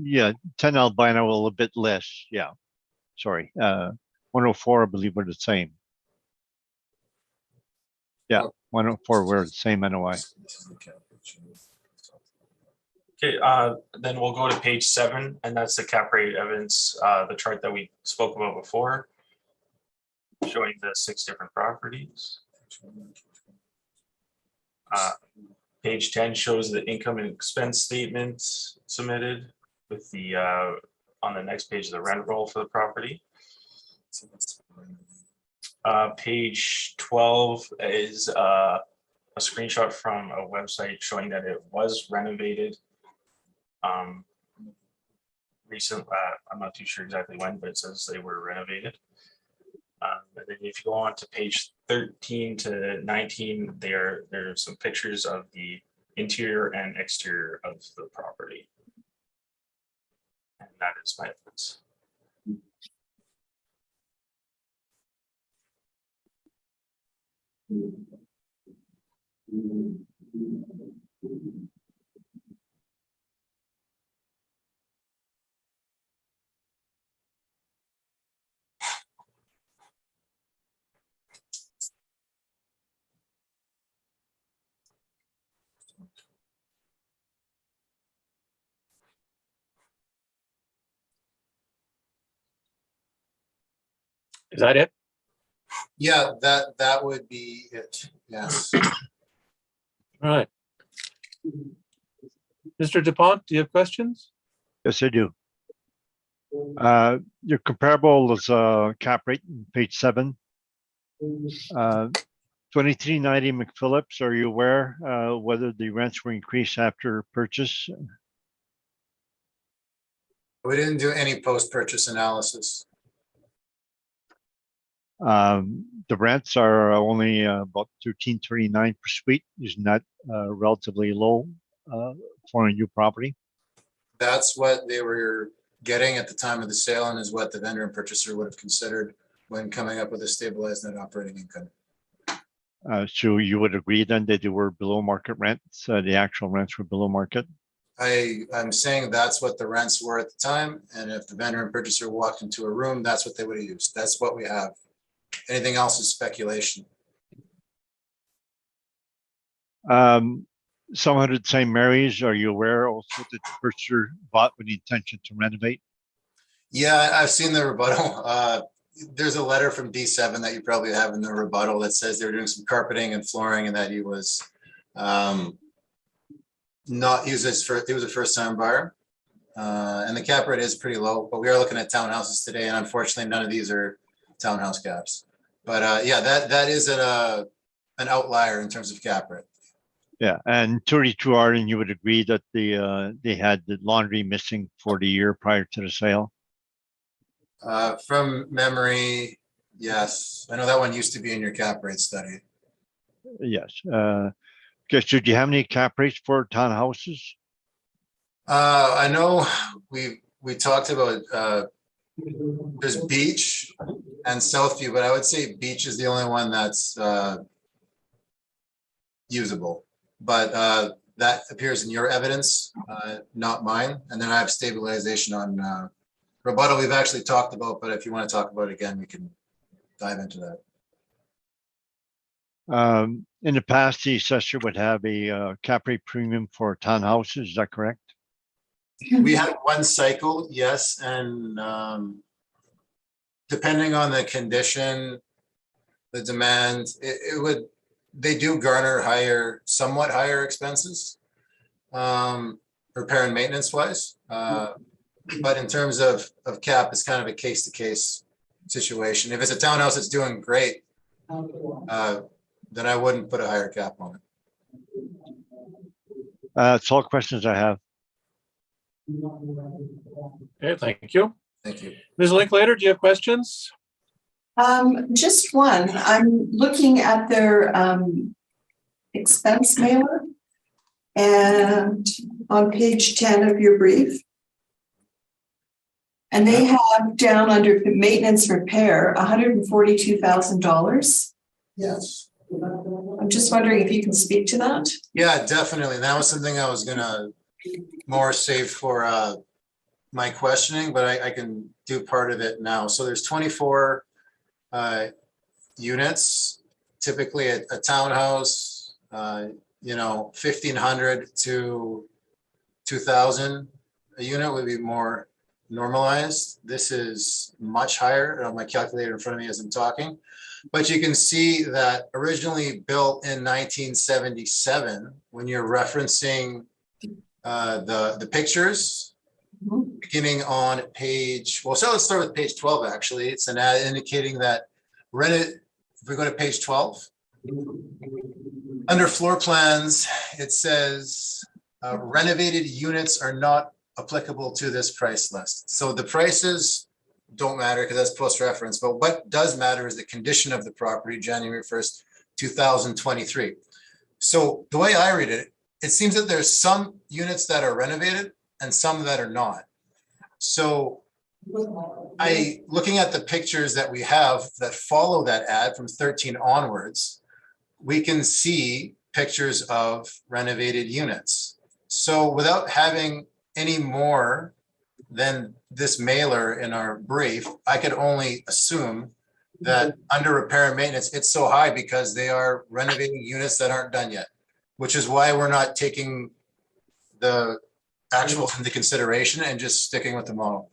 yeah, 10 albino, a little bit less. Yeah. Sorry. 104, I believe we're the same. Yeah, 104, we're the same NOI. Okay, then we'll go to page 7, and that's the cap rate evidence, the chart that we spoke about before, showing the 6 different properties. Page 10 shows the income and expense statement submitted with the, on the next page, the rent roll for the property. Page 12 is a screenshot from a website showing that it was renovated. Recent, I'm not too sure exactly when, but it says they were renovated. And then if you go on to page 13 to 19, there's some pictures of the interior and exterior of the property. And that is my evidence. Is that it? Yeah, that would be it. Yes. All right. Mr. DuPont, do you have questions? Yes, I do. Your comparable is cap rate, page 7. 2390 McPhillips, are you aware whether the rents were increased after purchase? We didn't do any post-purchase analysis. The rents are only about $13.39 per suite. Isn't that relatively low for a new property? That's what they were getting at the time of the sale and is what the vendor and purchaser would have considered when coming up with a stabilized net operating income. So you would agree then that they were below market rents, the actual rents were below market? I'm saying that's what the rents were at the time, and if the vendor and purchaser walked into a room, that's what they would have used. That's what we have. Anything else is speculation. Some hundred St. Mary's, are you aware also that the purchaser bought with the intention to renovate? Yeah, I've seen the rebuttal. There's a letter from D7 that you probably have in the rebuttal that says they were doing some carpeting and flooring and that he was he was a first time buyer. And the cap rate is pretty low, but we are looking at townhouses today, and unfortunately none of these are townhouse caps. But yeah, that is an outlier in terms of cap rate. Yeah, and 32 Arden, you would agree that they had the laundry missing for the year prior to the sale? From memory, yes. I know that one used to be in your cap rate study. Yes. Guess, did you have any cap rates for townhouses? I know we talked about there's Beach and Southview, but I would say Beach is the only one that's usable. But that appears in your evidence, not mine. And then I have stabilization on rebuttal we've actually talked about, but if you want to talk about it again, we can dive into that. In the past, the assessor would have a cap rate premium for townhouses. Is that correct? We had one cycle, yes, and depending on the condition, the demand, they do garner somewhat higher expenses, repair and maintenance wise. But in terms of cap, it's kind of a case to case situation. If it's a townhouse that's doing great, then I wouldn't put a higher cap on it. That's all questions I have. Okay, thank you. Thank you. Ms. Linklater, do you have questions? Just one. I'm looking at their expense mailer. And on page 10 of your brief. And they have down under maintenance repair, $142,000. Yes. I'm just wondering if you can speak to that. Yeah, definitely. That was something I was gonna more save for my questioning, but I can do part of it now. So there's 24 units, typically a townhouse, 1,500 to 2,000 a unit would be more normalized. This is much higher. I don't have my calculator in front of me as I'm talking, but you can see that originally built in 1977, when you're referencing the pictures, beginning on page, well, so let's start with page 12, actually. It's an ad indicating that if we go to page 12, under floor plans, it says renovated units are not applicable to this price list. So the prices don't matter because that's post-reference, but what does matter is the condition of the property, January 1st, 2023. So the way I read it, it seems that there's some units that are renovated and some that are not. So looking at the pictures that we have that follow that ad from 13 onwards, we can see pictures of renovated units. So without having any more than this mailer in our brief, I could only assume that under repair and maintenance, it's so high because they are renovating units that aren't done yet, which is why we're not taking the actual into consideration and just sticking with the model.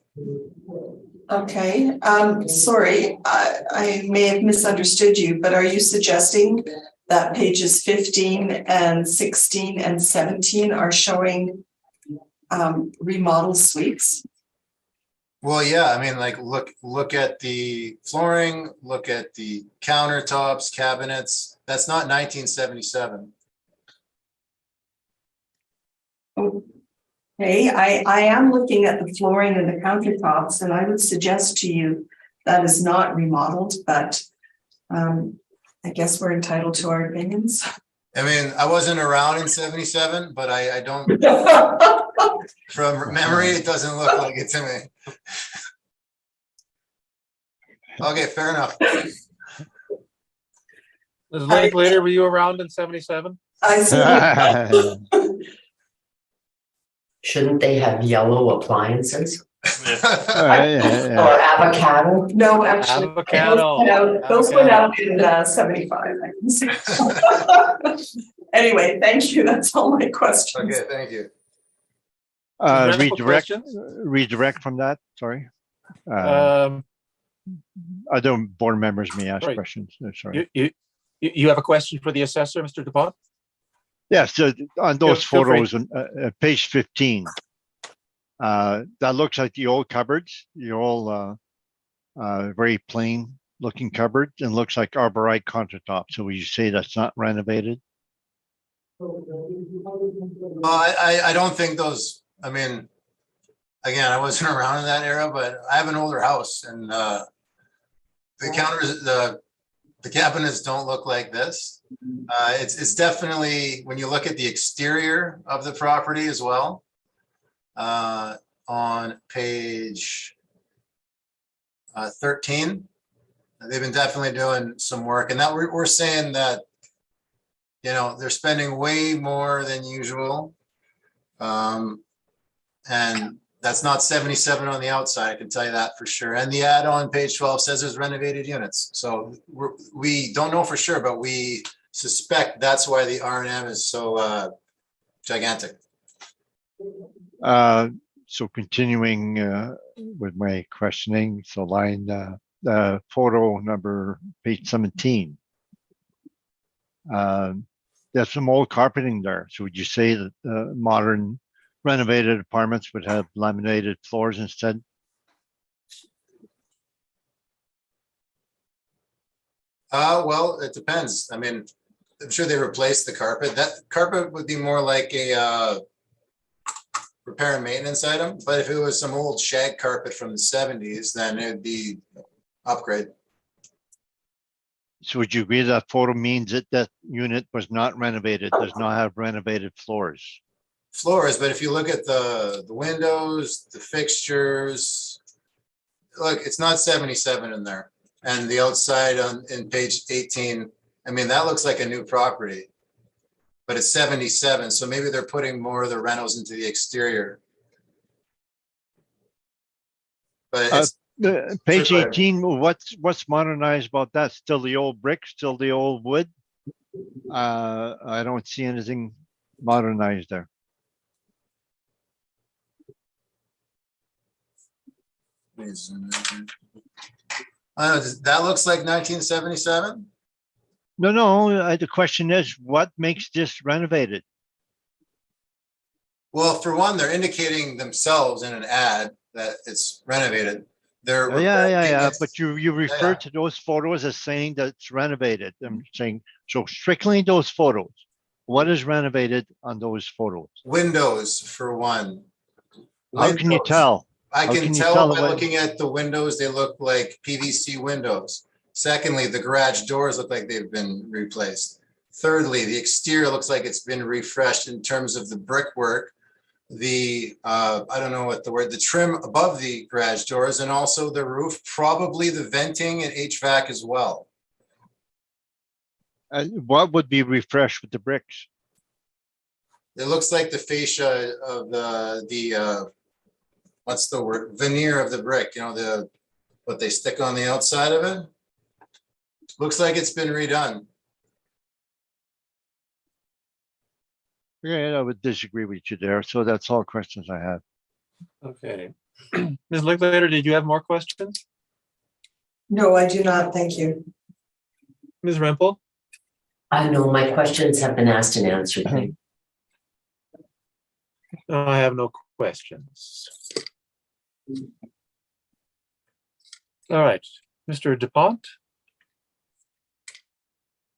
Okay, sorry, I may have misunderstood you, but are you suggesting that pages 15 and 16 and 17 are showing remodeled suites? Well, yeah, I mean, like, look at the flooring, look at the countertops, cabinets. That's not 1977. Okay, I am looking at the flooring and the countertops, and I would suggest to you that is not remodeled, but I guess we're entitled to our opinions. I mean, I wasn't around in 77, but I don't, from memory, it doesn't look like it to me. Okay, fair enough. Ms. Linklater, were you around in 77? I see. Shouldn't they have yellow appliances Yeah. or avocado? No, actually. Avocado. Those went out in 75, I can see. Anyway, thank you. That's all my questions. Okay, thank you. Redirect from that, sorry. Other board members may ask Right. questions. Sorry. You have a question for the assessor, Mr. DuPont? Yes, on those Feel free. photos on page 15, that looks like the old cupboards, the old very plain looking cupboard, and looks like arborite countertop. So would you say that's not renovated? I don't think those, I mean, again, I wasn't around in that era, but I have an older house and the counters, the cabinets don't look like this. It's definitely, when you look at the exterior of the property as well, on page 13, they've been definitely doing some work, and that we're saying that, you know, they're spending way more than usual. And That's not 77 on the outside, I can tell you that for sure. And the ad on page 12 says there's renovated units. So we don't know for sure, but we suspect that's why the R&M is so gigantic. So continuing with my questioning, so line photo number page 17. There's some old carpeting there. So would you say that modern renovated apartments would have laminated floors instead? Well, it depends. I mean, I'm sure they replaced the carpet. That carpet would be more like a repair and maintenance item. But if it was some old shag carpet from the 70s, then it'd be upgrade. So would you agree that photo means that that unit was not renovated, does not have renovated floors? Floors, but if you look at the windows, the fixtures, look, it's not 77 in there. And the outside in page 18, I mean, that looks like a new property, but it's 77. So maybe they're putting more of the rentals into the exterior. But it's Page Sure, go ahead. 18, what's modernized about that? Still the old brick, still the old wood? I don't see anything modernized there. that looks like 1977. No, the question is, what makes this renovated? Well, for one, they're indicating themselves in an ad that it's renovated. They're Yeah, but you refer Yeah. to those photos as saying that it's renovated. I'm saying, so strictly those photos, what is renovated on those photos? windows for one. How can you Windows. tell? I How can can you tell tell by what- looking at the windows, they look like PVC windows. Secondly, the garage doors look like they've been replaced. Thirdly, the exterior looks like it's been refreshed in terms of the brickwork. The, I don't know what the word, the trim above the garage doors, and also the roof, probably the venting and HVAC as well. What would be refreshed with the bricks? It looks like the fascia of the what's the word, veneer of the brick, you know, what they stick on the outside of it. Looks like it's been redone. Yeah, I would disagree with you there. So that's all questions I have. Okay. Ms. Linklater, did you have more questions? No, I do not. Thank you. Ms. Rempel? I know my questions have been asked and answered. Thank you. I have no questions. All right, Mr. DuPont?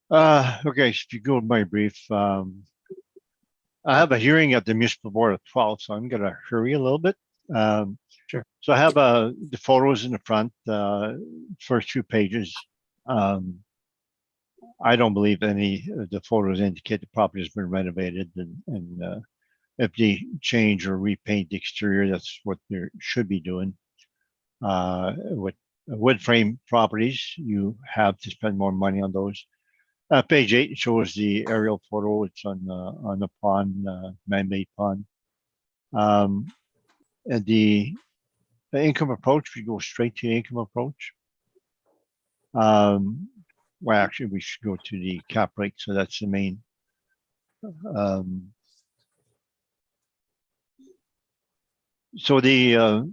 Okay, so if you go to my brief, I have a hearing at the municipal board at 12, so I'm gonna hurry a little bit. Sure. So I have the photos in the front, first 2 pages. I don't believe any of the photos indicate the property has been renovated, and if they change or repaint the exterior, that's what they should be doing. With wood frame properties, you have to spend more money on those. Page 8 shows the aerial photo. It's on the pond, man-made pond. And the income approach, we go straight to the income approach. Well, actually, we should go to the cap rate. So that's the main. So the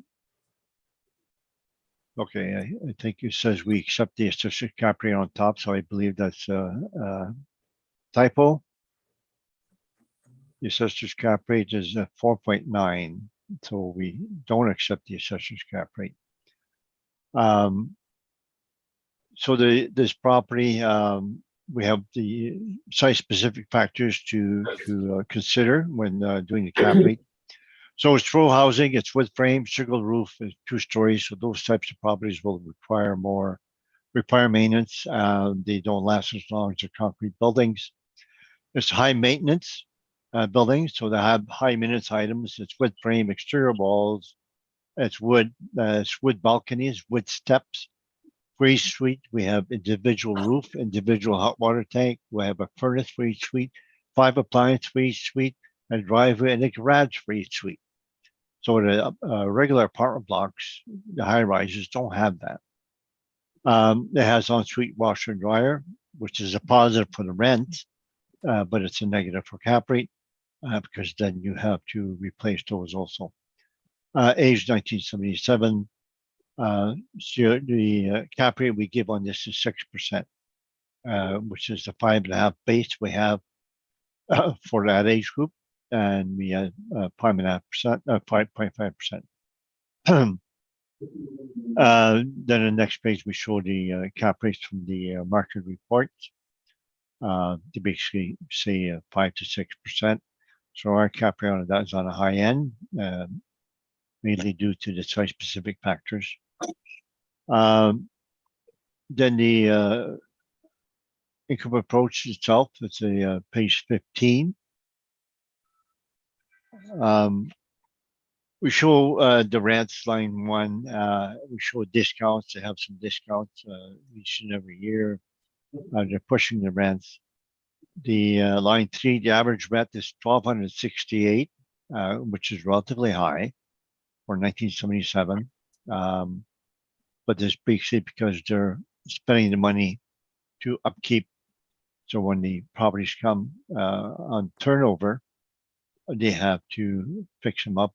okay, I think it says we accept the associate cap rate on top. So I believe that's a typo. The assessor's cap rate is 4.9, so we don't accept the assessor's cap rate. So this property, we have the site-specific factors to consider when doing the cap rate. So it's row housing, it's wood frame, shingle roof, it's 2 stories. So those types of properties will require maintenance. They don't last as long as the concrete buildings. It's high maintenance buildings, so they have high maintenance items. It's wood frame, exterior walls. It's wood balconies, wood steps, freeze suite. We have individual roof, individual hot water tank. We have a furnace for each suite, 5 appliance for each suite, a driveway, and a garage for each suite. So the regular apartment blocks, the high rises don't have that. It has ensuite washer and dryer, which is a positive for the rent, but it's a negative for cap rate because then you have to replace those also. Age 1977. So the cap rate we give on this is 6%, which is the 5.5 base we have for that age group, and we had 5.5%, 5.5%. Then the next page we show the cap rates from the market reports. They basically say 5 to 6%. So our cap rate on that is on the high end, mainly due to the site-specific factors. Then the income approach itself, it's a page 15. We show the rents line 1. We show discounts. They have some discounts each and every year. They're pushing the rents. The line 3, the average rent is $1,268, which is relatively high for 1977. But this basically because they're spending the money to upkeep. So when the properties come on turnover, they have to fix them up,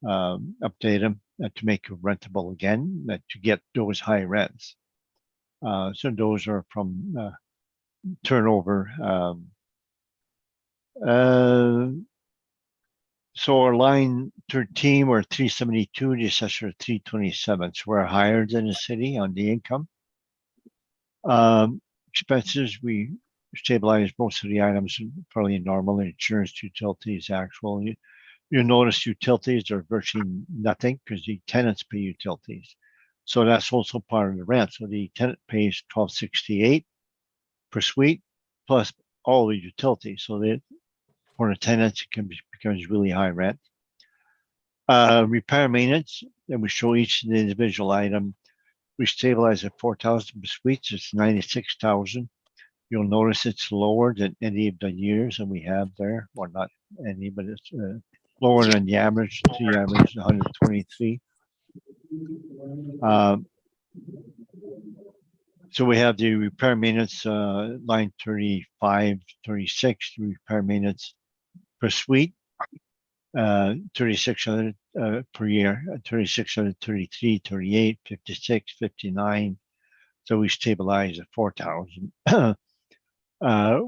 update them to make it rentable again, to get those high rents. So those are from turnover. So our line 13, we're 372, the assessor 327. So we're higher than the city on the income. Expenses, we stabilize most of the items fairly normal. Insurance, utilities, actual. You notice utilities are virtually nothing because the tenants pay utilities. So that's also part of the rent. So the tenant pays $1,268 per suite plus all the utilities. So that for the tenants, it becomes really high rent. Repair maintenance, and we show each individual item. We stabilize at 4,000 per suites. It's 96,000. You'll notice it's lower than any of the years that we have there. Well, not any, but it's lower than the average. The average is 123. So we have the repair maintenance line 35, 36, repair maintenance per suite, 3,600 per year, 3,633, 38, 56, 59. So we stabilize at 4,000,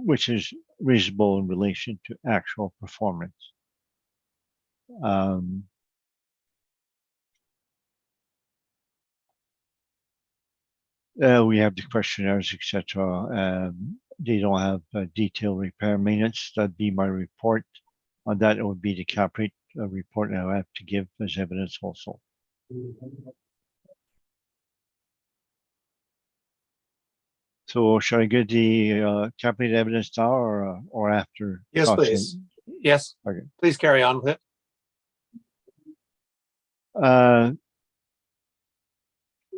which is reasonable in relation to actual performance. We have the questionnaires, etc. They don't have detailed repair maintenance. That'd be my report. On that, it would be the cap rate report that I have to give as evidence also. So should I give the cap rate evidence now or after? Yes, please. Yes. Okay. Please carry on with it.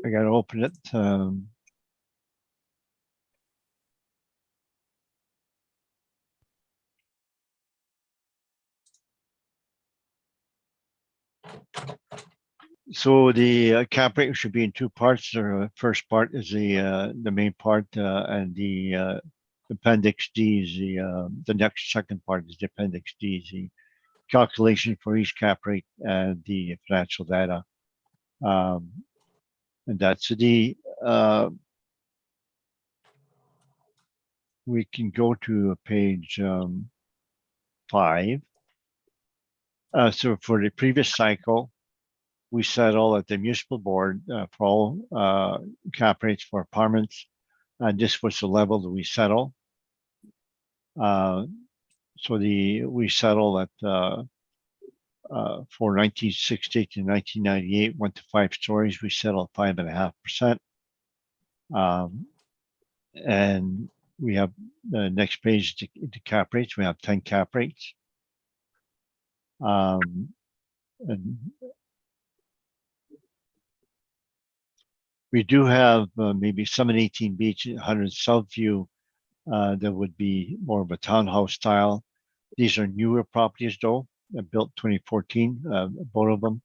I gotta open it. So the cap rate should be in two parts. The first part is the main part, and the appendix D is the next second part is the appendix D is the calculation for each cap rate and the financial data. And that's the we can go to page 5. So for the previous cycle, we settle at the municipal board for all cap rates for apartments. This was the level that we settle. So we settle at for 1960 to 1998, 1 to 5 stories, we settle at 5.5%. And we have the next page, the cap rates. We have 10 cap rates. And we do have maybe some in 18 Beach, 100 Southview, that would be more of a townhouse style. These are newer properties though. built 2014, both of them.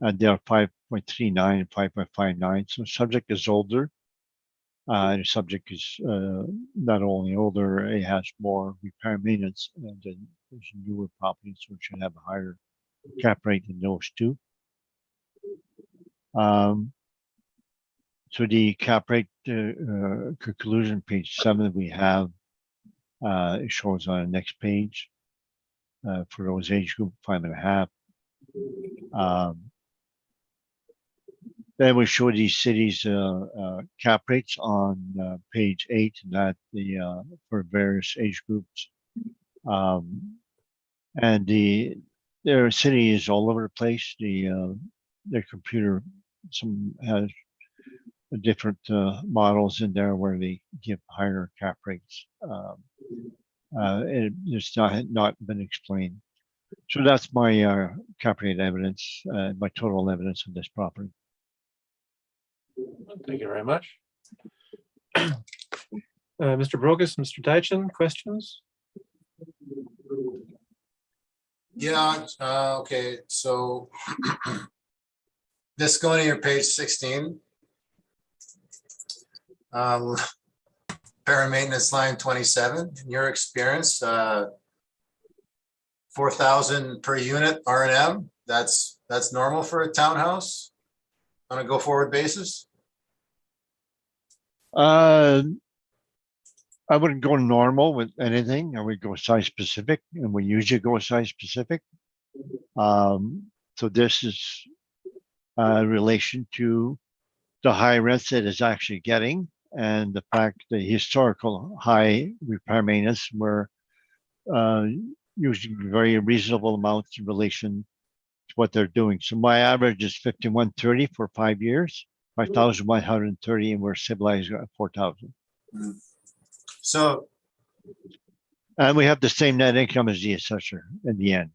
They are 5.39 and 5.59. So subject is older. The subject is not only older, it has more repair maintenance than there's newer properties, so it should have a higher cap rate than those two. So the cap rate conclusion, page 7, we have, it shows on the next page for those age group 5.5. Then we show these cities cap rates on page 8, and that for various age groups. And their city is all over the place. Their computer has different models in there where they give higher cap rates. It's not been explained. So that's my cap rate evidence, my total evidence of this property. Thank you very much. Mr. Brogus, Mr. Deitchen, questions? Yeah, okay, so this going to your page 16. Repair maintenance line 27, in your experience, 4,000 per unit R&M, that's normal for a townhouse on a go forward basis? I wouldn't go normal with anything. I would go size specific, and we usually go size specific. So this is relation to the high rents that it's actually getting, and the fact the historical high repair maintenance were using very reasonable amounts in relation to what they're doing. So my average is 5,130 for 5 years, 5,130, and we're stabilized at 4,000. So, and we have the same net income as the assessor in the end.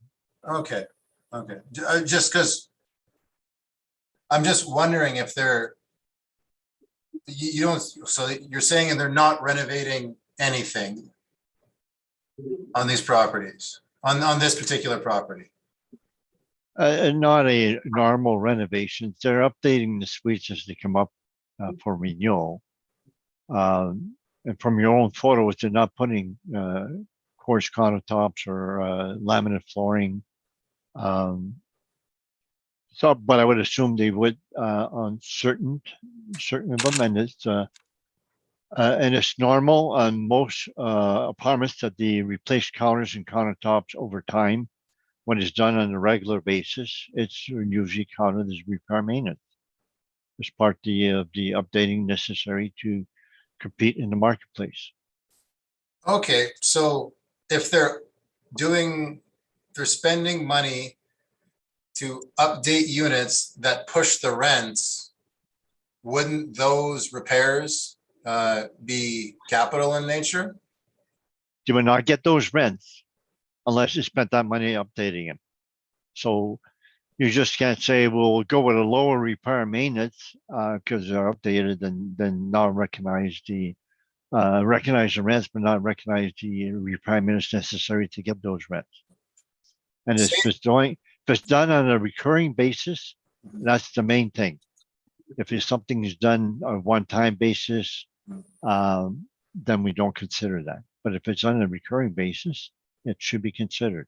okay, just because I'm just wondering if you don't, so you're saying they're not renovating anything on these properties, on this particular property? Not a normal renovation. They're updating the suites as they come up for renewal. And from your own photos, they're not putting coarse countertops or laminate flooring. So, but I would assume they would on certain of them, and it's normal on most apartments that they replace counters and countertops over time. When it's done on a regular basis, it's usually counted as repair maintenance. It's part of the updating necessary to compete in the marketplace. Okay, so if they're spending money to update units that push the rents, wouldn't those repairs be capital in nature? You would not get those rents unless you spent that money updating them. So you just can't say, well, we'll go with a lower repair maintenance because they're updated and then not recognize the rents, but not recognize the repair maintenance necessary to get those rents. And if it's done on a recurring basis, that's the main thing. If it's something is done on a one-time basis, then we don't consider that. But if it's on a recurring basis, it should be considered.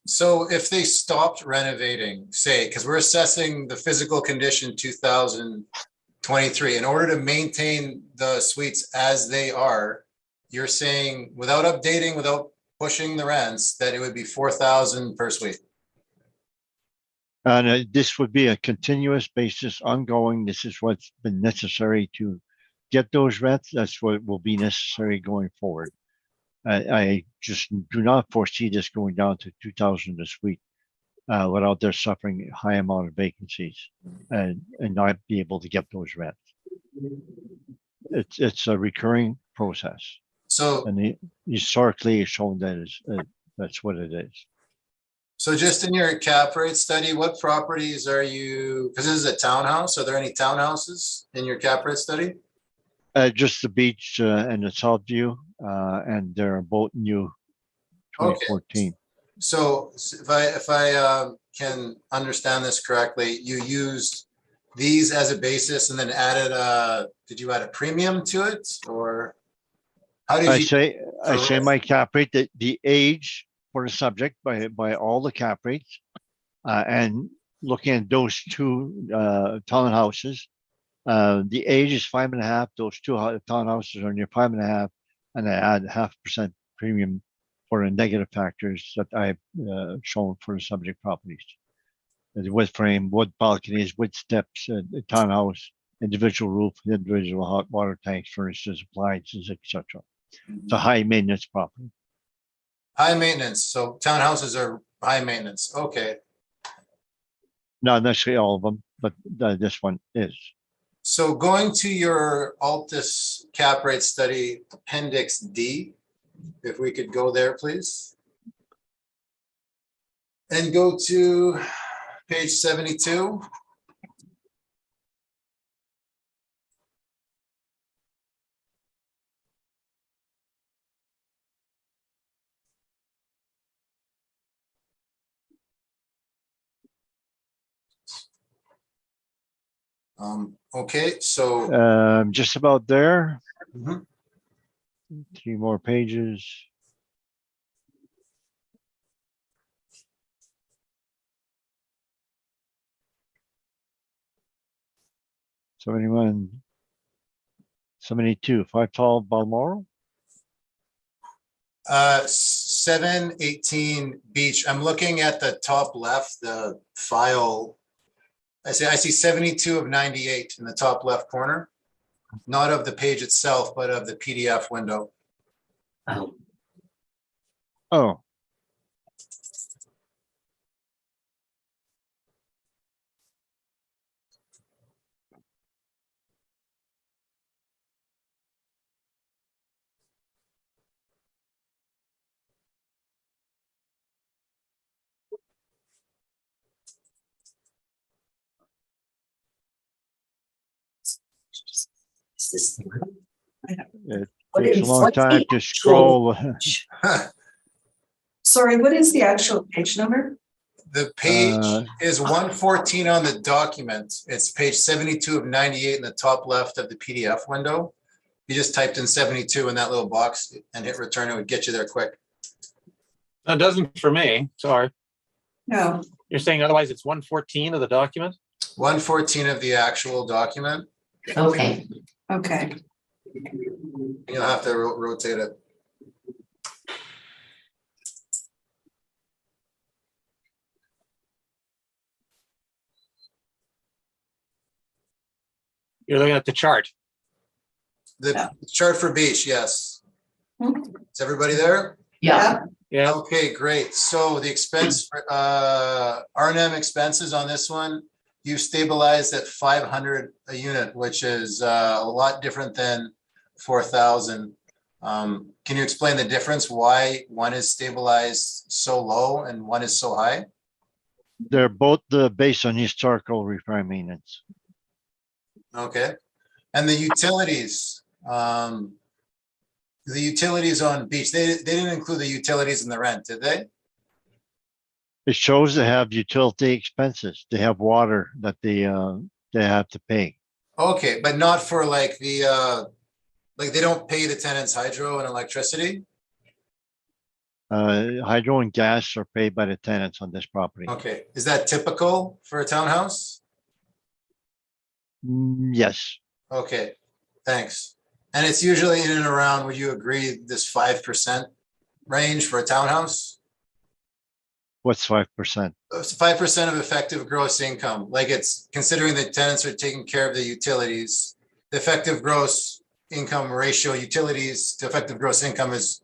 So if they stopped renovating, say, because we're assessing the physical condition 2023, in order to maintain the suites as they are, you're saying without updating, without pushing the rents, that it would be 4,000 per suite? And this would be a continuous basis, ongoing. This is what's been necessary to get those rents. That's what will be necessary going forward. I just do not foresee this going down to 2,000 a suite without there suffering a high amount of vacancies and not be able to get those rents. It's a recurring process. So, and historically it's shown that that's what it is. So just in your cap rate study, what properties are you, because this is a townhouse, are there any townhouses in your cap rate study? Just the beach and the south view, and they're both new 2014. So if I can understand this correctly, you used these as a basis and then added did you add a premium to it or? How did I you? say my cap rate, the age for the subject by all the cap rates. And looking at those two townhouses, the age is 5.5. Those two townhouses are near 5.5, and I add 0.5% premium for the negative factors that I've shown for the subject properties. The wood frame, wood balconies, wood steps, townhouse, individual roof, individual hot water tanks, furnaces, appliances, etc. It's a high maintenance property. High maintenance, so townhouses are high maintenance, okay. Not necessarily all of them, but this one is. So going to your Altus cap rate study appendix D, if we could go there, please. And go to page 72. Okay, so Just about there. Mhm. 3 more pages. So 72, 512 Balmoral. 718 Beach. I'm looking at the top left, the file. I see 72 of 98 in the top left corner, not of the page itself, but of the PDF window. Oh, it What takes a is- long what's time the to actual- scroll. Sorry, what is the actual page number? The page Uh, is 114 on the document. It's page 72 of 98 in the top left of the PDF window. You just typed in 72 in that little box and hit return. It would get you there quick. It doesn't for me, sorry. No, You're saying otherwise it's 114 of the document? 114 of the actual document. Okay, okay. You'll have to rotate it. You're looking at the chart. The chart for Beach, yes. Hmm. Is everybody there? yeah, Yeah, Okay, great. So the expense, R&M expenses on this one, you stabilized at 500 a unit, which is a lot different than 4,000. Can you explain the difference? Why one is stabilized so low and one is so high? They're both based on historical repair maintenance. Okay. And the utilities on Beach, they didn't include the utilities in the rent, did they? It shows they have utility expenses. They have water that they have to pay. Okay, but not for like the, like they don't pay the tenants hydro and electricity? Hydro and gas are paid by the tenants on this property. Okay, is that typical for a townhouse? Yes, Okay, thanks. And it's usually in and around, would you agree, this 5% range for a townhouse? what's 5%? It's 5% of effective gross income, like it's considering the tenants are taking care of the utilities. The effective gross income ratio, utilities to effective gross income is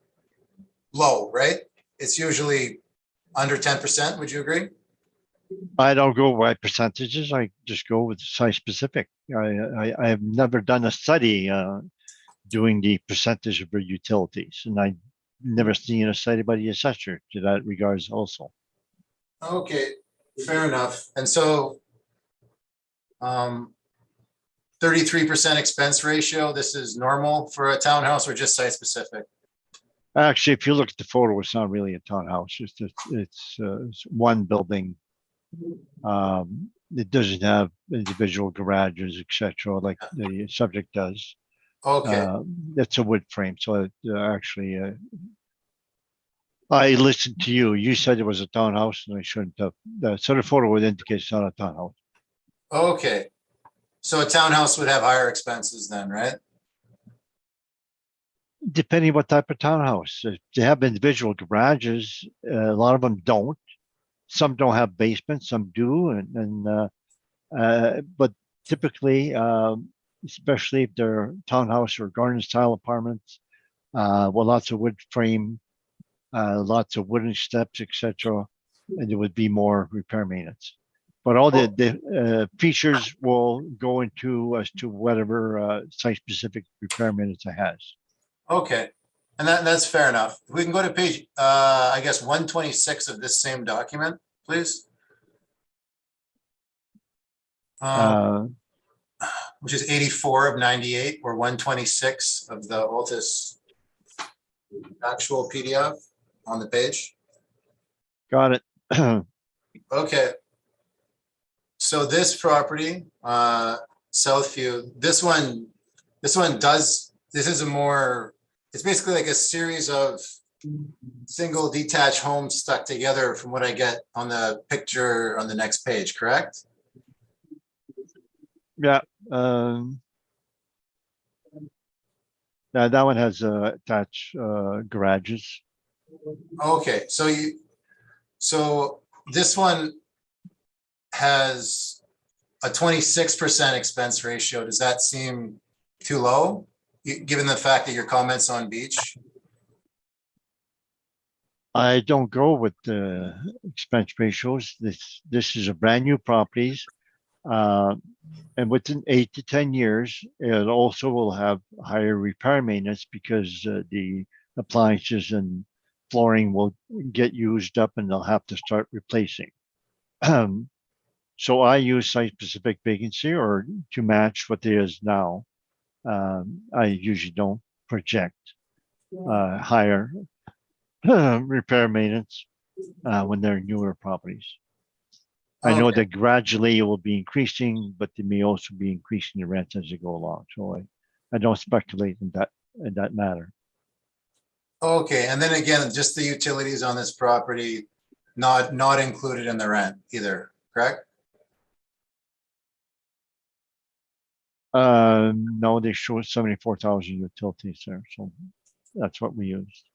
low, right? It's usually under 10%, would you agree? I don't go by percentages. I just go with site specific. I have never done a study doing the percentage of the utilities, and I never seen a study by the assessor to that regards also. Okay, fair enough. And so 33% expense ratio, this is normal for a townhouse or just site specific? Actually, if you look at the photo, it's not really a townhouse. It's one building. It doesn't have individual garages, etc., like the subject does. Okay, It's a wood frame, so actually, I listened to you. You said it was a townhouse, and I shouldn't have. So the photo would indicate it's not a townhouse. okay. So a townhouse would have higher expenses then, right? Depending what type of townhouse. If they have individual garages, a lot of them don't. Some don't have basements, some do, but typically, especially if they're townhouse or garden style apartments, with lots of wood frame, lots of wooden steps, etc., and there would be more repair maintenance. But all the features will go into as to whatever site-specific repair maintenance it has. Okay, and that's fair enough. We can go to page, I guess, 126 of this same document, please. Which is 84 of 98 or 126 of the Altus actual PDF on the page. Got it. Okay. So this property, Southview, this is a more, it's basically like a series of single detached homes stuck together from what I get on the picture on the next page, correct? Yeah. That one has attached garages. Okay, so this one has a 26% expense ratio. Does that seem too low, given the fact that your comments on beach? I don't go with the expense ratios. This is a brand new properties. And within 8 to 10 years, it also will have higher repair maintenance because the appliances and flooring will get used up and they'll have to start replacing. So I use site-specific vacancy or to match what there is now. I usually don't project higher repair maintenance when they're newer properties. I know that gradually it will be increasing, but they may also be increasing the rents as they go along. So I don't speculate in that matter. Okay, and then again, just the utilities on this property, not included in the rent either, correct? No, they show 74,000 utilities there, so that's what we used.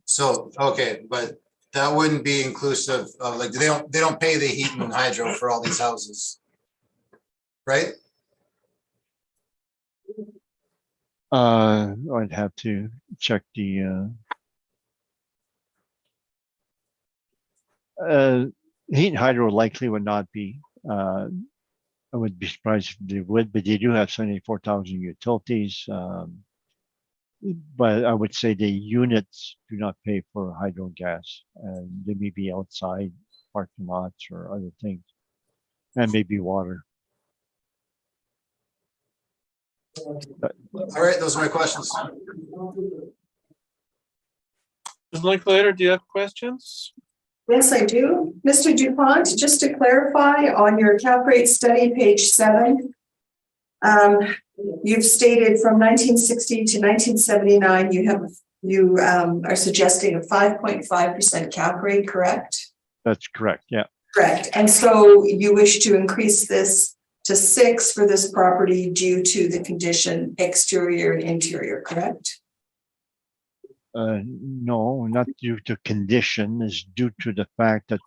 So, okay, but that wouldn't be inclusive of, like, they don't pay the heat and hydro for all these houses, right? I'd have to check the heat and hydro likely would not be. I would be surprised if they would, but they do have 74,000 utilities. But I would say the units do not pay for hydro and gas, and they may be outside parking lots or other things, and maybe water. All right, those are my questions. Ms. Linklater, do you have questions? Yes, I do. Mr. Dupont, just to clarify on your cap rate study, page 7, you've stated from 1960 to 1979, you are suggesting a 5.5% cap rate, correct? That's correct. Yeah. Correct. And so you wish to increase this to 6 for this property due to the condition exterior and interior, correct? No, not due to condition. It's due to the fact that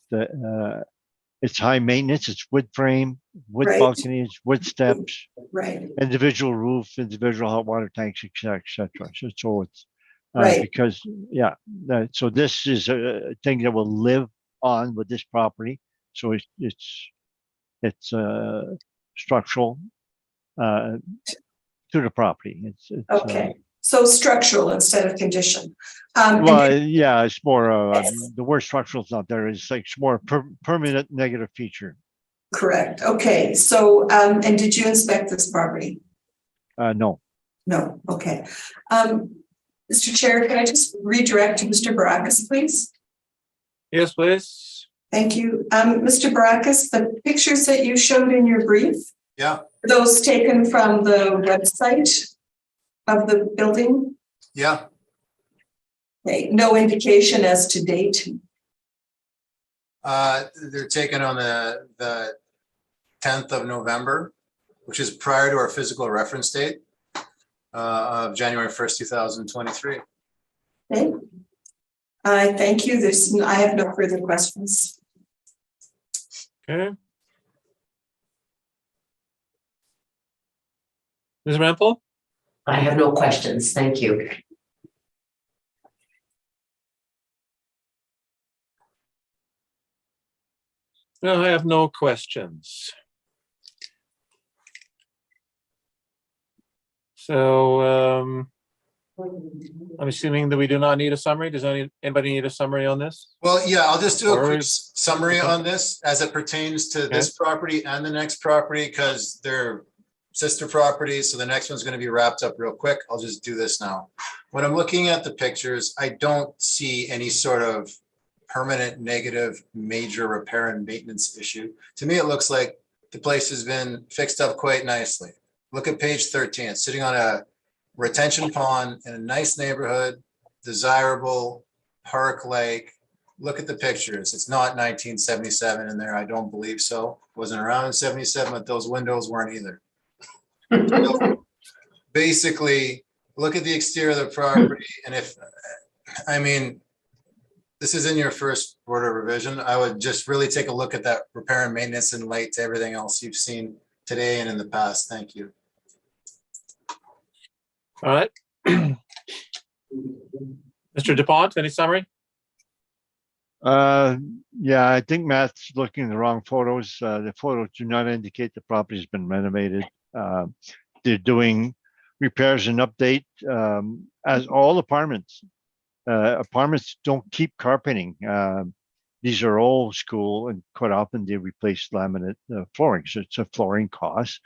it's high maintenance. It's wood frame, wood Right. balconies, wood steps, Right. individual roof, individual hot water tanks, etc., etc. So it's Right. because so this is a thing that will live on with this property. So it's structural to the property. It's Okay. So structural instead of condition. well, yeah, it's more the word structural is not there. It's like more permanent negative feature. Correct. Okay. So, and did you inspect this property? No. No. Okay. Mr. Chair, can I just redirect to Mr. Baracus, please? Yes, please. Thank you. Mr. Baracus, the pictures that you showed in your brief, Yeah, those taken from the website of the building? yeah. Okay, no indication as to date. They're taken on the 10th of November, which is prior to our physical reference date of January 1st, 2023. Okay. I thank you. I have no further questions. Okay. Ms. Rempel? I have no questions. Thank you. No, I have no questions. So I'm assuming that we do not need a summary. Does anybody need a summary on this? Well, yeah, I'll just do a Or quick is- summary okay. on this as it pertains to this property and the next property, because they're sister properties. So the next one's going to be wrapped up real quick. I'll just do this now. When I'm looking at the pictures, I don't see any sort of permanent negative major repair and maintenance issue. To me, it looks like the place has been fixed up quite nicely. Look at page 13. It's sitting on a retention pond in a nice neighborhood, desirable, park-like. Look at the pictures. It's not 1977 in there. I don't believe so. Wasn't around in 77, but those windows weren't either. So basically, look at the exterior of the property. And this is in your first order of revision. I would just really take a look at that repair and maintenance in light to everything else you've seen today and in the past. Thank you. All right. Mr. DuPont, any summary? Yeah, I think Matt's looking at the wrong photos. The photos do not indicate the property's been renovated. They're doing repairs and update, as all apartments. Apartments don't keep carpeting. These are old school, and quite often they replace laminate flooring. So it's a flooring cost.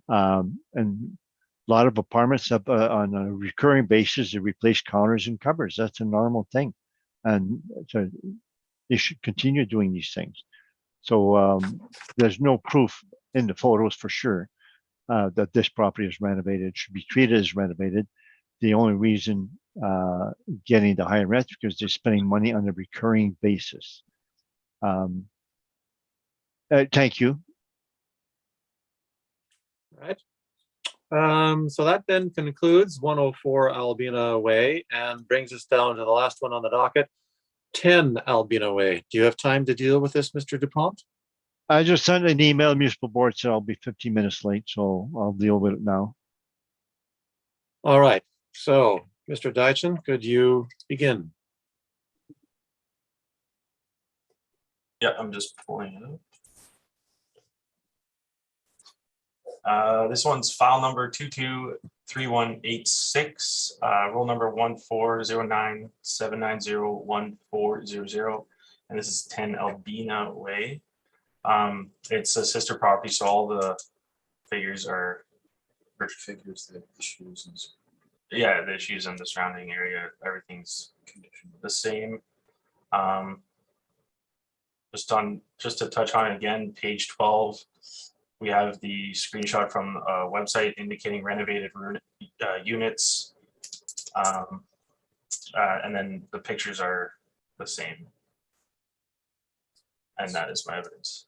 And a lot of apartments have on a recurring basis, they replace counters and cupboards. That's a normal thing. And so they should continue doing these things. So there's no proof in the photos for sure that this property is renovated, should be treated as renovated. The only reason getting the higher rent because they're spending money on a recurring basis. Thank you. All right. So that then concludes 104 Albina Way and brings us down to the last one on the docket, 10 Albina Way. Do you have time to deal with this, Mr. DuPont? I just sent an email, municipal board said I'll be 15 minutes late, so I'll deal with it now. All right. So, Mr. Deitchen, could you begin? Yeah, I'm just pulling it up. This one's file number 223186, roll number 14097901400, and this is 10 Albina Way. It's a sister property, so all the figures are The issues. yeah, the issues in the surrounding area, everything's the same. Just to touch on it again, page 12, we have the screenshot from a website indicating renovated units. And then the pictures are the same. And that is my evidence.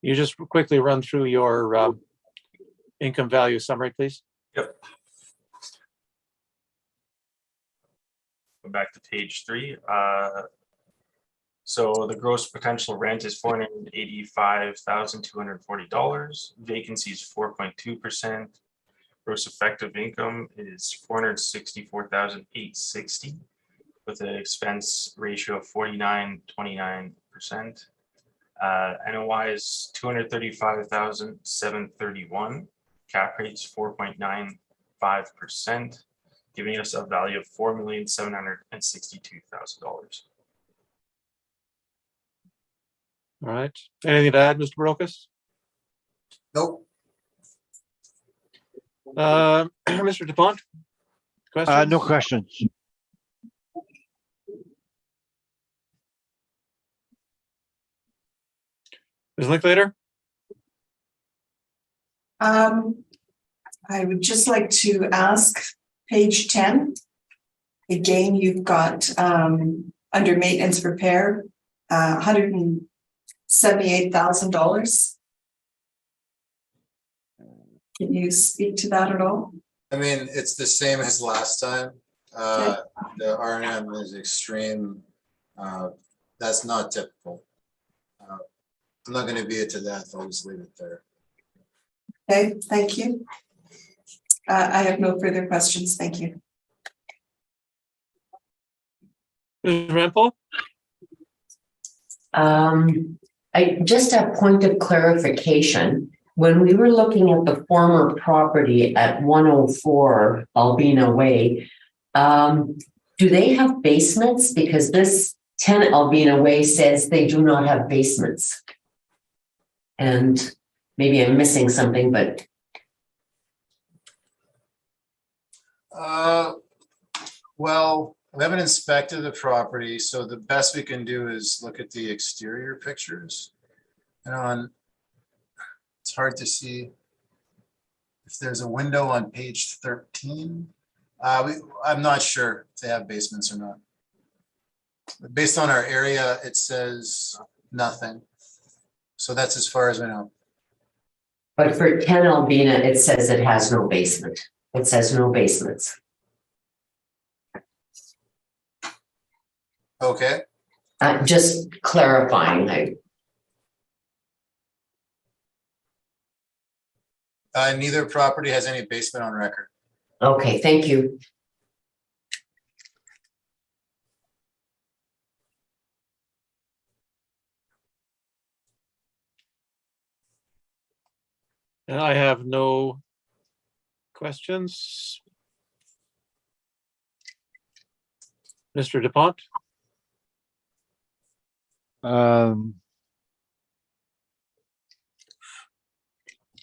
You just quickly run through your income value summary, please. Yep. Go back to page 3. So the gross potential rent is $485,240. Vacancy is 4.2%. Gross effective income is $464,860 with an expense ratio of 49.29%. NOI is $235,731. Cap rate is 4.95%, giving us a value of $4,762,000. All right. Anything to add, Mr. Barocas? Nope. Mr. DuPont? Questions? No questions. Ms. Linklater? I would just like to ask page 10. Again, you've got under maintenance repair, $178,000. Can you speak to that at all? I mean, it's the same as last time. The R&M is extreme. That's not typical. I'm not gonna be into that, I'll just leave it there. Okay, thank you. I have no further questions. Thank you. Ms. Rempel? I just a point of clarification. When we were looking at the former property at 104 Albina Way, do they have basements? Because this 10 Albina Way says they do not have basements. And maybe I'm missing something, but. Well, we haven't inspected the property, so the best we can do is look at the exterior pictures. And it's hard to see if there's a window on page 13. I'm not sure if they have basements or not. But based on our area, it says nothing. So that's as far as we know. But for 10 Albina, it says it has no basement. It says no basements. Okay. Just clarifying. Neither property has any basement on record. Okay, thank you. And I have no questions. Mr. DuPont?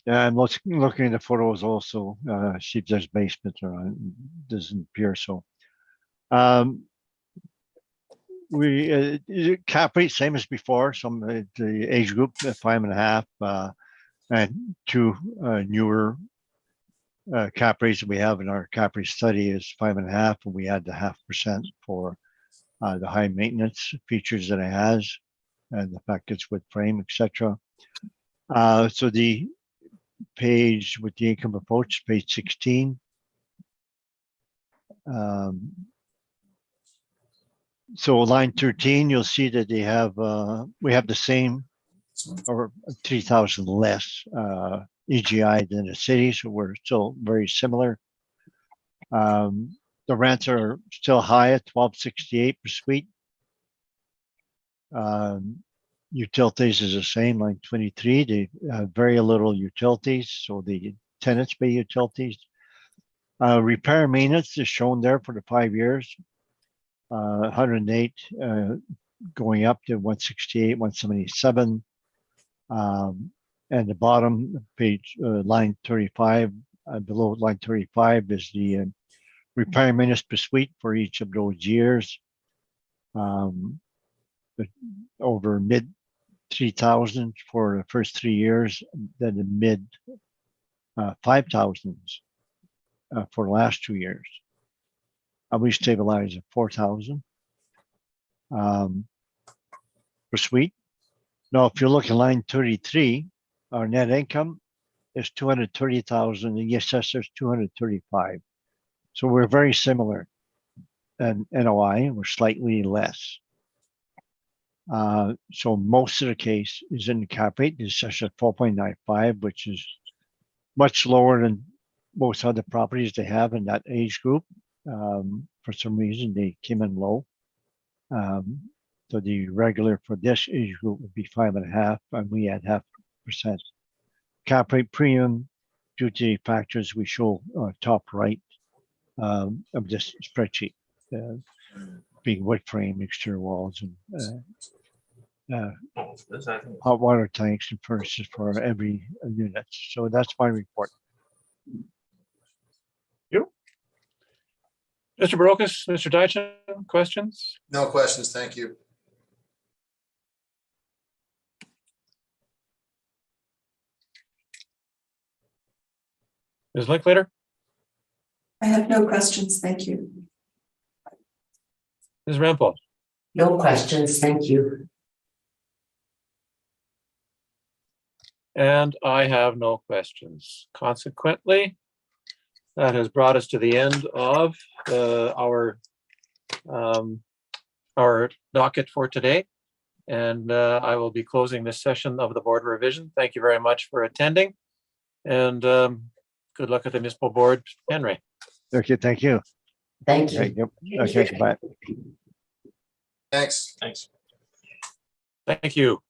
Yeah, I'm looking at the photos also, see if there's basement or doesn't appear so. We cap rate same as before, some the age group 5.5, and two newer cap rates that we have in our cap rate study is 5.5, and we add the 0.5% for the high maintenance features that it has and the fact it's with frame, etc. So the page with the income approach, page 16. So line 13, you'll see that they have we have the same or 3,000 less EGI than the city, so we're still very similar. The rents are still high at $12.68 per suite. Utilities is the same, line 23. They have very little utilities, so the tenants pay utilities. Repair maintenance is shown there for the 5 years. 108 going up to 168, 177. And the bottom page, line 35, below line 35 is the repair maintenance per suite for each of those years. Over mid 3,000 for the first 3 years, then the mid 5,000s for the last 2 years. We stabilize at 4,000 per suite. Now, if you look at line 33, our net income is 230,000, and the assessor is 235. So we're very similar, and NOI, we're slightly less. So most of the case is in the cap rate. It's just at 4.95, which is much lower than most other properties they have in that age group. For some reason, they came in low. So the regular for this age group would be 5.5, and we had 0.5%. Cap rate premium due to the factors we show top right of this spreadsheet, being wood frame, exterior walls, and Oh, this, I think. hot water tanks and furnaces for every unit. So that's my report. Mr. Barocas, Mr. Dychen, questions? No questions, thank you. Ms. Linklater, I have no questions, thank you. Ms. Rempel, No questions, thank you. and I have no questions. Consequently, that has brought us to the end of our docket for today. And I will be closing this session of the Board of Revision. Thank you very much for attending. And good luck at the municipal board, Henry. Okay, thank you. Thank Okay, you. yep. Okay, bye. Thanks. Thanks. Thank you.